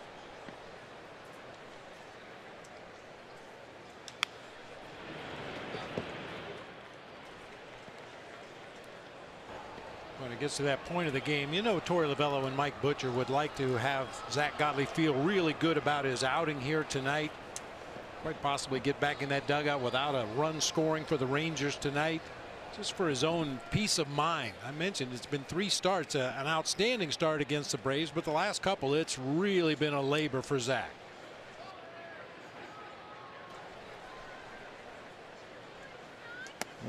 Well, it gets to that point of the game, you know, Torey Lovullo and Mike Butcher would like to have Zach Godley feel really good about his outing here tonight. Quite possibly get back in that dugout without a run scoring for the Rangers tonight, just for his own peace of mind. I mentioned it's been 3 starts, an outstanding start against the Braves, but the last couple it's really been a labor for Zach.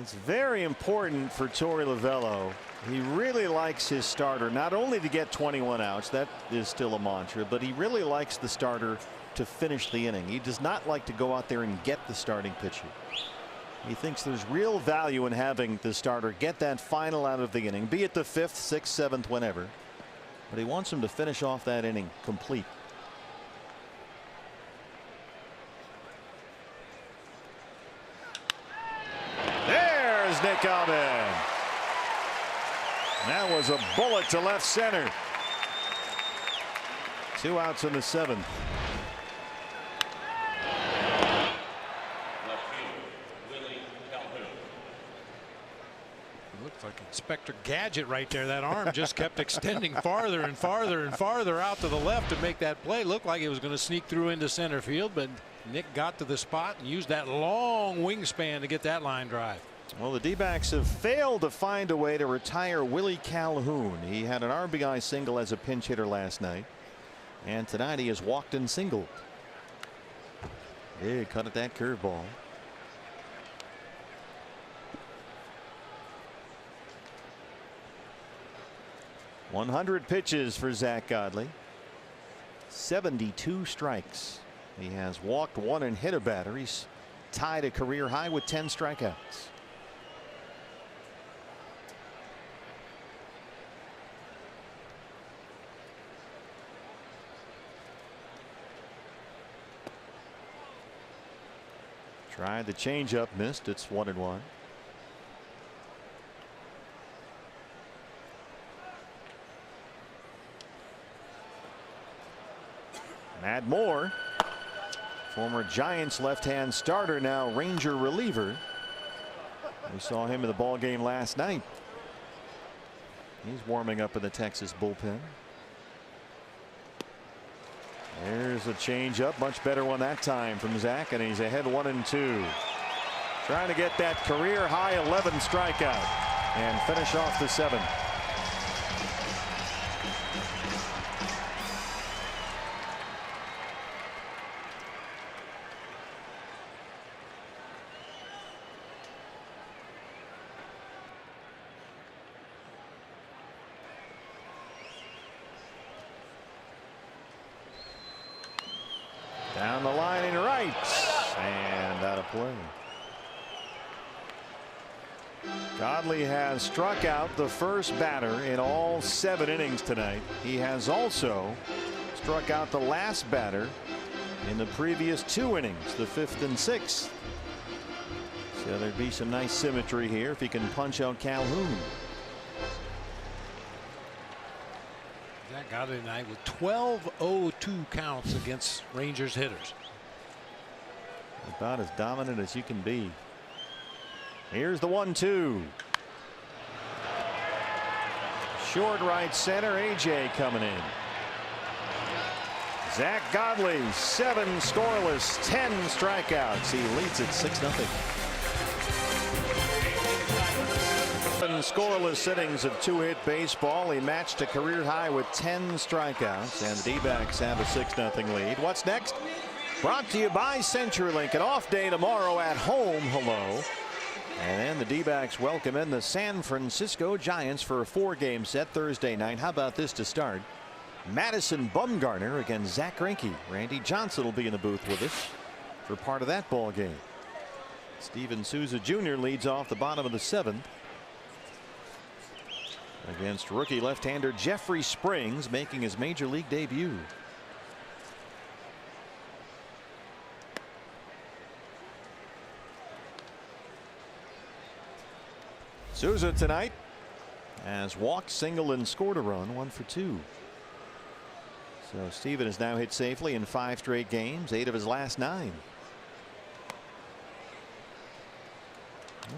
It's very important for Torey Lovullo. He really likes his starter not only to get 21 outs, that is still a mantra, but he really likes the starter to finish the inning. He does not like to go out there and get the starting pitcher. He thinks there's real value in having the starter get that final out of the inning, be it the 5th, 6th, 7th, whenever. But he wants him to finish off that inning complete. There's Nick Ahmed. That was a bullet to left center. 2 outs in the 7th. Looks like Inspector Gadget right there. That arm just kept extending farther and farther and farther out to the left to make that play. Looked like it was going to sneak through into center field, but Nick got to the spot and used that long wingspan to get that line drive. Well, the D-backs have failed to find a way to retire Willie Calhoun. He had an RBI single as a pinch hitter last night, and tonight he has walked and singled. Yeah, cut at that curveball. .100 pitches for Zach Godley. 72 strikes. He has walked 1 and hit a batter. He's tied a career high with 10 strikeouts. Tried the changeup, missed. It's 1-1. Matt Moore, former Giants left-hand starter, now Ranger reliever. We saw him in the ball game last night. He's warming up in the Texas bullpen. There's a changeup, much better one that time from Zach, and he's ahead 1-2. Trying to get that career high 11 strikeout and finish off the 7th. Down the line and right, and out of play. Godley has struck out the first batter in all 7 innings tonight. He has also struck out the last batter in the previous 2 innings, the 5th and 6th. So there'd be some nice symmetry here if he can punch out Calhoun. Zach Godley tonight with 12-0-2 counts against Rangers hitters. About as dominant as you can be. Here's the 1-2. Short right center. AJ coming in. Zach Godley, 7 scoreless, 10 strikeouts. He leads it 6-0. 7 scoreless innings of 2-hit baseball. He matched a career high with 10 strikeouts, and the D-backs have a 6-0 lead. What's next? Brought to you by CenturyLink. An off day tomorrow at home. Hello. And then the D-backs welcome in the San Francisco Giants for a 4-game set Thursday night. How about this to start? Madison Bumgarner against Zach Greinke. Randy Johnson will be in the booth with us for part of that ball game. Steven Souza Jr. leads off the bottom of the 7th against rookie left-hander Jeffrey Springs, making his major league debut. Souza tonight has walked, singled, and scored a run, 1 for 2. So Steven has now hit safely in 5 straight games, 8 of his last 9.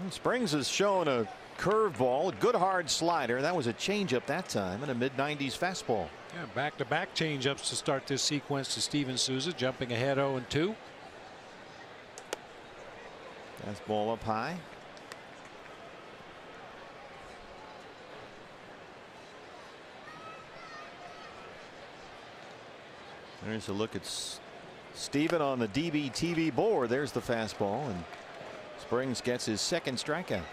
Well, Springs has shown a curveball, good hard slider. That was a changeup that time, and a mid-90s fastball. Yeah, back-to-back changeups to start this sequence to Steven Souza, jumping ahead 0-2. Fastball up high. There's a look at Steven on the DB TV board. There's the fastball, and Springs gets his second strikeout.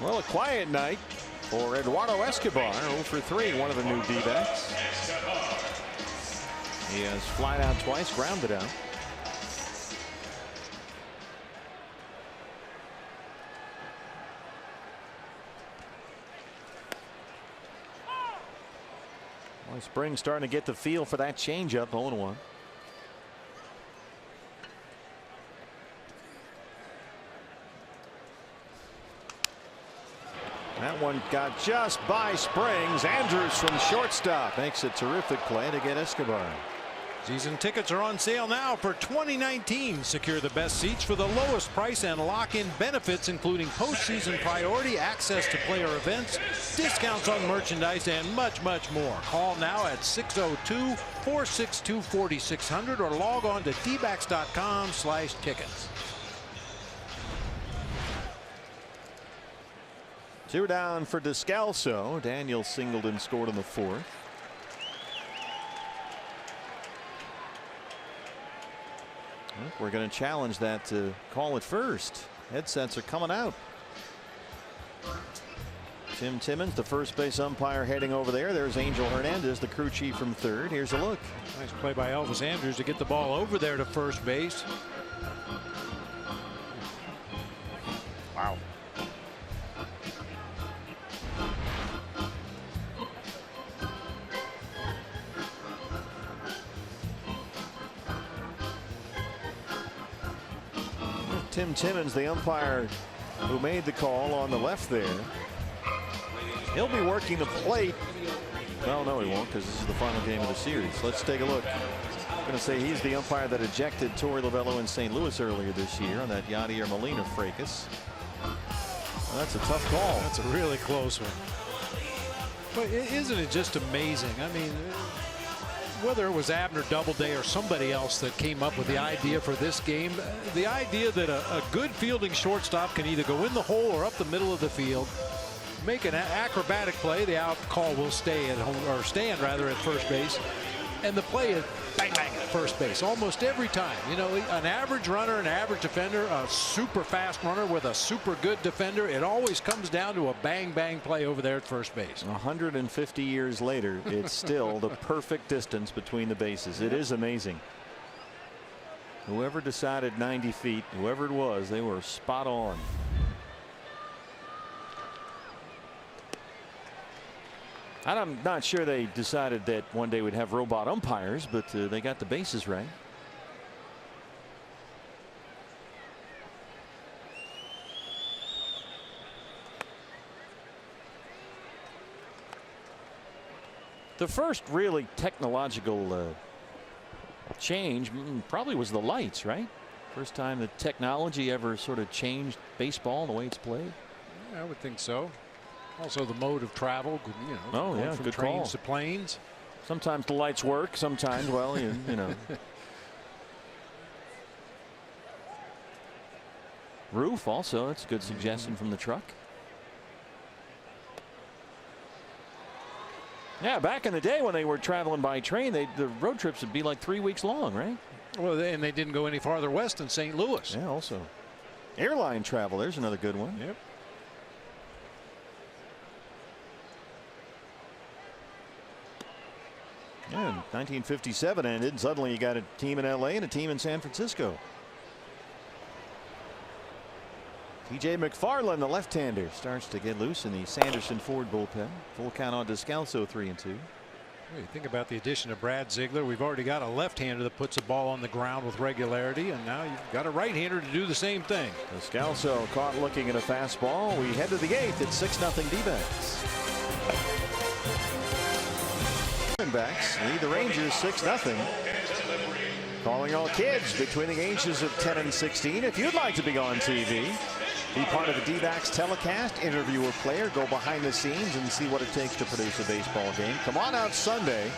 Well, a quiet night for Eduardo Escobar. 0 for 3, one of the new D-backs. He has flied out twice, grounded out. Well, Springs starting to get the feel for that changeup. 0-1. That one got just by Springs. Andrews from shortstop makes a terrific play to get Escobar. Season tickets are on sale now for 2019. Secure the best seats for the lowest price and lock in benefits, including postseason priority, access to player events, discounts on merchandise, and much, much more. Call now at 602-462-4600 or log on to dbacks.com/tickets. 2 down for Descalso. Daniel Singleton scored in the 4th. We're going to challenge that to call it first. Headsets are coming out. Tim Timmons, the first base umpire, heading over there. There's Angel Hernandez, the crew chief from third. Here's a look. Nice play by Elvis Andrews to get the ball over there to first base. Wow. Tim Timmons, the umpire who made the call on the left there. He'll be working the plate. Well, no, he won't, because this is the final game of the series. Let's take a look. I'm going to say he's the umpire that ejected Torey Lovello in St. Louis earlier this year on that Yadier Molina fracas. Well, that's a tough call. That's a really close one. But isn't it just amazing? I mean, whether it was Abner Doubleday or somebody else that came up with the idea for this game, the idea that a good fielding shortstop can either go in the hole or up the middle of the field, make an acrobatic play, the out call will stay at home, or stand rather, at first base, and the play is bang bang at first base almost every time. You know, an average runner, an average defender, a super fast runner with a super good defender, it always comes down to a bang bang play over there at first base. 150 years later, it's still the perfect distance between the bases. It is amazing. Whoever decided 90 feet, whoever it was, they were spot on. I'm not sure they decided that one day we'd have robot umpires, but they got the bases right. The first really technological change probably was the lights, right? First time that technology ever sort of changed baseball and the way it's played. Yeah, I would think so. Also the mode of travel, you know, going from good trains call. to planes. Sometimes the lights work, sometimes, well, you know. Roof also, that's a good suggestion from the truck. Yeah, back in the day when they were traveling by train, the road trips would be like 3 weeks long, right? Well, and they didn't go any farther west than St. Louis. Yeah, also. Airline travel, there's another good one. Yep. Yeah, 1957 ended, and suddenly you got a team in LA and a team in San Francisco. TJ McFarland, the left-hander, starts to get loose in the Sanderson Ford bullpen. Full count on Descalso, 3-2. You think about the addition of Brad Ziegler. We've already got a left-hander that puts the ball on the ground with regularity, and now you've got a right-hander to do the same thing. Descalso caught looking at a fastball. We head to the 8th. It's 6-0 D-backs. Diamondbacks lead the Rangers 6-0. Calling all kids between the ages of 10 and 16. If you'd like to be on TV, be part of the D-backs telecast, interview a player, go behind the scenes and see what it takes to produce a baseball game. Come on out Sunday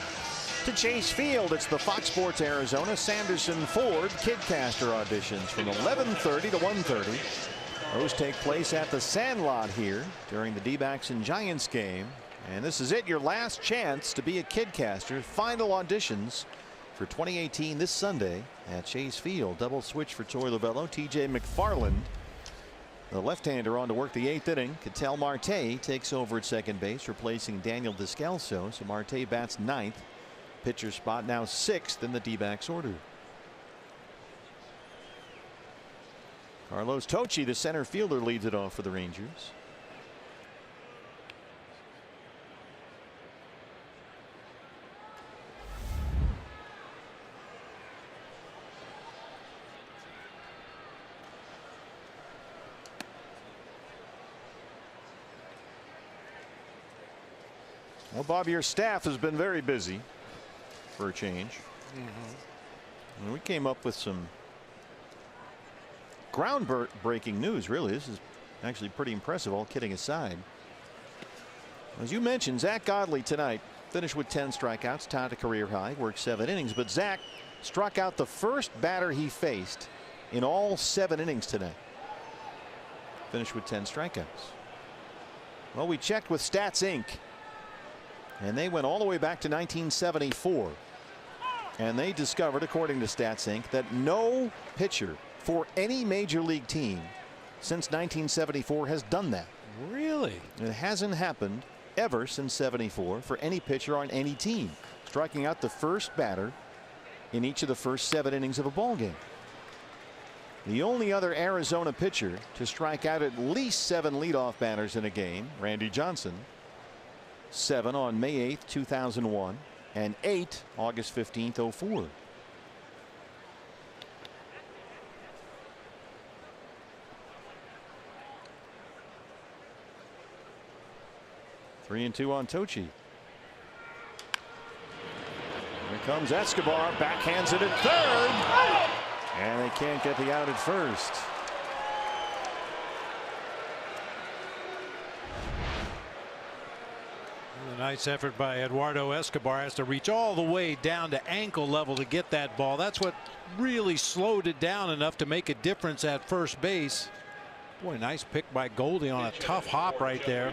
to Chase Field. It's the Fox Sports Arizona Sanderson Ford Kidcaster auditions from 11:30 to 1:30. Those take place at the Sandlot here during the D-backs and Giants game. And this is it, your last chance to be a Kidcaster. Final auditions for 2018 this Sunday at Chase Field. Double switch for Torey Lovullo. TJ McFarland, the left-hander, on to work the 8th inning. Ketel Marte takes over at second base, replacing Daniel Descalso. So Marte bats 9th. Pitcher spot now 6th in the D-backs order. Carlos Tocci, the center fielder, leads it off for the Rangers. Well, Bob, your staff has been very busy for a change. And we came up with some groundbreaking news, really. This is actually pretty impressive, all kidding aside. As you mentioned, Zach Godley tonight finished with 10 strikeouts, tied a career high, worked 7 innings. But Zach struck out the first batter he faced in all 7 innings tonight. Finished with 10 strikeouts. Well, we checked with Stats Inc. And they went all the way back to 1974. And they discovered, according to Stats Inc., that no pitcher for any major league team since 1974 has done that. Really? It hasn't happened ever since 74 for any pitcher on any team, striking out the first batter in each of the first 7 innings of a ball game. The only other Arizona pitcher to strike out at least 7 leadoff batters in a game, Randy Johnson, 7 on May 8th, 2001, and 8 August 15th, 04. Three and 2 on Tocci. Here comes Escobar, backhands it at third, and they can't get the out at first. A nice effort by Eduardo Escobar. Has to reach all the way down to ankle level to get that ball. That's what really slowed it down enough to make a difference at first base. Boy, nice pick by Goldie on a tough hop right there.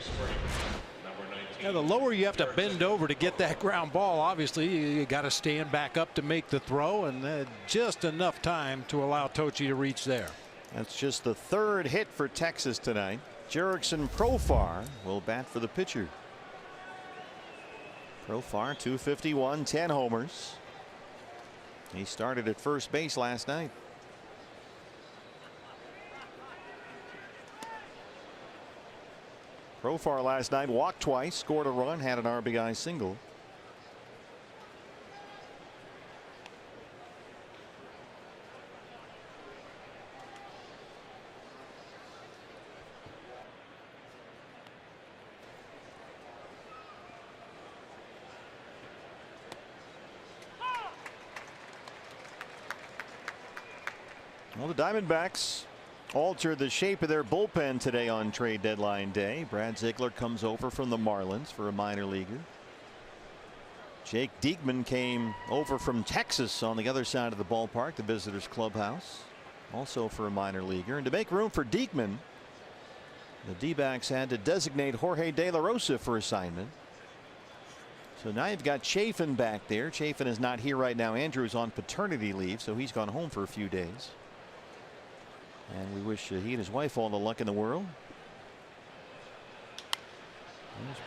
Yeah, the lower you have to bend over to get that ground ball, obviously you got to stand back up to make the throw, and just enough time to allow Tocci to reach there. That's just the 3rd hit for Texas tonight. Jurickson Profar will bat for the pitcher. Profar, 251, 10 homers. He started at first base last night. Profar last night walked twice, scored a run, had an RBI single. Well, the Diamondbacks altered the shape of their bullpen today on trade deadline day. Brad Ziegler comes over from the Marlins for a minor leaguer. Jake Diekman came over from Texas on the other side of the ballpark, the visitors clubhouse, also for a minor leaguer. And to make room for Diekman, the D-backs had to designate Jorge De La Rosa for assignment. So now you've got Chafin back there. Chafin is not here right now. Andrew is on paternity leave, so he's gone home for a few days. And we wish he and his wife all the luck in the world.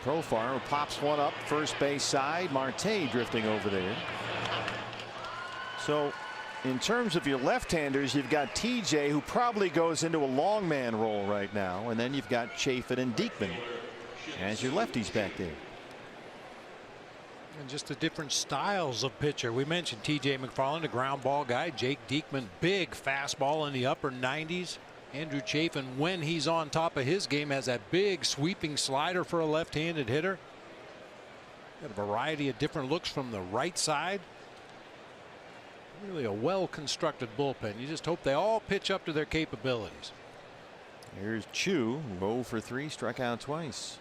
There's Profar, who pops one up first base side. Marte drifting over there. So in terms of your left-handers, you've got TJ, who probably goes into a long man role right now, and then you've got Chafin and Diekman as your lefties back there. And just the different styles of pitcher. We mentioned TJ McFarland, a ground ball guy. Jake Diekman, big fastball in the upper 90s. Andrew Chafin, when he's on top of his game, has that big sweeping slider for a left-handed hitter. Got a variety of different looks from the right side. Really a well-constructed bullpen. You just hope they all pitch up to their capabilities. Here's Chu, 0 for 3, struck out twice.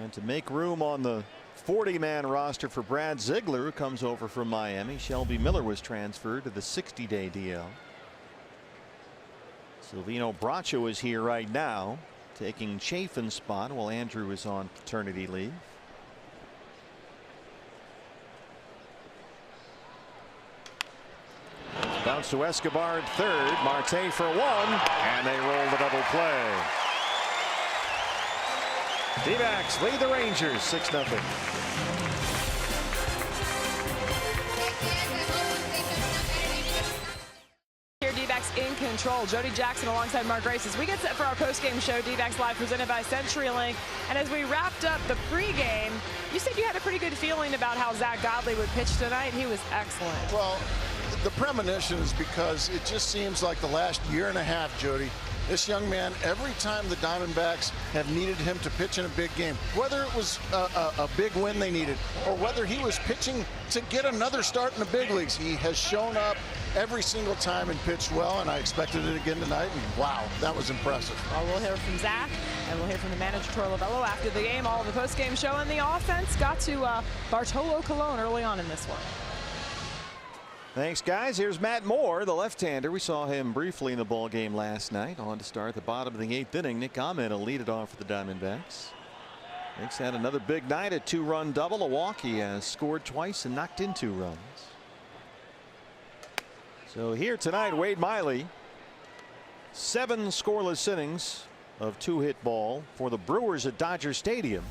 And to make room on the 40-man roster for Brad Ziegler, who comes over from Miami, Shelby Miller was transferred to the 60-day DL. Silvino Bracho is here right now, taking Chafin's spot while Andrew is on paternity leave. Bounce to Escobar at third. Marte for 1, and they roll the double play. D-backs lead the Rangers 6-0. Here, D-backs in control. Jody Jackson alongside Mark Grace as we get set for our post-game show. D-backs Live presented by CenturyLink. And as we wrapped up the pregame, you said you had a pretty good feeling about how Zach Godley would pitch tonight. He was excellent. Well, the premonition is because it just seems like the last year and a half, Jody, this young man, every time the Diamondbacks have needed him to pitch in a big game, whether it was a big win they needed or whether he was pitching to get another start in the big leagues, he has shown up every single time and pitched well, and I expected it again tonight, and wow, that was impressive. Well, we'll hear from Zach, and we'll hear from the manager, Troy Lovello, after the game. All of the post-game show, and the offense got to Bartolo Colon early on in this one. Thanks, guys. Here's Matt Moore, the left-hander. We saw him briefly in the ball game last night. On to start the bottom of the 8th inning. Nick Ahmed will lead it off for the Diamondbacks. Nick's had another big night, a 2-run double. A walk. He has scored twice and knocked in 2 runs. So here tonight, Wade Miley, 7 scoreless innings of 2-hit ball for the Brewers at Dodger Stadium.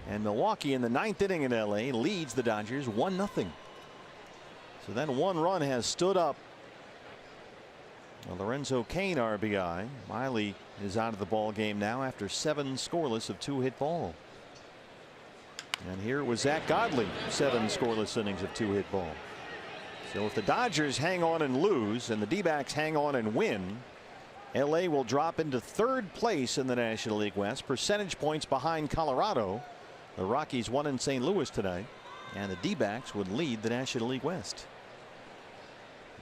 And Milwaukee in the 9th inning in LA leads the Dodgers 1-0. So then 1 run has stood up. A Lorenzo Cain RBI. Miley is out of the ball game now after 7 scoreless of 2-hit ball. And here it was Zach Godley, 7 scoreless innings of 2-hit ball. So if the Dodgers hang on and lose and the D-backs hang on and win, LA will drop into 3rd place in the National League West, percentage points behind Colorado. The Rockies won in St. Louis today, and the D-backs would lead the National League West.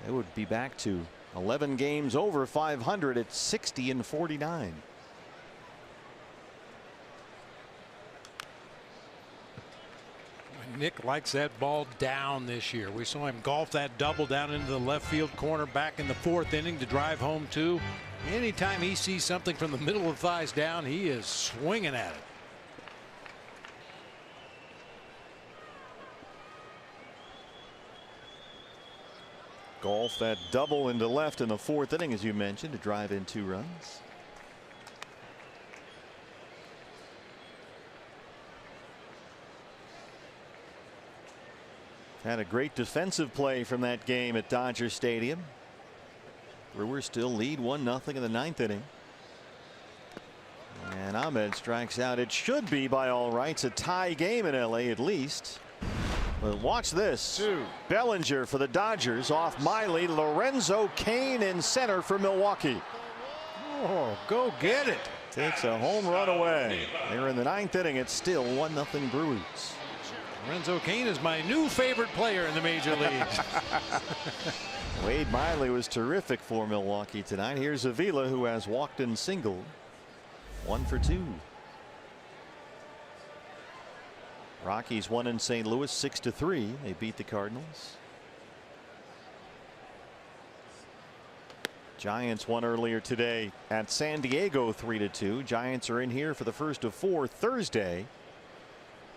They would be back to 11 games over 500 at 60-49. Nick likes that ball down this year. We saw him golf that double down into the left field corner back in the 4th inning to drive home 2. Anytime he sees something from the middle of the thighs down, he is swinging at it. Golf that double into left in the 4th inning, as you mentioned, to drive in 2 runs. Had a great defensive play from that game at Dodger Stadium. Brewers still lead 1-0 in the 9th inning. And Ahmed strikes out. It should be, by all rights, a tie game in LA at least. But watch this. Bellinger for the Dodgers off Miley. Lorenzo Cain in center for Milwaukee. Oh, go get it. Takes a home run away. They're in the 9th inning. It's still 1-0 Brewers. Lorenzo Cain is my new favorite player in the major leagues. Wade Miley was terrific for Milwaukee tonight. Here's Avila, who has walked and singled. 1 for 2. Rockies won in St. Louis 6-3. They beat the Cardinals. Giants won earlier today at San Diego 3-2. Giants are in here for the first of 4 Thursday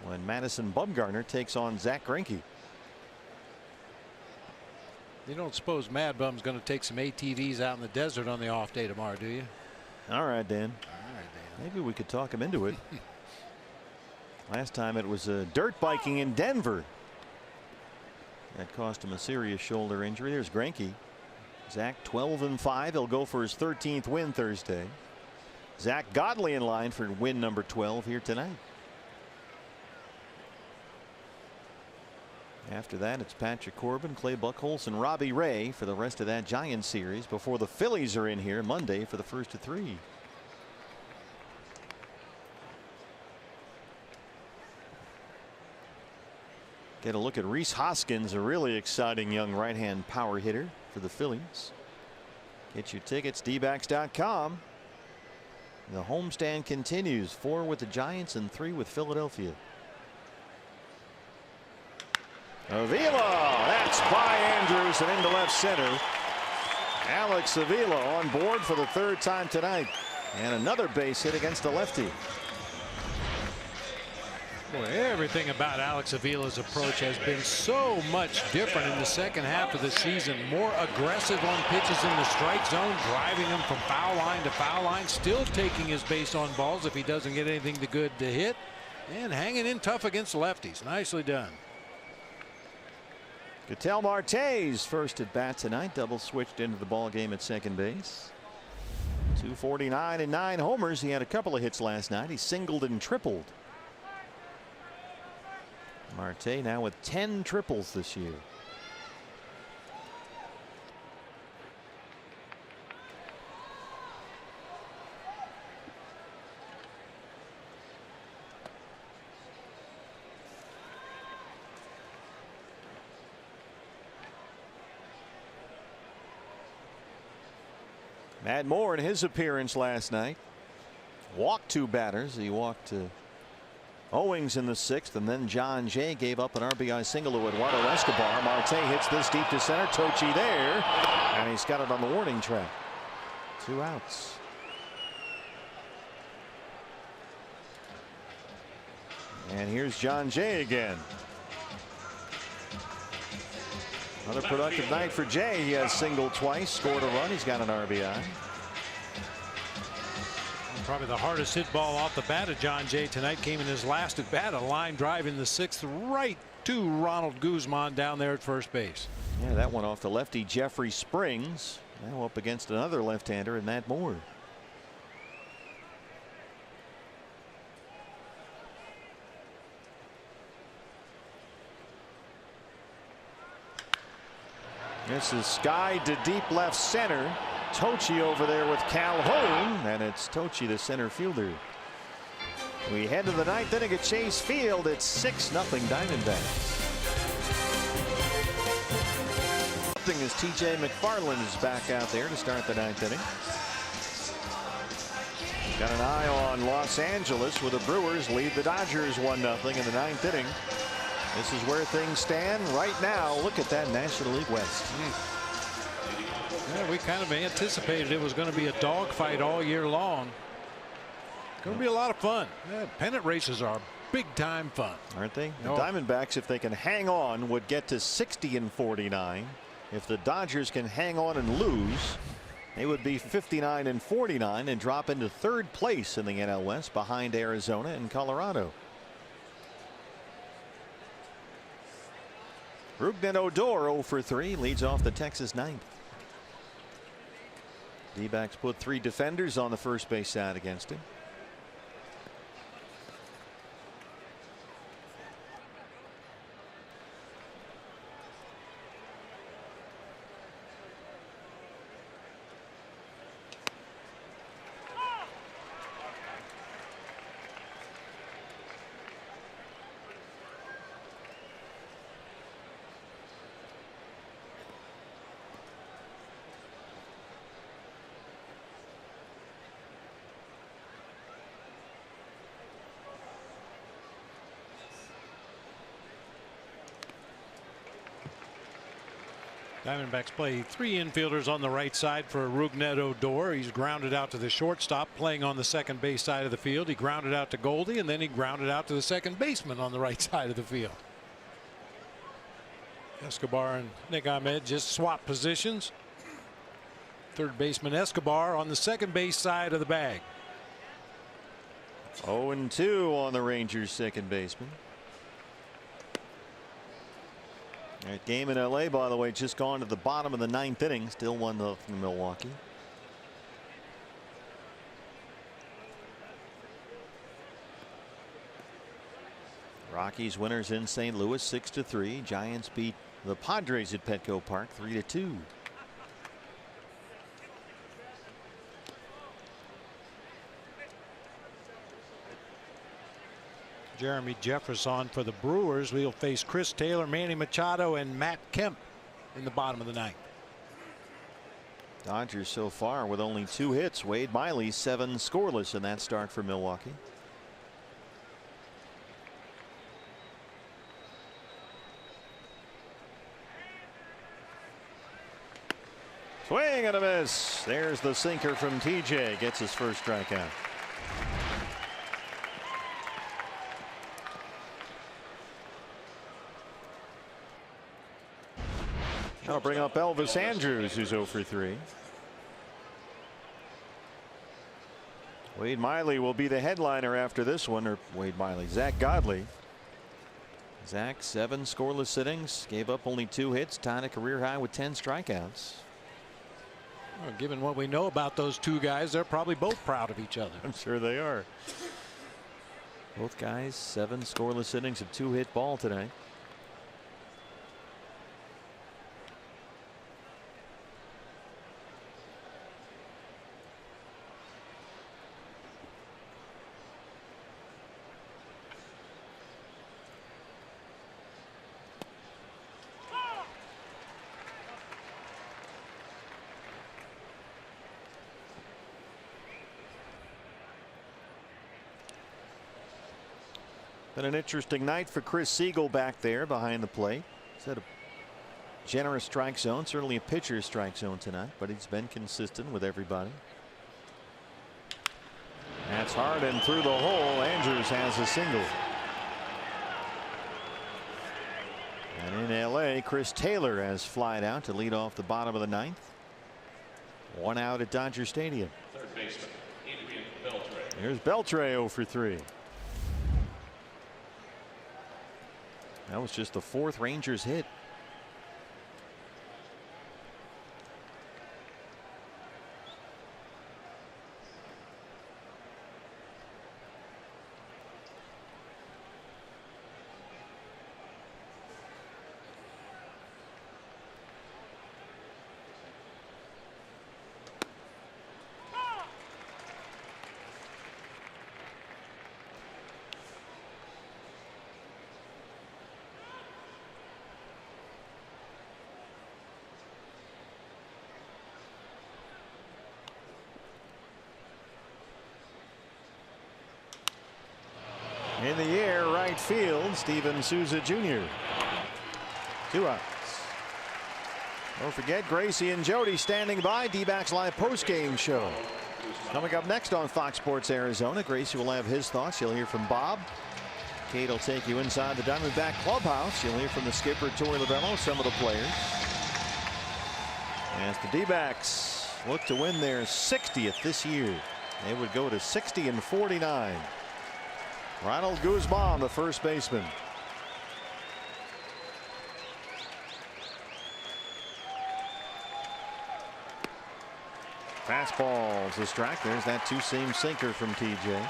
when Madison Bumgarner takes on Zach Greinke. You don't suppose Mad Bum's going to take some ATVs out in the desert on the off day tomorrow, do you? All right, Dan. Maybe we could talk him into it. Last time it was dirt biking in Denver that cost him a serious shoulder injury. There's Greinke. Zach 12-5. He'll go for his 13th win Thursday. Zach Godley in line for win number 12 here tonight. After that, it's Patrick Corbin, Clay Buchholz, and Robbie Ray for the rest of that Giants series before the Phillies are in here Monday for the first of 3. Get a look at Rhys Hoskins, a really exciting young right-hand power hitter for the Phillies. Get your tickets, dbacks.com. The homestand continues. 4 with the Giants and 3 with Philadelphia. Avila, that's by Andrews and into left center. Alex Avila on board for the 3rd time tonight, and another base hit against the lefty. Boy, everything about Alex Avila's approach has been so much different in the second half of the season. More aggressive on pitches in the strike zone, driving them from foul line to foul line, still taking his base on balls if he doesn't get anything good to hit, and hanging in tough against lefties. Nicely done. Ketel Marte's first at bat tonight, double switched into the ball game at second base. 249 and 9 homers. He had a couple of hits last night. He singled and tripled. Marte now with 10 triples this year. Matt Moore in his appearance last night walked 2 batters. He walked Owings in the 6th, and then John Jay gave up an RBI single to Eduardo Escobar. Marte hits this deep to center. Tochi there, and he's got it on the warning track. 2 outs. And here's John Jay again. Another productive night for Jay. He has singled twice, scored a run. He's got an RBI. Probably the hardest hit ball off the bat of John Jay tonight came in his last at bat. A line drive in the 6th right to Ronald Guzman down there at first base. Yeah, that one off the lefty Jeffrey Springs. Now up against another left-hander in Matt Moore. This is Sky to deep left center. Tochi over there with Calhoun, and it's Tochi, the center fielder. We head to the 9th inning at Chase Field. It's 6-0 Diamondbacks. As TJ McFarland is back out there to start the 9th inning. Got an eye on Los Angeles, where the Brewers lead the Dodgers 1-0 in the 9th inning. This is where things stand right now. Look at that National League West. Yeah, we kind of anticipated it was going to be a dogfight all year long. Going to be a lot of fun. Yeah, pennant races are big time fun, aren't they? The No. Diamondbacks, if they can hang on, would get to 60 and 49. If the Dodgers can hang on and lose, they would be 59 and 49 and drop into 3rd place in the NL West behind Arizona and Colorado. Rougned Odor 0 for 3 leads off the Texas 9th. D-backs put 3 defenders on the first base side against him. Diamondbacks play 3 infielders on the right side for Rougned Odor. He's grounded out to the shortstop, playing on the second base side of the field. He grounded out to Goldie, and then he grounded out to the second baseman on the right side of the field. Escobar and Nick Ahmed just swap positions. Third baseman Escobar on the second base side of the bag. 0-2 on the Rangers second baseman. That game in LA, by the way, just gone to the bottom of the 9th inning. Still 1-0 Milwaukee. Rockies winners in St. Louis 6-3. Giants beat the Padres at Petco Park 3-2. Jeremy Jefferson for the Brewers. We'll face Chris Taylor, Manny Machado, and Matt Kemp in the bottom of the ninth. Dodgers so far with only 2 hits. Wade Miley 7 scoreless in that start for Milwaukee. Swing and a miss. There's the sinker from TJ. Gets his first strikeout. I'll bring up Elvis Andrus, who's 0 for 3. Wade Miley will be the headliner after this one, or Wade Miley, Zach Godley. Zach 7 scoreless innings, gave up only 2 hits, tied a career high with 10 strikeouts. Well, given what we know about those two guys, they're probably both proud of each other. I'm sure they are. Both guys 7 scoreless innings of 2-hit ball today. Been an interesting night for Chris Siegel back there behind the plate. He's had a generous strike zone, certainly a pitcher's strike zone tonight, but he's been consistent with everybody. That's hard and through the hole. Andrus has a single. And in LA, Chris Taylor has flied out to lead off the bottom of the ninth. 1 out at Dodger Stadium. Third baseman, Adrian Beltre. Here's Beltre 0 for 3. That was just the 4th Rangers hit. In the air, right field, Steven Souza Jr. 2 outs. Don't forget, Gracie and Jody standing by. D-backs live post-game show. Coming up next on Fox Sports Arizona, Gracie will have his thoughts. You'll hear from Bob. Kate will take you inside the Diamondback clubhouse. You'll hear from the skipper, Torey Lovullo, some of the players. As the D-backs look to win their 60th this year, they would go to 60-49. Ronald Guzman, the first baseman. Fastball's a strike. There's that 2-seam sinker from TJ.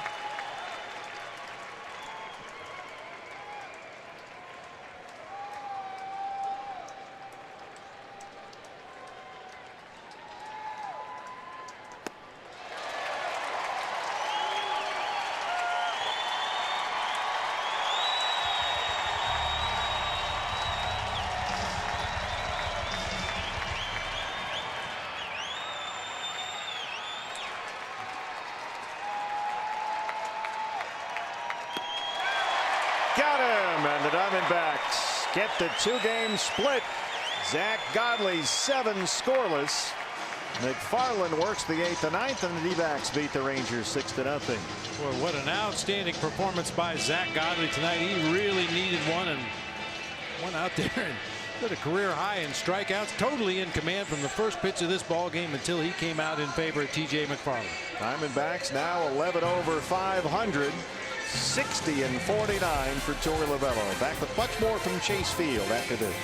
Got him, and the Diamondbacks get the 2-game split. Zach Godley 7 scoreless. McFarland works the 8th and 9th, and the D-backs beat the Rangers 6-0. Boy, what an outstanding performance by Zach Godley tonight. He really needed one and went out there and did a career high in strikeouts. Totally in command from the first pitch of this ball game until he came out in favor of TJ McFarland. Diamondbacks now 11 over 500. 60-49 for Torey Lovullo. Back with much more from Chase Field after this.